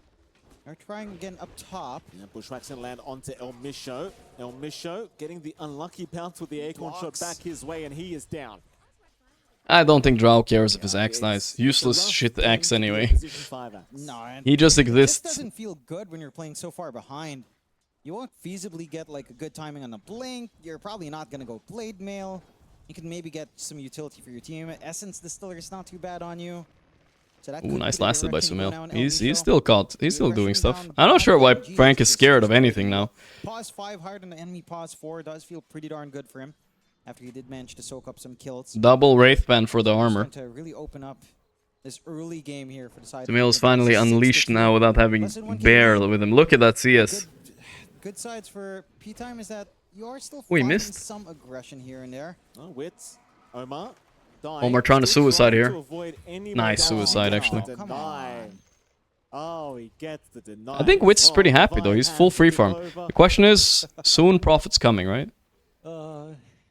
They're trying again up top. Yeah, Bushwhack's gonna land onto El Misho. El Misho getting the unlucky bounce with the acorn shot back his way, and he is down. I don't think Drow cares if his axe dies. Useless shit axe anyway. No, he just exists. This doesn't feel good when you're playing so far behind. You won't feasibly get like a good timing on the blink. You're probably not gonna go blade mail. You can maybe get some utility for your team. Essence Distiller is not too bad on you. So that ooh, nice lasted by Sumail. He's still caught. He's still doing stuff. I'm not sure why Frank is scared of anything now. Pause 5 hard on the enemy pause 4 does feel pretty darn good for him. After he did manage to soak up some kills. Double Wraith Band for the armor. To really open up this early game here for the side. Sumail is finally unleashed now without having bear with him. Look at that CS. Good sides for P-Time is that you are still finding some aggression here and there. Oh, Wits, Omar trying to suicide here. Nice suicide actually. Oh, he gets the deny. I think Wits is pretty happy though. He's full free farm. The question is, soon Prophet's coming, right?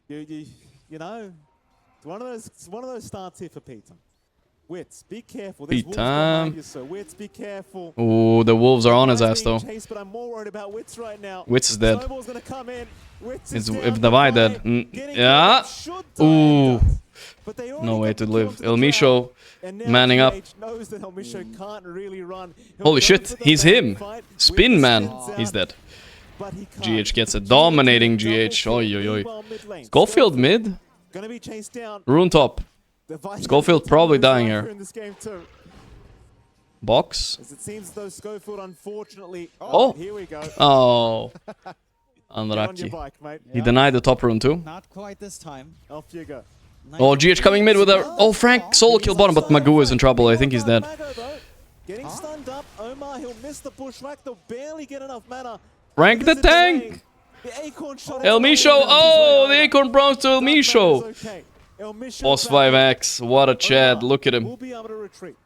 You know, One of those starts here for Playtime. Wits, be careful. There's wolves Playtime. behind you, so Wits, be careful. Ooh, the wolves are on his ass though. Chased, but I'm more worried about Wits right now. Wits is dead. Snowball's gonna come in. Wits It's is if down. Davai dead. Yeah. Ooh. No way to live. El Misho manning up. Knows that El Misho can't really run. Holy shit, he's him. Spin man. He's dead. GH gets it. Dominating GH. Oi, oi, oi. Schofield mid. Gonna be chased down. Rune top. Schofield probably dying here. In this game too. Box. As it seems though Schofield unfortunately. Oh. Here we go. Oh. Get on Unlucky. your bike, mate. He denied the top rune too. Not quite this time. Off you go. Oh, GH coming mid with a... Oh, Frank solo kill bottom, but Magoo is in trouble. I think he's dead. Getting stunned up. Omar, he'll miss the pushback. They'll barely get enough mana. Frank the tank! El Misho! Oh, the Acorn bronze to El Misho! Boss 5x, what a Chad, look at him. We'll be able to retreat.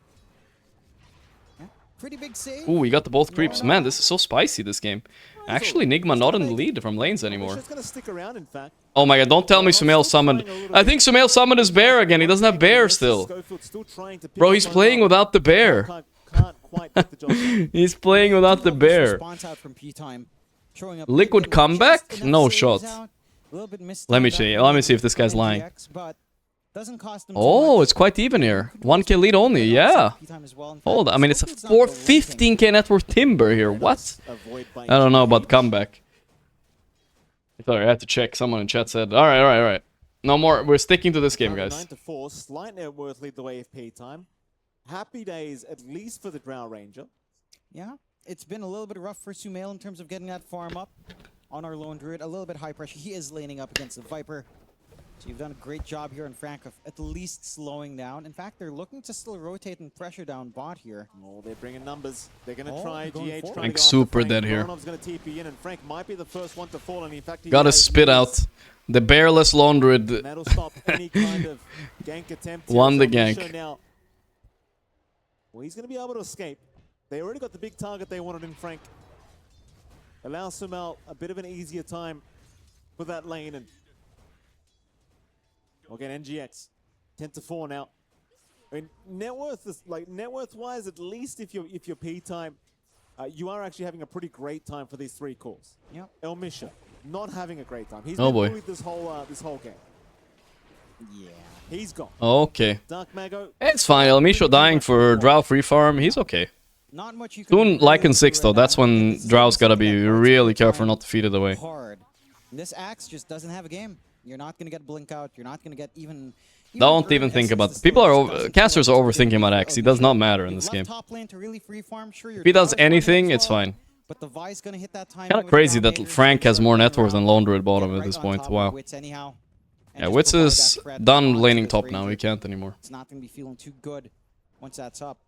Pretty big save. Ooh, we got the both creeps. Man, this is so spicy, this game. Actually, Nigma not in the lead from lanes anymore. He's gonna stick around, in fact. Oh my god, don't tell me Sumail summoned. I think Sumail summoned his bear again. He doesn't have bear still. Bro, he's playing without the bear. Can't quite get the job done. He's playing without the bear. Response out from Playtime, showing up Liquid just comeback? enough No saves shot. out, a little bit missed Let me time see. back Let me see if this from guy's lying. NGX, but doesn't cost him too Oh, much. it's quite even here. 1k lead only, yeah. Playtime as well. In Hold on, fact, I mean, it's a Schofield's not relenting. 15k net worth timber here. What? Avoid I don't know about comeback. Sorry, I had to check. Someone in chat said, alright. No more. We're sticking to this game, guys. 9-4, slight net worth lead the way of Playtime. Happy days, at least for the Drow Ranger. Yeah, it's been a little bit rough for Sumail in terms of getting that farm up on our lone druid. A little bit high pressure. He is laning up against the Viper. So you've done a great job here on Frank of at least slowing down. In fact, they're looking to still rotate and pressure down bot here. Oh, they're bringing numbers. They're going to Oh, try they're going GH. forward. Trying to Frank's go after super Frank. dead here. Voronov's going to TP in, and Frank might be the first one to fall. And in fact, he Gotta has spit out. The bearless lone druid. That'll stop any kind of gank attempt. Won the So gank. Now, well, he's going to be able to escape. They already got the big target they wanted in Frank. Allows Sumail a bit of an easier time for that lane. And again, NGX 10-4 now. I mean, net worth is net worth wise, at least if you're Playtime, you are actually having a pretty great time for these three calls. Yep. El Misha not having a great time. He's Oh been boy. bullied this whole game. Yeah. He's gone. Okay. Dark Mago. It's fine. El Misho dying for Drow free farm. He's okay. Not much you can Soon, do like in right 6 though, now. that's when This is Drow's gotta something be that Gorgc really is careful trying not to feed it away. hard. This axe just doesn't have a game. You're not going to get blink out. You're not going to get even Don't even think about it. People are casters are overthinking about X. He does not matter in this game. Top lane to really free farm. Sure, If he does anything, it's fine. But the Vi's going to hit that time. Kinda crazy that Frank has more net worth than Lone Druid bottom at this point. Wow. Yeah, Wits is done laning top now. He can't anymore. It's not going to be feeling too good once that's up.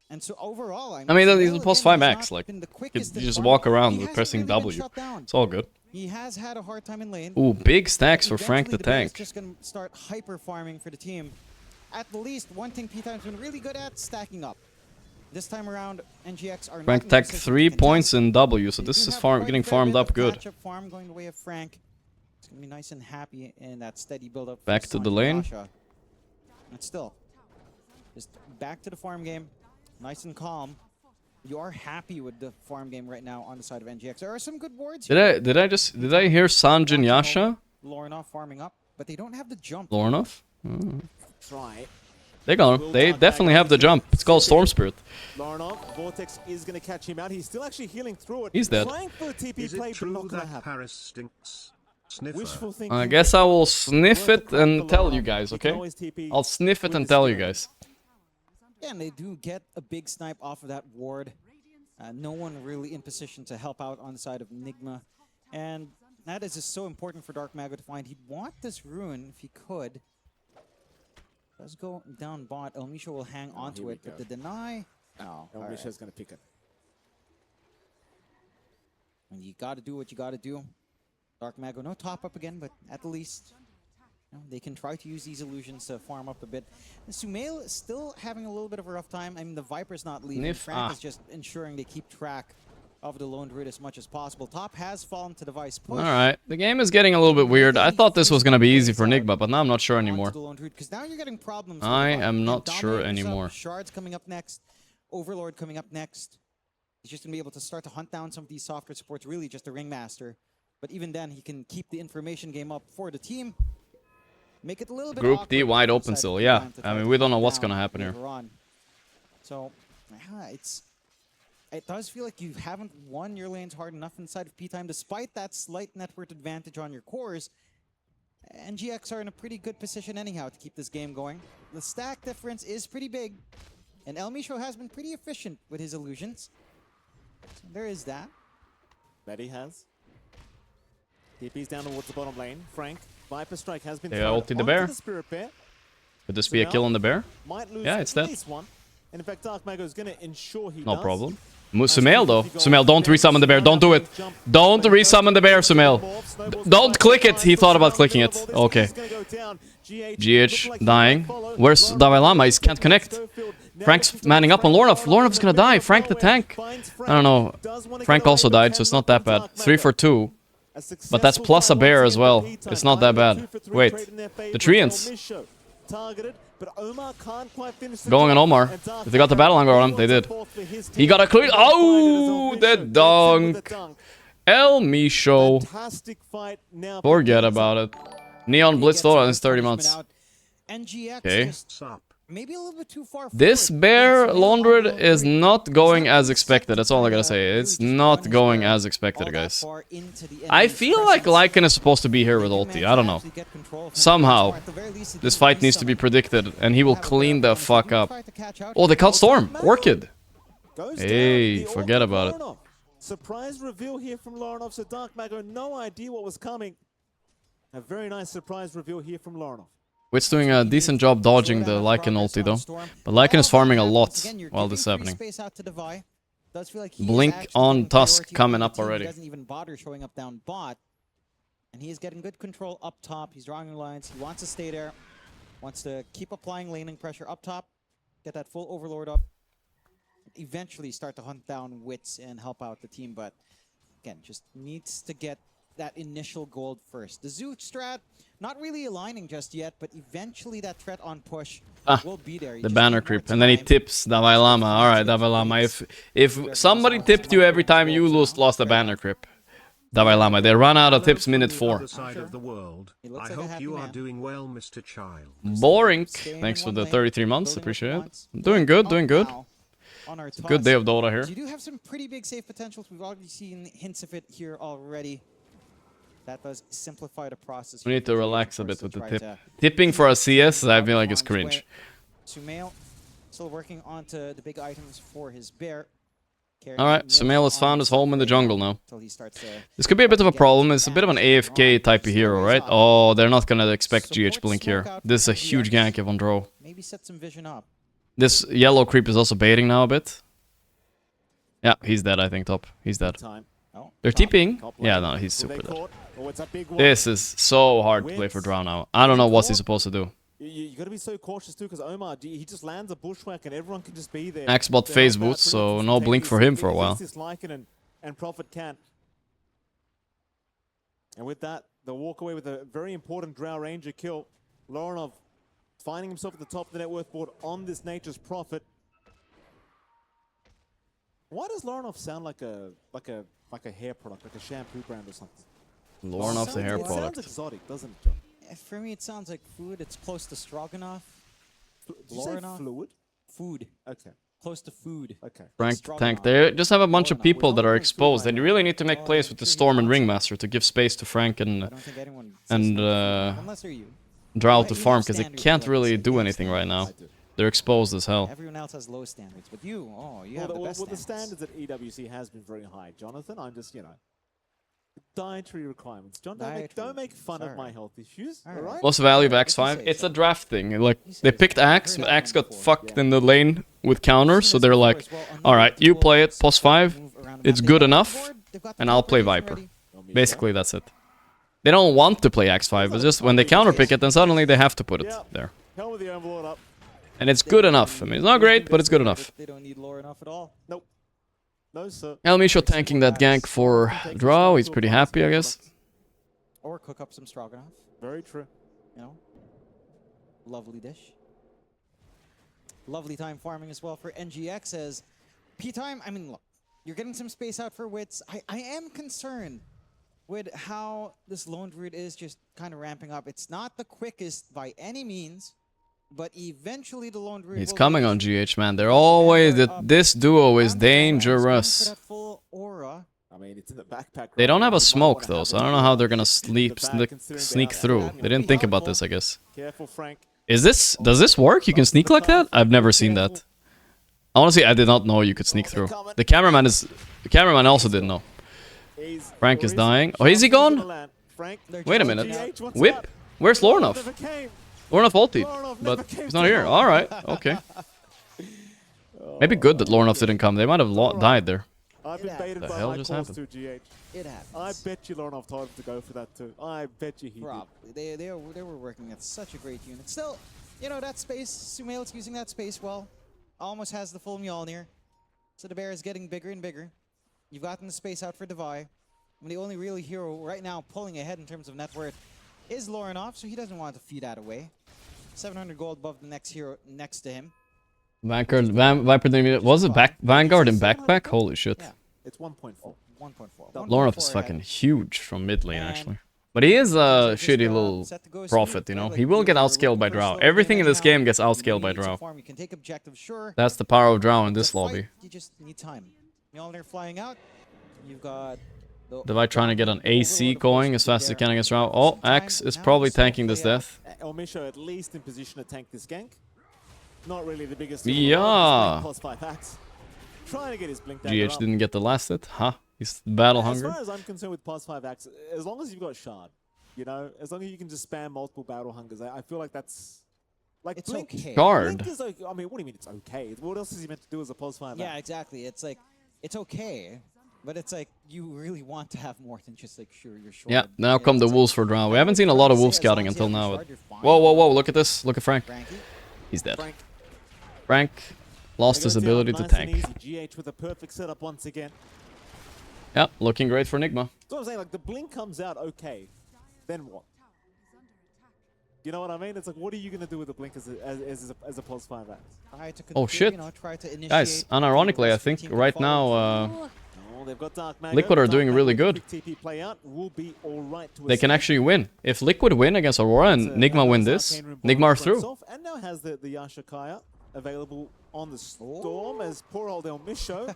And so overall, I mean, he's Sumail, a plus again, 5 has X. not Like, been the you quickest in just farming. walk around He with hasn't pressing really been W. shut down. It's all good. He has had a hard time in lane. Ooh, big stacks for Frank the Eventually, bear is tank. just going to start hyper farming for the team. At least one thing Playtime's been really good at, stacking up. This time around, NGX are Frank not in a tagged position 3 to contest. points in W, so They this do is have quite getting a fair farmed bit up of good. matchup farm going the way of Frank. It's going to be nice and happy in that steady build-up. Back to the lane. But still, just back to the farm game. Nice and calm. You are happy with the farm game right now on the side of NGX. There are some good wards here. Did I hear Sanjin Yasha? Lornoff farming up, but they don't have the jump. Lornoff? Try. They definitely have the jump. It's called Storm Spirit. Larinov, Vortex is going to catch him out. He's still actually healing through it. He's dead. Trying for a TP Is play, it but true not going to that happen. Paris stinks? Sniffer. Wishful thinking. I guess I will sniff Worth it the and crack tell for you Larinov. guys, He can okay? always TP I'll sniff it with and his tell you skill. guys. Yeah, and they do get a big snipe off of that ward. No one really in position to help out on the side of Nigma. And that is just so important for Dark Mago to find. He'd want this rune if he could. Does go down bot. El Misho will hang onto here we it, but go. the deny. Oh, El all Misha's right. going to pick it. And you got to do what you got to do. Dark Mago, no top up again, but at least they can try to use these illusions to farm up a bit. And Sumail is still having a little bit of a rough time. I mean, the Viper's not leaving. Sniff, Frank is just ensuring they keep track of the Lone Druid as much as possible. Top has fallen to device push. Alright, the game is getting a little bit weird. I thought this was gonna be easy for Nigma, but now I'm not sure anymore. Because now you're getting problems. I with am Again, not sure Dominator's up, anymore. Shards coming up next. Overlord coming up next. He's just gonna be able to start to hunt down some of these softer supports, really just a Ringmaster. But even then, he can keep the information game up for the team. Make it a little bit Group D awkward wide open outside still, of yeah. Playtime to I try mean, to we don't know hunt what's down gonna happen here. later on. So, yeah, it does feel like you haven't won your lanes hard enough inside of P-Time, despite that slight network advantage on your cores. And GX are in a pretty good position anyhow to keep this game going. The stack difference is pretty big, and El Misho has been pretty efficient with his illusions. So there is that. That he has. TP's down towards the bottom lane. Frank, Viper Strike has been They thrown ulted the onto bear. the Spirit Bear. Could this be a kill on the bear? Might lose Yeah, it's at dead. least one. And in fact, Dark Mago is going to ensure he No does. problem. Sumail though. Sumail, don't resummon the bear. Don't do it. Don't resummon the bear, Sumail. Don't click it. He thought about clicking it. Okay. GH dying. Where's Dalai Lama? He can't connect. Frank's manning up on Lornov. Lornov's gonna die. Frank the tank. I don't know. Frank also died, so it's not that bad. 3 for 2. But that's plus a bear as well. It's not that bad. Wait. The Treants. Going on Omar. If they got the battle angle on him, they did. He got a clear. Oh, the dunk. El Misho. Forget about it. Neon Blitz Dora is 30 months. Okay. Maybe a little bit too far This bear Laundred is not going as expected. That's all I gotta say. It's not going as expected, guys. I feel like Lycan is supposed to be here with ulti. I don't know. Somehow, this fight needs to be predicted, and he will clean the fuck up. Oh, they caught Storm. Orchid. Hey, forget about it. Surprise reveal here from Lorinov. So Dark Mago, no idea what was coming. A very nice surprise reveal here from Lorinov. Wit's doing a decent job dodging the Lycan ulti though. But Lycan is farming a lot while this is happening. Blink on Tusk coming up already. He doesn't even bother showing up down bot. And he is getting good control up top. He's drawing lines. He wants to stay there. Wants to keep applying laning pressure up top. Get that full Overlord up. Eventually start to hunt down Wits and help out the team. But again, just needs to get that initial gold first. The Zoo strat, not really aligning just yet, but eventually that threat on push will be there. The banner creep. And then he tips Dalai Lama. Alright, Dalai Lama. If somebody tipped you every time you lost a banner creep. Dalai Lama. They run out of tips minute 4. I hope you are doing well, Mr. Child. Boring. Thanks for the 33 months. Appreciate it. Doing good, doing good. It's a good day of Dota here. You do have some pretty big save potentials. We've already seen hints of it here already. That does simplify the process. We need to relax a bit with the tip. Tipping for a CS, I feel like it's cringe. Sumail still working onto the big items for his bear. Alright, Sumail has found his home in the jungle now. This could be a bit of a problem. It's a bit of an AFK type of hero, right? Oh, they're not gonna expect GH Blink here. This is a huge gank if on draw. Maybe set some vision up. This yellow creep is also baiting now a bit. Yeah, he's dead, I think, top. He's dead. They're TPing. Yeah, no, he's super dead. This is so hard to play for Drow now. I don't know what he's supposed to do. You gotta be so cautious too, because Omar, he just lands a bushwhack and everyone can just be there. Axbot phase boots, so no blink for him for a while. And Prophet can. And with that, they'll walk away with a very important Drow Ranger kill. Lorinov finding himself at the top of the net worth board on this Nature's Prophet. Why does Lorinov sound like a hair product, like a shampoo brand or something? Lorinov the hair It product. sounds exotic, doesn't it, John? For me, it sounds like food. It's close to stroganoff. Did you say fluid? Food. Okay. Close to food. Okay. Frank the tank. They just have a bunch of people that are exposed, and you really need to make plays with the Storm and Ringmaster to give space to Frank and Drow to farm, because they can't really do anything right now. They're exposed as hell. Everyone else has low standards, but you have the best the standards. standards at EWC has been very high, Jonathan. I'm just, dietary requirements. John, don't make fun of my health issues. All right? What's the value of Axe5? It's a draft thing. Like, they picked Axe, but Axe got fucked in the lane with counters, so they're like, alright, you play it, post 5, it's good enough, and I'll play Viper. Basically, that's it. They don't want to play Axe5, it's just when they counterpick it, then suddenly they have to put it there. Hell with the Overlord up. And it's good enough. I mean, it's not great, but it's good enough. They don't need lore enough at all. Nope. No, sir. El Misho tanking that gank for draw. He's pretty happy, I guess. Or cook up some stroganoff. Very true. You know, lovely dish. Lovely time farming as well for NGX as P-Time. I mean, look, you're getting some space out for Wits. I am concerned with how this lone route is just kind of ramping up. It's not the quickest by any means, but eventually the lone route. He's coming on GH, man. They're always this duo is dangerous. I mean, it's in the backpack. They don't have a smoke though, so I don't know how they're gonna sneak through. They didn't think about this, I guess. Careful, Frank. Does this work? You can sneak like that? I've never seen that. Honestly, I did not know you could sneak through. The cameraman also didn't know. Frank is dying. Oh, is he gone? Wait a minute. Whip? Where's Lornov? Lornov ulted, but he's not here. Alright, okay. Maybe good that Lornov didn't come. They might have died there. I've been baited The by hell my just calls happened? too, GH. It happens. I bet you Lornov told him to go for that too. I bet you he Probably. They were working at such a great unit. Still, you know, that space, Sumail's using that space well. Almost has the full Mjolnir. So the bear is getting bigger and bigger. You've gotten the space out for Devi. I mean, the only real hero right now pulling ahead in terms of net worth is Lorinov, so he doesn't want to feed that away. 700 gold above the next hero next to him. Viper, was it Vanguard in backpack? Holy shit. Yeah. It's 1.4. 1.4. Lornov is fucking huge from mid lane, actually. But he is a shitty little prophet, you know? He will get outscaled by Drow. Everything in this game gets outscaled by Drow. You can take objective, sure. That's the power of Drow in this lobby. You just need time. Mjolnir flying out. You've got Devi trying to get an AC going as fast as he can against Drow. Oh, Axe is probably tanking this death. El Misho at least in position to tank this gank. Not really the biggest. Yeah. Plus 5 Axe. Trying to get his blink GH didn't get the last hit. Huh? He's battle hungry. As far as I'm concerned with plus 5 Axe, as long as you've got Shard, you know, as long as you can just spam multiple battle hungers, I feel like that's like it's blink. okay. Shard. Blink is okay. I mean, what do you mean it's okay? What else is he meant to do as a plus 5 Axe? Yeah, exactly. It's like, it's okay, but it's like you really want to have more than just like sure you're short. Yeah, now come the wolves for Drow. We haven't seen a lot of wolf scouting until now. Whoa, whoa, whoa! Look at this. Look at Frank. He's dead. Frank lost his ability to tank. GH with a perfect setup once again. Yeah, looking great for Nigma. So I'm saying, like, the blink comes out okay, then what? You know what I mean? It's like, what are you going to do with the blink as a plus 5 Axe? Oh shit. Guys, unironically, I think right now Liquid are doing really good. They can actually win. If Liquid win against Aurora and Nigma win this, Nigma are through. And now has the Yashakaya available on the Storm as poor old El Misho.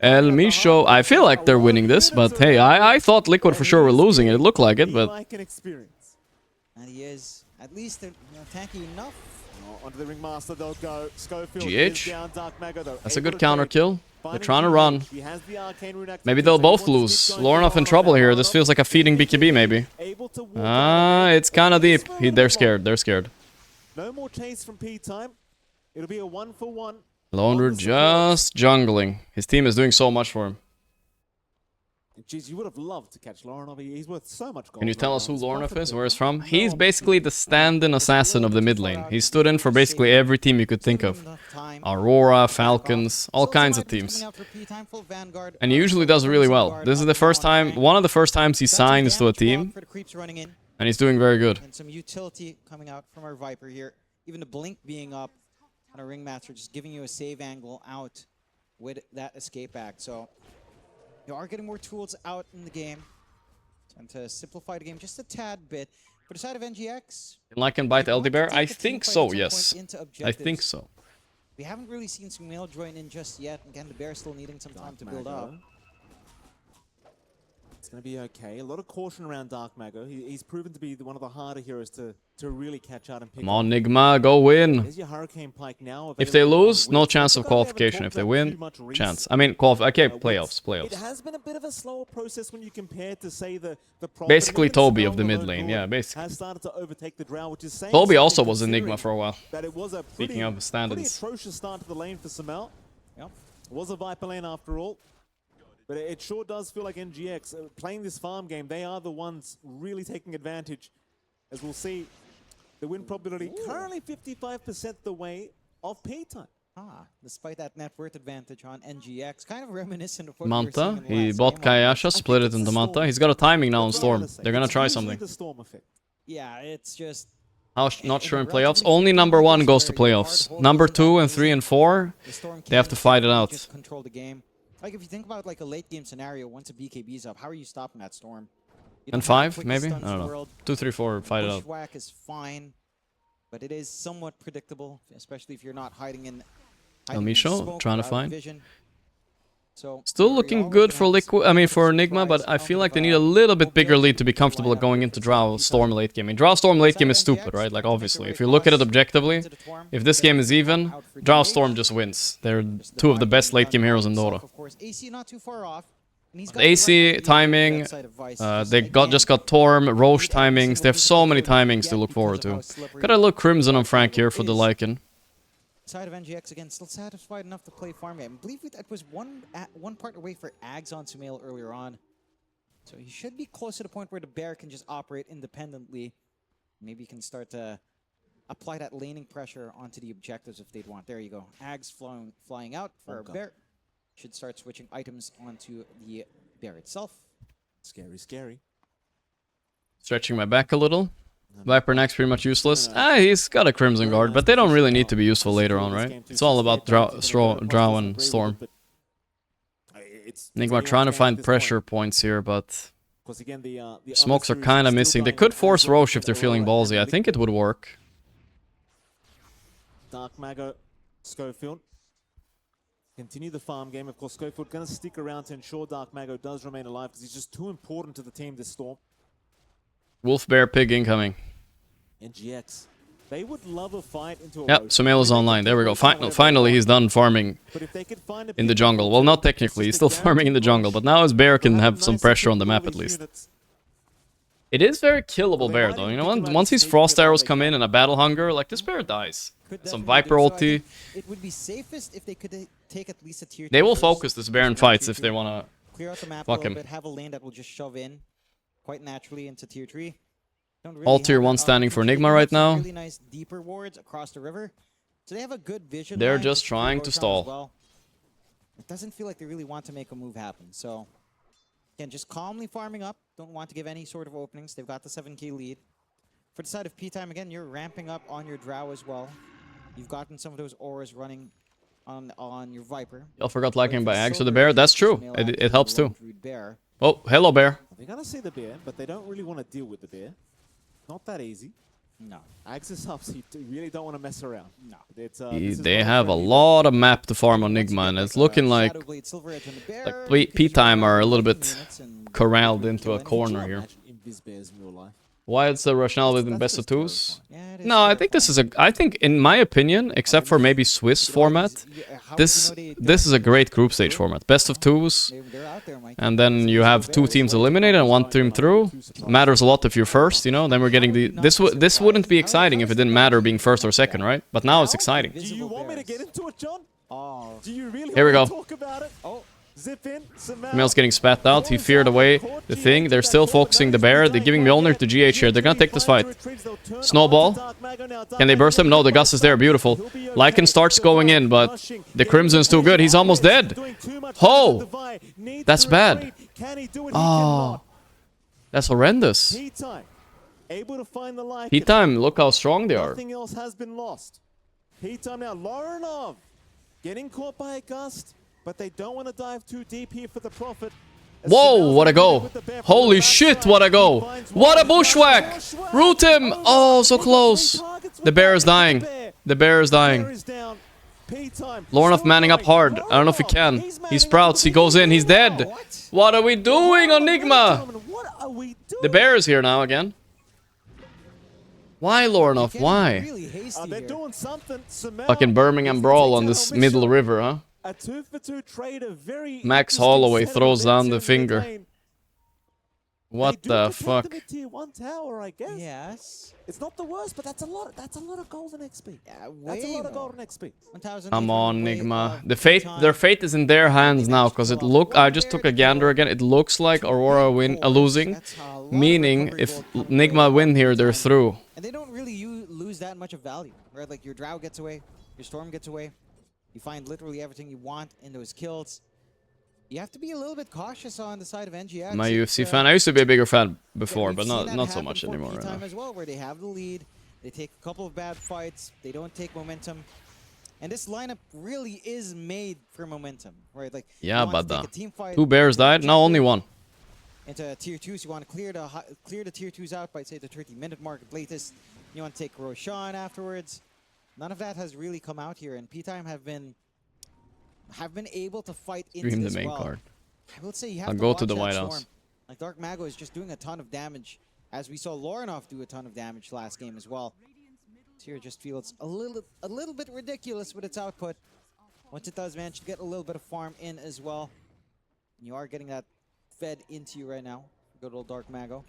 El Misho, I feel like they're winning this, but hey, I thought Liquid for sure were losing it. It looked like it, but... And he is at least tanky enough. Onto the Ringmaster they'll go. Schofield GH. down. Dark Mago, though, That's a good counter kill. They're trying to run. Maybe they'll both lose. Lornov in trouble here. This feels like a feeding BKB, maybe. It's kind of deep. They're scared. They're scared. No more chase from P-Time. It'll be a 1-for-1. Loner just jungling. His team is doing so much for him. Jeez, you would have loved to catch Lorinov. He's worth so much gold. Can you tell us who Lorinov is? Where he's from? He's basically the stand-in assassin of the mid lane. He stood in for basically every team you could think of. Aurora, Falcons, all kinds of teams. And he usually does really well. This is the first time, one of the first times he signs to a team. And he's doing very good. And some utility coming out from our Viper here. Even the blink being up on a Ringmaster, just giving you a save angle out with that escape act. So you are getting more tools out in the game. Time to simplify the game just a tad bit. For the side of NGX, Like and bite Elderbear? I think so, yes. I think so. We haven't really seen Sumail join in just yet. Again, the Bear still needing some time to build up. It's going to be okay. A lot of caution around Dark Mago. He's proven to be one of the harder heroes to really catch out and pick Come on, Nigma, go win. There's your Hurricane Pike now. If they lose, no chance of qualification. If they win, chance. I mean, okay, playoffs. It has been a bit of a slower process when you compare to, say, the basically Toby of the mid lane, yeah, basically. Has started to overtake the Drow, which is saying Toby also was Enigma for a while. That it was a Speaking of pretty stand-ins. atrocious start to the lane for Sumail. Yep. It was a Viper lane after all. But it sure does feel like NGX, playing this farm game, they are the ones really taking advantage. As we'll see, the win probability currently 55% the way of P-Time. Despite that net worth advantage on NGX, kind of reminiscent of what we were Manta, seeing in the he last bought game. Kayasha, split it into Manta. He's got a timing now on Storm. They're gonna try something. The Storm effect. Yeah, it's just... Not sure in playoffs. Only number 1 goes to playoffs. Number 2 and 3 and 4, they have to fight it out. Just control the game. Like if you think about like a late game scenario, once a BKB's up, how are you stopping that Storm? You And don't have 5, the quickest maybe? I stunts in don't the know. world. 2, 3, 4, fight it out. Bushwhack is fine, but it is somewhat predictable, especially if you're not hiding in Misho, smoke trying or to out of find. vision. So Still you're looking always good gonna for have Liquid. I mean, for Nigma, but I surprise feel like they of, need a little bit bigger Bulgaria lead to be comfortable lineup going into against Drow P5. Storm late game. I mean, Drow Storm late game is Side of stupid, NGX, right? Like, make obviously. their If way you look at it across objectively, into the Torm, if this then game is even, out for Drow DH. Storm just wins. They're Just the 2 of the Viper best late game done heroes in himself, Dota. Of course, AC not too far off. And he's got The AC the right timing, that side of Vice. they just got Torm, Roche timings. They have so many timings to look forward to. Got a little Crimson on Frank here for the Lycan. Side of NGX again, still satisfied enough to play farm game. I believe that was one part away for Ags on Sumail earlier on. So he should be close to the point where the bear can just operate independently. Maybe he can start to apply that laning pressure onto the objectives if they'd want. There you go. Ags flying out for a bear. Should start switching items onto the bear itself. Scary, scary. Stretching my back a little. Viper next pretty much useless. He's got a Crimson Guard, but they don't really need to be useful later on, right? It's all about Drow and Storm. Nigma trying to find pressure points here, but smokes are kind of missing. They could force Roche if they're feeling ballsy. I think it would work. Dark Mago, Schofield. Continue the farm game. Of course, Schofield going to stick around to ensure Dark Mago does remain alive because he's just too important to the team this Storm. Wolf Bear Pig incoming. NGX. They would love a fight into a Yep, Sumail is online. There we go. Finally, he's done farming in the jungle. Well, not technically. He's still farming in the jungle, but now his bear can have some pressure on the map at least. It is very killable bear, though. You know, once these Frost Arrows come in and a Battle Hunger, like, this bear dies. Some Viper ulti. It would be safest if they could take at least a tier 2. They will focus this bear in fights if they want to clear out the map fuck a little him. bit, have a lane that will just shove in quite naturally into tier 3. Don't really All have tier an 1 standing for opportunity. Nigma They right have some now. Really nice deeper wards across the river. So they have a good vision. They're line just to trying go to down as stall. well. It doesn't feel like they really want to make a move happen. So again, just calmly farming up. Don't want to give any sort of openings. They've got the 7k lead. For the side of P-Time, again, you're ramping up on your Drow as well. You've gotten some of those auras running on your Viper. Y'all forgot liking by Ags or the bear? That's true. It helps too. Bear. Oh, hello bear. They're going to see the bear, but they don't really want to deal with the bear. Not that easy. No. Ags is up, so you really don't want to mess around. No. It's, They have a lot of map to farm on Nigma, and it's looking like P-Time are a little bit corralled into a corner here. Why it's the rationale within best of twos? No, I think this is I think, in my opinion, except for maybe Swiss format, this is a great group stage format. Best of twos, and then you have 2 teams eliminated and 1 team through. Matters a lot if you're first, you know. Then we're getting the this wouldn't be exciting if it didn't matter being first or second, right? But now it's exciting. Do you want me to get into it, John? Oh. Do you really Here we want go. to talk about it? Oh. Zip in, Mel's getting spat out. He feared away the thing. They're still focusing the bear. They're giving Mjolnir to GH here. They're gonna take this fight. Snowball. Can they burst him? No, the Gus is there. Beautiful. Lycan starts going in, but the Crimson's too good. He's almost dead. Oh! That's bad. Oh. That's horrendous. P-Time, look how strong they are. Nothing else has been lost. P-Time now. Lorinov getting caught by a gust. But they don't want to dive too deep here for the Prophet. Whoa, what a go. Holy shit, what a go. What a bushwhack. Root him. Oh, so close. The bear is dying. The bear is dying. Lorinov manning up hard. I don't know if he can. He sprouts. He goes in. He's dead. What are we doing on Nigma? The bear is here now again. Why, Lorinov? Why? Fucking Birmingham Brawl on this middle river, huh? A 2-for-2 trade, a very Max Holloway throws down the finger. What the fuck? Tier 1 tower, I guess. Yes. It's not the worst, but that's a lot. That's a lot of golden XP. Yeah, That's a lot of golden XP. Come on, Nigma. Their fate is in their hands now, because I just took a gander again. It looks like Aurora are losing, meaning if Nigma win here, they're through. And they don't really lose that much of value, right? Like your Drow gets away, your Storm gets away. You find literally everything you want in those kills. You have to be a little bit cautious on the side of NGX. I'm a UFC fan. I used to be a bigger fan before, we've but seen not that not so happen much for anymore. Right Playtime now. as well, where they have the lead, they take a couple of bad fights, they don't take momentum, and this lineup really is made for momentum, right? Like Yeah, you want but to take a team fight, 2 bears died. No, only 1. into tier 2s. You want to clear the tier 2s out by say the 30-minute mark at latest. You want to take Roshan afterwards. None of that has really come out here, and P-Time have been able to fight into Stream the this main well. card. I will say you have I'll to go watch to the that White Storm. House. Like Dark Mago is just doing a ton of damage, as we saw Lorinov do a ton of damage last game as well. Tier just feels a little bit ridiculous with its output. Once it does manage to get a little bit of farm in as well, you are getting that fed into you right now. Good old Dark Mago.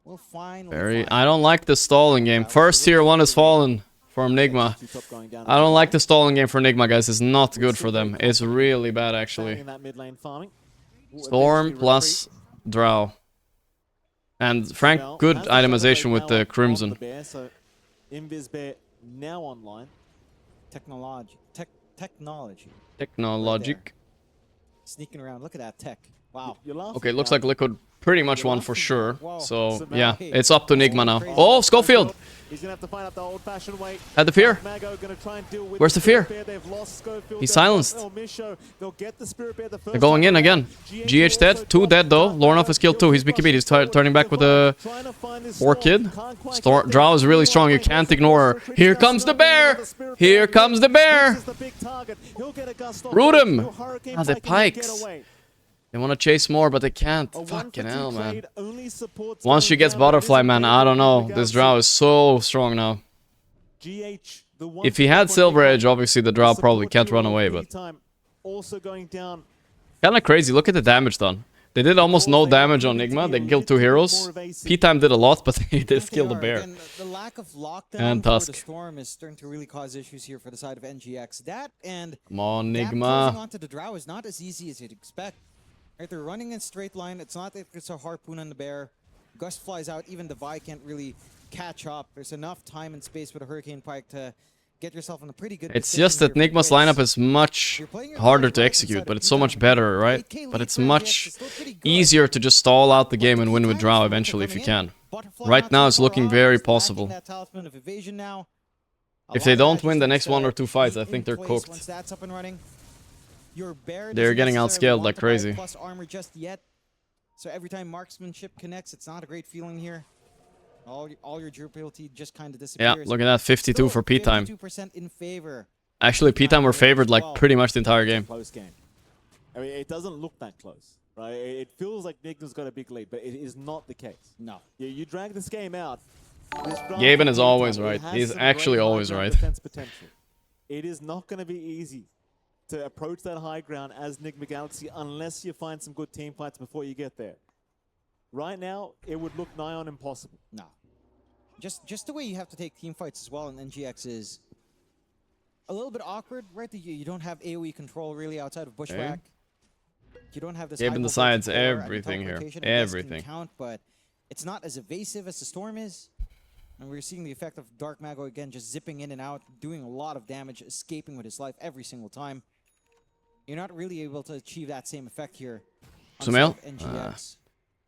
We'll finally I don't like the stalling game. First tier 1 is fallen from Nigma. I don't like the stalling game for Nigma, guys. It's not good for them. It's really bad, actually. Storm plus Drow. And Frank, good itemization with the Crimson. Invis Bear now online. Technology. Technologic. Sneaking around. Look at that tech. Wow. Okay, looks like Liquid pretty much won for sure. So, yeah, it's up to Nigma now. Oh, Schofield! He's gonna have to find out the old-fashioned way. Had the fear. Where's the fear? They've lost Schofield. He's silenced. They'll get the Spirit Bear the first They're going in again. GH dead. 2 dead though. Lorinov is killed too. He's BKB. He's turning back with a 4 kid. Drow is really strong. You can't ignore her. Here comes the bear! Here comes the bear! Root him! Ah, the pikes. They want to chase more, but they can't. Fucking hell, man. Once she gets Butterfly, man, I don't know. This Drow is so strong now. If he had Silver Edge, obviously the Drow probably can't run away, but... Kinda crazy. Look at the damage done. They did almost no damage on Nigma. They killed 2 heroes. P-Time did a lot, but they did kill the bear. The lack of lockdown And for Tusk. the Storm is starting to really cause issues here for the side of NGX. That and Come on, closing Nigma. onto the Drow is not as easy as you'd expect. Right, they're running in straight line. It's not that it's a harpoon on the bear. Gust flies out. Even Devi can't really catch up. There's enough time and space with a Hurricane Pike to get yourself in a pretty good It's position just that here for Nigma's the lineup base. is much You're playing your harder cards to right execute, inside but of it's so much P-Time. better, right? 8K But lead it's for NGX much is still pretty good. easier to just stall out the game and win with Time's Drow momentum eventually if you coming in. can. Butterfly Right not now too it's far looking off, very just lacking possible. that talisman of evasion now. A If lot they of don't that win just the needs next 1 to or 2 fights, I be think in they're place cooked. Once that's up and running. Your bear They're doesn't getting necessarily outscaled want like to buy crazy. plus armor just yet. So every time marksmanship connects, it's not a great feeling here. All your durability just kind of disappears. Yeah, look at that, 52 for P-Time. 52% in favor. Actually, P-Time were favored like pretty much the entire game. Close game. I mean, it doesn't look that close, right? It feels like Nigma's got a big lead, but it is not the case. No. You drag this game out. Gaben is always right. He's actually always right. Potential. It is not going to be easy to approach that high ground as Nigma Galaxy unless you find some good team fights before you get there. Right now, it would look nigh on impossible. No. Just the way you have to take team fights as well in NGX is a little bit awkward, right? You don't have AoE control really outside of Bushwhack. You don't have this Gaben high decides voltage core. I mean, everything here. teleportation, I guess, can Everything. count, but it's not as evasive as the Storm is. And we're seeing the effect of Dark Mago again, just zipping in and out, doing a lot of damage, escaping with his life every single time. You're not really able to achieve that same effect here on the Sumail? side of NGX.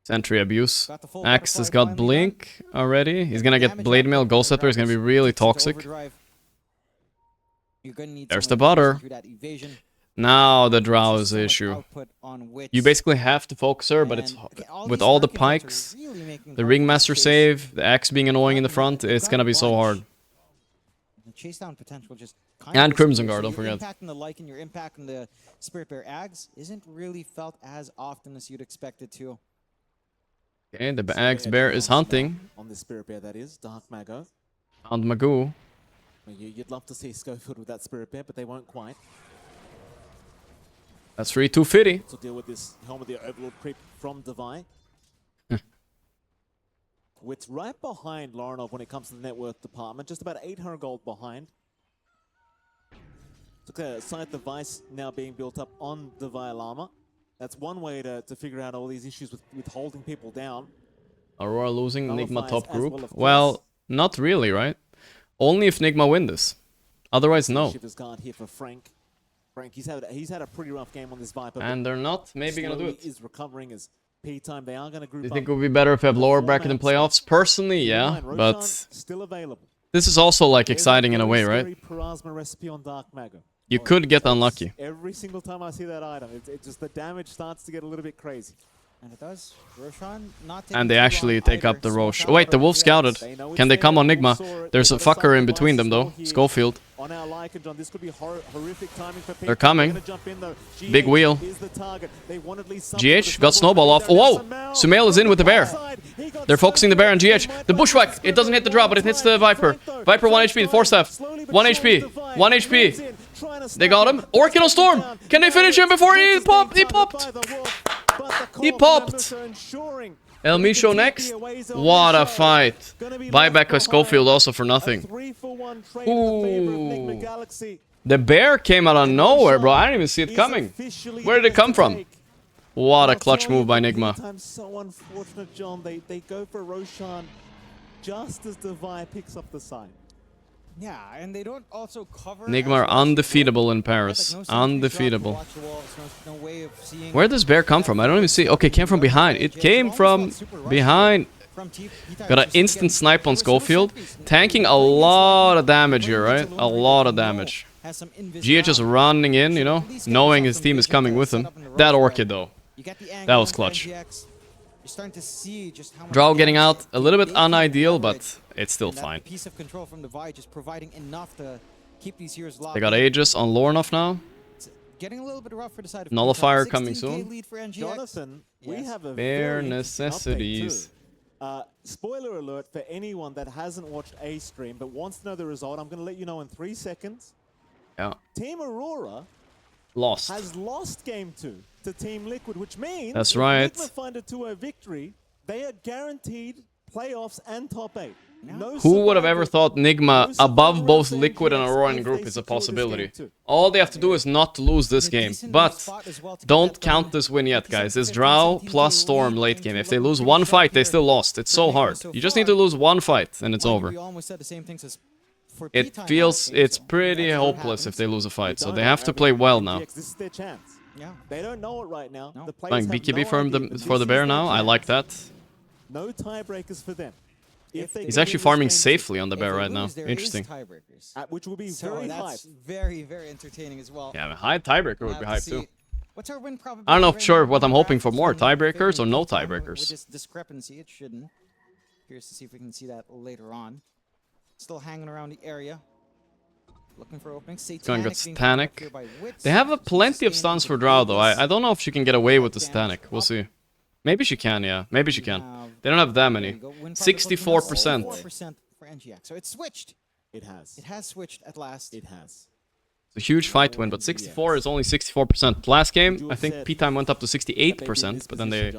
Sentry abuse. Got the full Axe has butterfly got finally Blink already. He's gonna get Damage Blade output Mail. from Ghost the Scepter is gonna be Dragons really takes it to toxic. overdrive. You're gonna need There's someone the to push butter. through that evasion. Now the Drow Just is so the much issue. output on Wits. You basically have to focus her, but it's And, okay, all with these all the Hurricane Bolts are pikes, really making the Gorgc Ringmaster chase. save, the Axe being annoying in the front, it's gonna be so hard. The chase down potential just kind And of Crimson disappears. Guard, So don't your forget. impact on the Lycan, your impact on the Spirit Bear Ags isn't really felt as often as you'd expect it to. Okay, the Axe Bear is hunting. On the Spirit Bear, that is. Dark Mago. Found Magoo. Well, you'd love to see Schofield with that Spirit Bear, but they won't quite. That's 3-250. To deal with this Helmet the Overlord creep from Devi. Wit's right behind Lorinov when it comes to the net worth department, just about 800 gold behind. Look at Scythe device now being built up on Devi Lama. That's one way to figure out all these issues with holding people down. Aurora losing, Nigma Nullifies top as group. well, of course. Well, not really, right? Only if Nigma win this. Otherwise, no. Shiver's guard here for Frank. Frank, he's had a pretty rough game on this Viper. And they're not maybe gonna do it. Is recovering as P-Time. They are gonna group Do you up. think it would be better if we have lower bracket in playoffs? Personally, yeah, but still available. this is also like exciting in a way, right? Recipe on Dark Mago. You could get unlucky. Every single time I see that item, it just the damage starts to get a little bit crazy. And it does. Roshan not And they actually take up the Roche. Oh, wait, the Wolf scouted. Can they come on Nigma? There's a fucker in between them, though. Schofield. On our Lycan, John, this could be horrific timing for They're coming. in, Big wheel. GH got snowball off. Whoa! Sumail is in with the bear. They're focusing the bear on GH. The bushwhack. It doesn't hit the drop, but it hits the Viper. Viper 1 HP, the 4-staff. 1 HP. 1 HP. They got him. Orchid on Storm. Can they finish him before he popped? He popped. He popped. El Micho next. What a fight. Buyback by Schofield also for nothing. Ooh. The bear came out of nowhere, bro. I didn't even see it coming. Where did it come from? What a clutch move by Nigma. So unfortunate, John. They go for Roshan just as the Vi picks up the side. Yeah, and they don't also cover. Nigma are undefeatable in Paris. Undefeatable. Where does bear come from? I don't even see. Okay, it came from behind. It came from behind. Got an instant snipe on Schofield. Tanking a lot of damage here, right? A lot of damage. GH is running in, you know, knowing his team is coming with him. That Orchid, though. That was clutch. Drow getting out, a little bit unideal, but it's still fine. They got Aegis on Lornoff now. Getting a little bit rough for the side of Nullifier coming soon. Jonathan, we have a Bare very necessities. Spoiler alert for anyone that hasn't watched a stream but wants to know the result. I'm going to let you know in 3 seconds. Yeah. Team Aurora Lost. has lost game 2 to Team Liquid, which means That's right. if Nigma find a 2-0 victory, they are guaranteed playoffs and top 8. No Who would have survivor- ever thought Nigma above both Liquid and Aurora in group is a possibility? All they have to do is not to lose this game. But don't count this win yet, guys. It's Drow plus Storm late game. If they lose one fight, they still lost. It's so hard. You just need to lose one fight and it's over. It feels it's pretty hopeless if they lose a fight, so they have to play well now. This is their chance. Yeah. They don't know it right now. The players Playing have BKB no for idea, for the this bear is now. their I like that. chance. No tiebreakers for them. He's actually farming safely on the bear right now. Interesting. Which will be So very that's hype. very entertaining as well. Yeah, a high tiebreaker would be We'll have hype to too. see. What's our win probability? I don't know right sure now? what I'm hoping for, more Favoring tiebreakers or no P-Time tiebreakers. With this discrepancy, it shouldn't. Curious to see if we can see that later on. Still hanging around the area. Looking for openings. Going Satanic good being caught up here Satanic. by Wits. They have a She's plenty of staying stuns with for the Drow though. Vegas. I don't know if she can get away with the Damage Satanic. We'll up. see. Maybe she can, yeah. Maybe she can. Now, They don't have that there many. we go. Win probability 64%. 64% for NGX. So it's switched. It has. It has switched at last. It has. It's a huge fight win, but 64 is only 64%. Last game, I think P-Time went up to 68%, but then they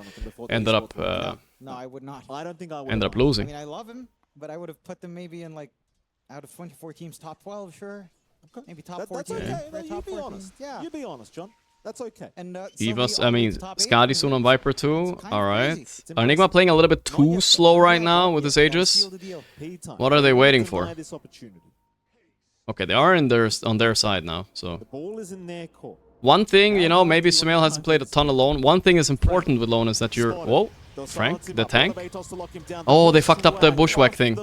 ended up No, I would not. I don't think I would. ended up I losing. mean, I love him, but I would have put them maybe in like out of 24 teams, top 12, sure. Maybe top That's 14. okay. right? No, you top be 14. honest. Yeah. You be honest, John. That's okay. And Divas, somebody I mean, up top 8, Skadi soon on Viper too. It's kinda Alright. crazy. Are Nigma playing a little bit too slow right now with his Aegis? Seal the deal. P-Time. What are they waiting Deny for? This opportunity. Okay, they are in on their side now, so. The ball is in their court. One thing, you know, maybe Sumail hasn't played a ton alone. One thing is important with Lone is that you're... Whoa, Frank, the tank. Oh, they fucked up the bushwhack thing.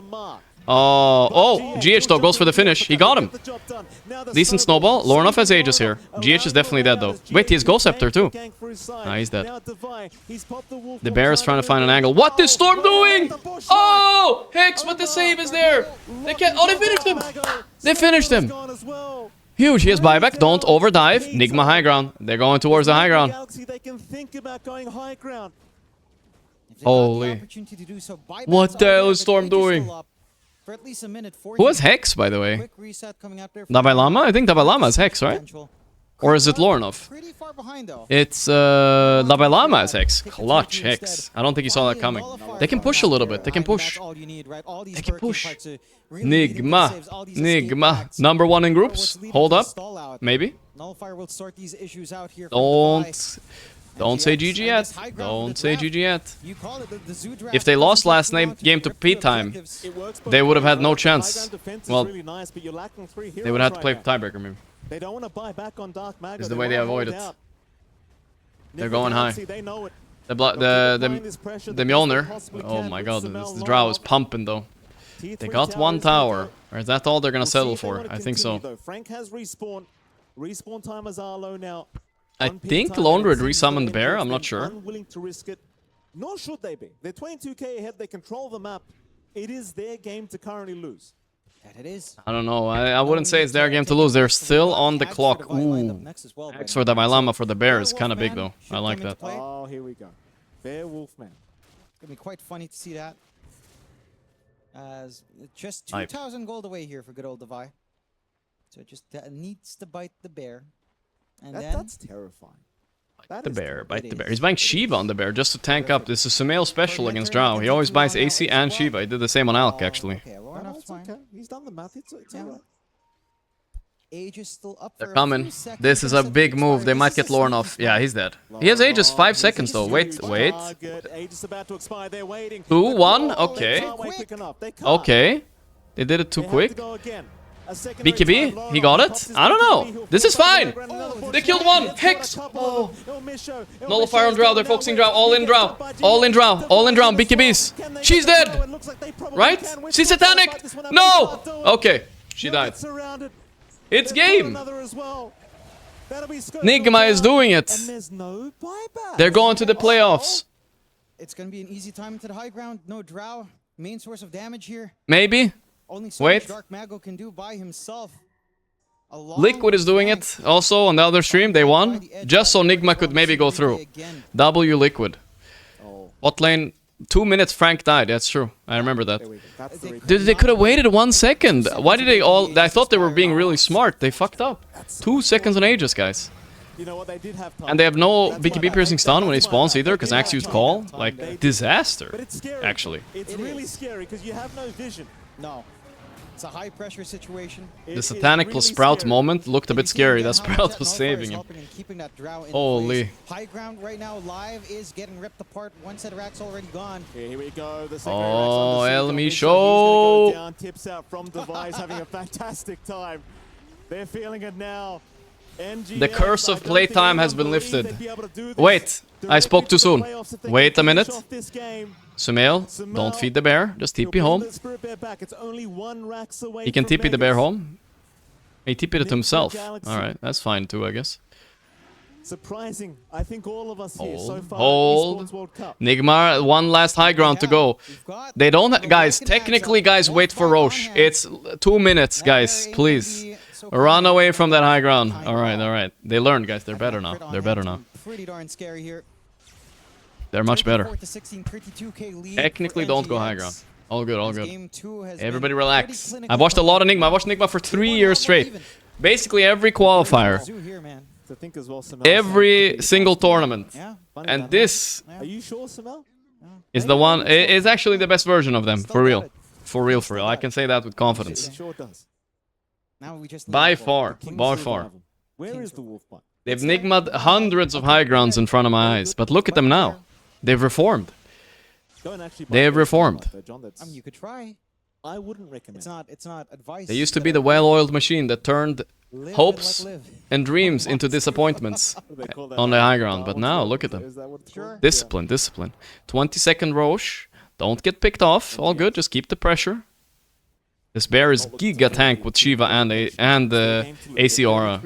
Oh, GH though goes for the finish. He got him. Decent snowball. Lornoff has Aegis here. GH is definitely dead though. Wait, he has Ghost Scepter too. Nah, he's dead. The bear is trying to find an angle. What is Storm doing? Oh, Hex, but the save is there. They can't... Oh, they finished him. They finished him. Huge. He has buyback. Don't overdive. Nigma high ground. They're going towards the high ground. They can think about going high ground. If they got the Holy. opportunity to do so, buybacks What the are hell there, is but Storm Blake is doing? still up for at least a minute. Who has Hex, by the way? Quick reset coming out there for Dalai Lama? I think Dalai Lama has Hex, right? potential. Or is it Lornoff? Pretty far behind though. It's Dalai Lama has Hex. Clutch Hex. I don't think he saw that coming. They can push a little bit. They can push. They can push. Nigma. Nigma. Number 1 in groups. Hold up. Maybe. Nullifier will sort these issues out here. Don't Don't say GG yet. Don't say GG yet. If they lost last game to Playtime, they would have had no chance. Well, they would have had to play tiebreaker maybe. They don't want to buy back on Dark Mago. Is the way they avoid it. They're going high. The Mjolnir. Oh my god, the Drow is pumping though. They got one tower. Or is that all they're gonna settle for? I think so. Frank has respawn. Respawn timers are low now. I think Lone would resummon the bear. I'm not sure. Unwilling to risk it. Nor should they be. They're 22k ahead. They control the map. It is their game to currently lose. That it is. I don't know. I wouldn't say it's their game to lose. They're still on the clock. Ooh. X for the Vailama for the bear is kind of big though. I like that. Oh, here we go. Bear Wolfman. It's gonna be quite funny to see that. As just 2,000 gold away here for good old Devi. So it just needs to bite the bear. And that's terrifying. Bite the bear, bite the bear. He's buying Shiva on the bear just to tank up. This is Sumail special against Drow. He always buys AC and Shiva. He did the same on Alk actually. Okay. He's done the math. It's alright. Age is still up. They're coming. This is a big move. They might get Lorne off. Yeah, he's dead. He has Aegis 5 seconds though. Wait. 2, 1. Okay. Okay. They did it too quick. BKB, he got it? I don't know. This is fine. They killed one. Hex. Oh. Nullifier on Drow. They're focusing Drow. All in Drow. All in Drow. All in Drow. BKBs. She's dead. Right? She's satanic. No. Okay. She died. It's game. Nigma is doing it. They're going to the playoffs. It's going to be an easy time to the high ground. No Drow. Main source of damage here. Maybe. Only so Wait. much Dark Mago can do by himself. Liquid is doing it also on the other stream. They won. Just so Nigma could maybe go through. W Liquid. Bot lane. 2 minutes Frank died. That's true. I remember that. Dude, they could have waited 1 second. Why did they all... I thought they were being really smart. They fucked up. 2 seconds on Aegis, guys. And they have no BKB piercing stun when he spawns either, because Axe used call. Like, disaster, actually. It's really scary because you have no vision. No. It's a high pressure situation. The satanic plus Sprout moment looked a bit scary. That Sprout was saving him. Holy. High ground right now live is getting ripped apart. One set of racks already gone. Here we go. Oh, Elmi show. Tips out from Device having a fantastic time. They're feeling it now. The curse of playtime has been lifted. Wait, I spoke too soon. Wait a minute. Sumail, don't feed the bear. Just TP home. He can TP the bear home. He TP'd it himself. Alright, that's fine too, I guess. Surprising. I think all of us here so far. Hold. Nigma, one last high ground to go. They don't... Guys, technically, guys, wait for Roche. It's 2 minutes, guys. Please. Run away from that high ground. Alright, alright. They learned, guys. They're better now. They're better now. Pretty darn scary here. They're much better. Technically, don't go high ground. All good, all good. Everybody relax. I've watched a lot of Nigma. I watched Nigma for 3 years straight. Basically every qualifier. Every single tournament. And this is the one. It's actually the best version of them. For real. For real, for real. I can say that with confidence. By far. By far. They've Nigma'd hundreds of high grounds in front of my eyes. But look at them now. They've reformed. They have reformed. I mean, you could try. I wouldn't recommend. It's not advice. They used to be the well-oiled machine that turned hopes and dreams into disappointments on the high ground. But now, look at them. Discipline, discipline. 20-second Roche. Don't get picked off. All good. Just keep the pressure. This bear is giga tank with Shiva and the AC aura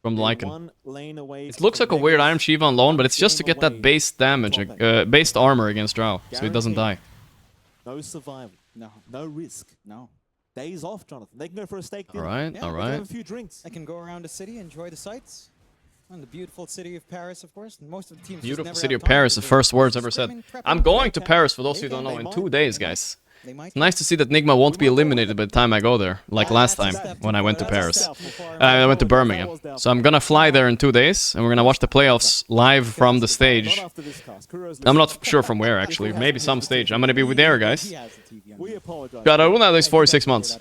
from Lycan. It looks like a weird Iron Shiva on lone, but it's just to get that base damage, based armor against Drow, so he doesn't die. No survival. No. No risk. No. Days off, Jonathan. They can go for a steak dinner. Alright, Yeah, alright. Have a few drinks. I can go around the city, enjoy the sights. And the beautiful city of Paris, of course. Most of the teams Beautiful just city never of have time Paris, to the do first words some ever said. scrimming, prepping, I'm going to prepping. Paris, for those who don't know, in 2 days, guys. It's nice to see that Nigma won't be eliminated by the time I go there, like last time when I went to Paris. I went to Birmingham. So I'm gonna fly there in 2 days, and we're gonna watch the playoffs live from the stage. I'm not sure from where, actually. Maybe some stage. I'm gonna be there, guys. We apologize. God, I will not these 46 months.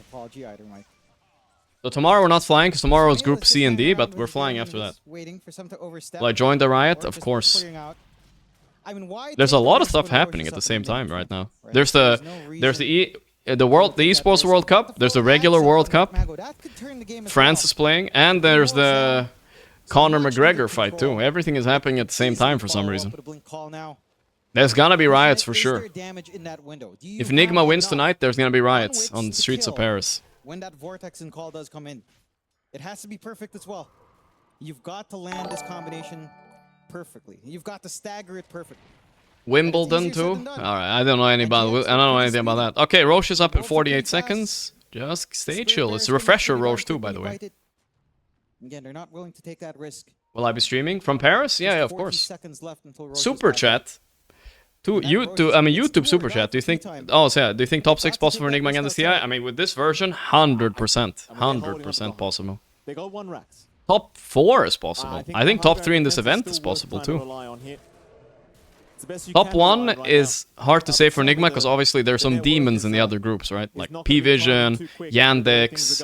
So So tomorrow we're not flying, because tomorrow is Group C and D, but we're flying after that. Waiting for some to overstep. Will I join the riot? Or Of just course. clearing out. I mean, why There's take a the lot of risk stuff when Roche happening is at the up same in the time main right now. front, right? There's no the Esports World Cup, there's the regular World Cup, France is playing, and there's the Conor McGregor fight too. Everything is happening at the same time for some reason. There's gonna be riots for sure. If Nigma wins tonight, there's gonna be riots on the streets of Paris. When that vortex and call does come in, it has to be perfect as well. You've got to land this combination perfectly. You've got to stagger it perfectly. Wimbledon too? Alright, I don't know anything about that. Okay, Roche is up in 48 seconds. Just stay chill. It's a refresher Roche too, by the way. Again, they're not willing to take that risk. Will I be streaming? From Paris? Yeah, of course. Seconds left until Roche Super chat. YouTube super chat. Do you think? Oh, so yeah. Do you think top 6 possible for Nigma against TI? I mean, with this version, 100%, 100% possible. They got 1 Rax. Top 4 is possible. I think top 3 in this event is possible too. Top 1 is hard to say for Nigma because obviously there's some demons in the other groups, right? Like P-Vision, Yandex,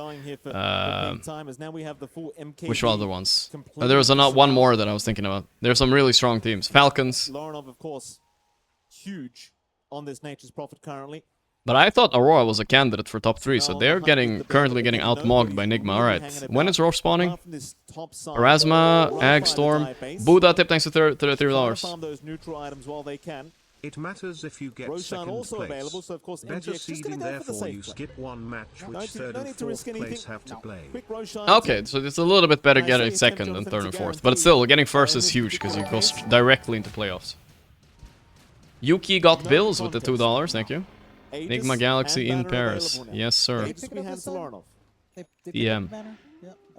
which other ones? There was not one more that I was thinking about. There's some really strong teams. Falcons. Laurenov, of course, huge on this Nature's Prophet currently. But I thought Aurora was a candidate for top 3, so they're currently getting outmogged by Nigma. Alright, when is Roche spawning? Erasma, Agstorm, Buddha tip thanks to $33. It matters if you get second place. Better seeding, therefore you skip one match which third and fourth place have to play. Okay, so it's a little bit better getting second than third and fourth. But still, getting first is huge because you go directly into playoffs. Yuki got bills with the $2, thank you. Nigma Galaxy in Paris. Yes, sir. DM.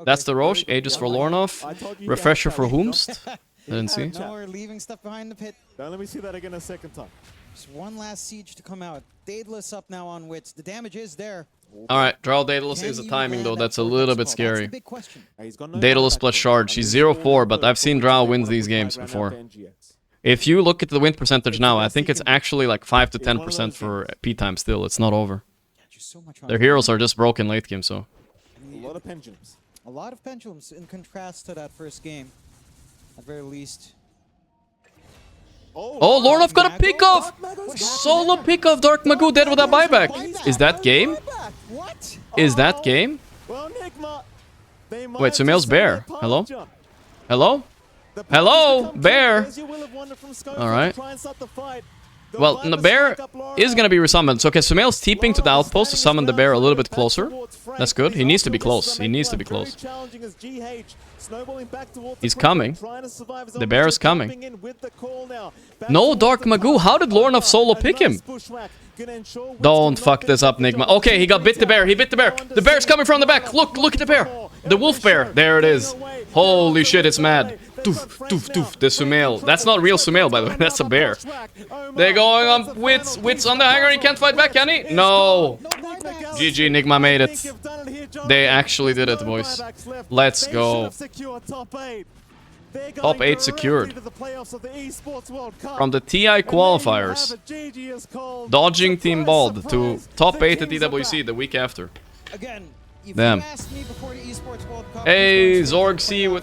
That's the Roche. Aegis for Lornov. Refresher for Whomst. Didn't see. No, we're leaving stuff behind the pit. Now let me see that again a second time. Just one last siege to come out. Daedalus up now on Wits. The damage is there. Alright, draw Daedalus is a timing though, that's a little bit scary. Daedalus plus Shard. She's 0-4, but I've seen Drow wins these games before. If you look at the win percentage now, I think it's actually like 5 to 10% for P-Time still. It's not over. Their heroes are just broken late game, so. A lot of pendulums. A lot of pendulums in contrast to that first game. At very least. Oh, Lornov got a pick off! Solo pick off Dark Magoo dead with a buyback. Is that game? Is that game? Wait, Sumail's Bear. Hello? Hello? Hello, Bear! Alright. Well, the Bear is gonna be resummoned. So, okay, Sumail's TPing to the outpost to summon the Bear a little bit closer. That's good. He needs to be close. He needs to be close. He's coming. The Bear is coming. No Dark Magoo. How did Lornov solo pick him? Don't fuck this up, Nigma. Okay, he got bit the Bear. He bit the Bear. The Bear's coming from the back. Look at the Bear. The Wolf Bear. There it is. Holy shit, it's mad. Doof, doof, doof. The Sumail. That's not real Sumail, by the way. That's a bear. They're going on Wits. Wits on the hanger. He can't fight back, can he? No. GG, Nigma made it. They actually did it, boys. Let's go. Top 8 secured. From the TI qualifiers. Dodging Team Bald to top 8 at EWC the week after. Damn. Hey, Gorgc with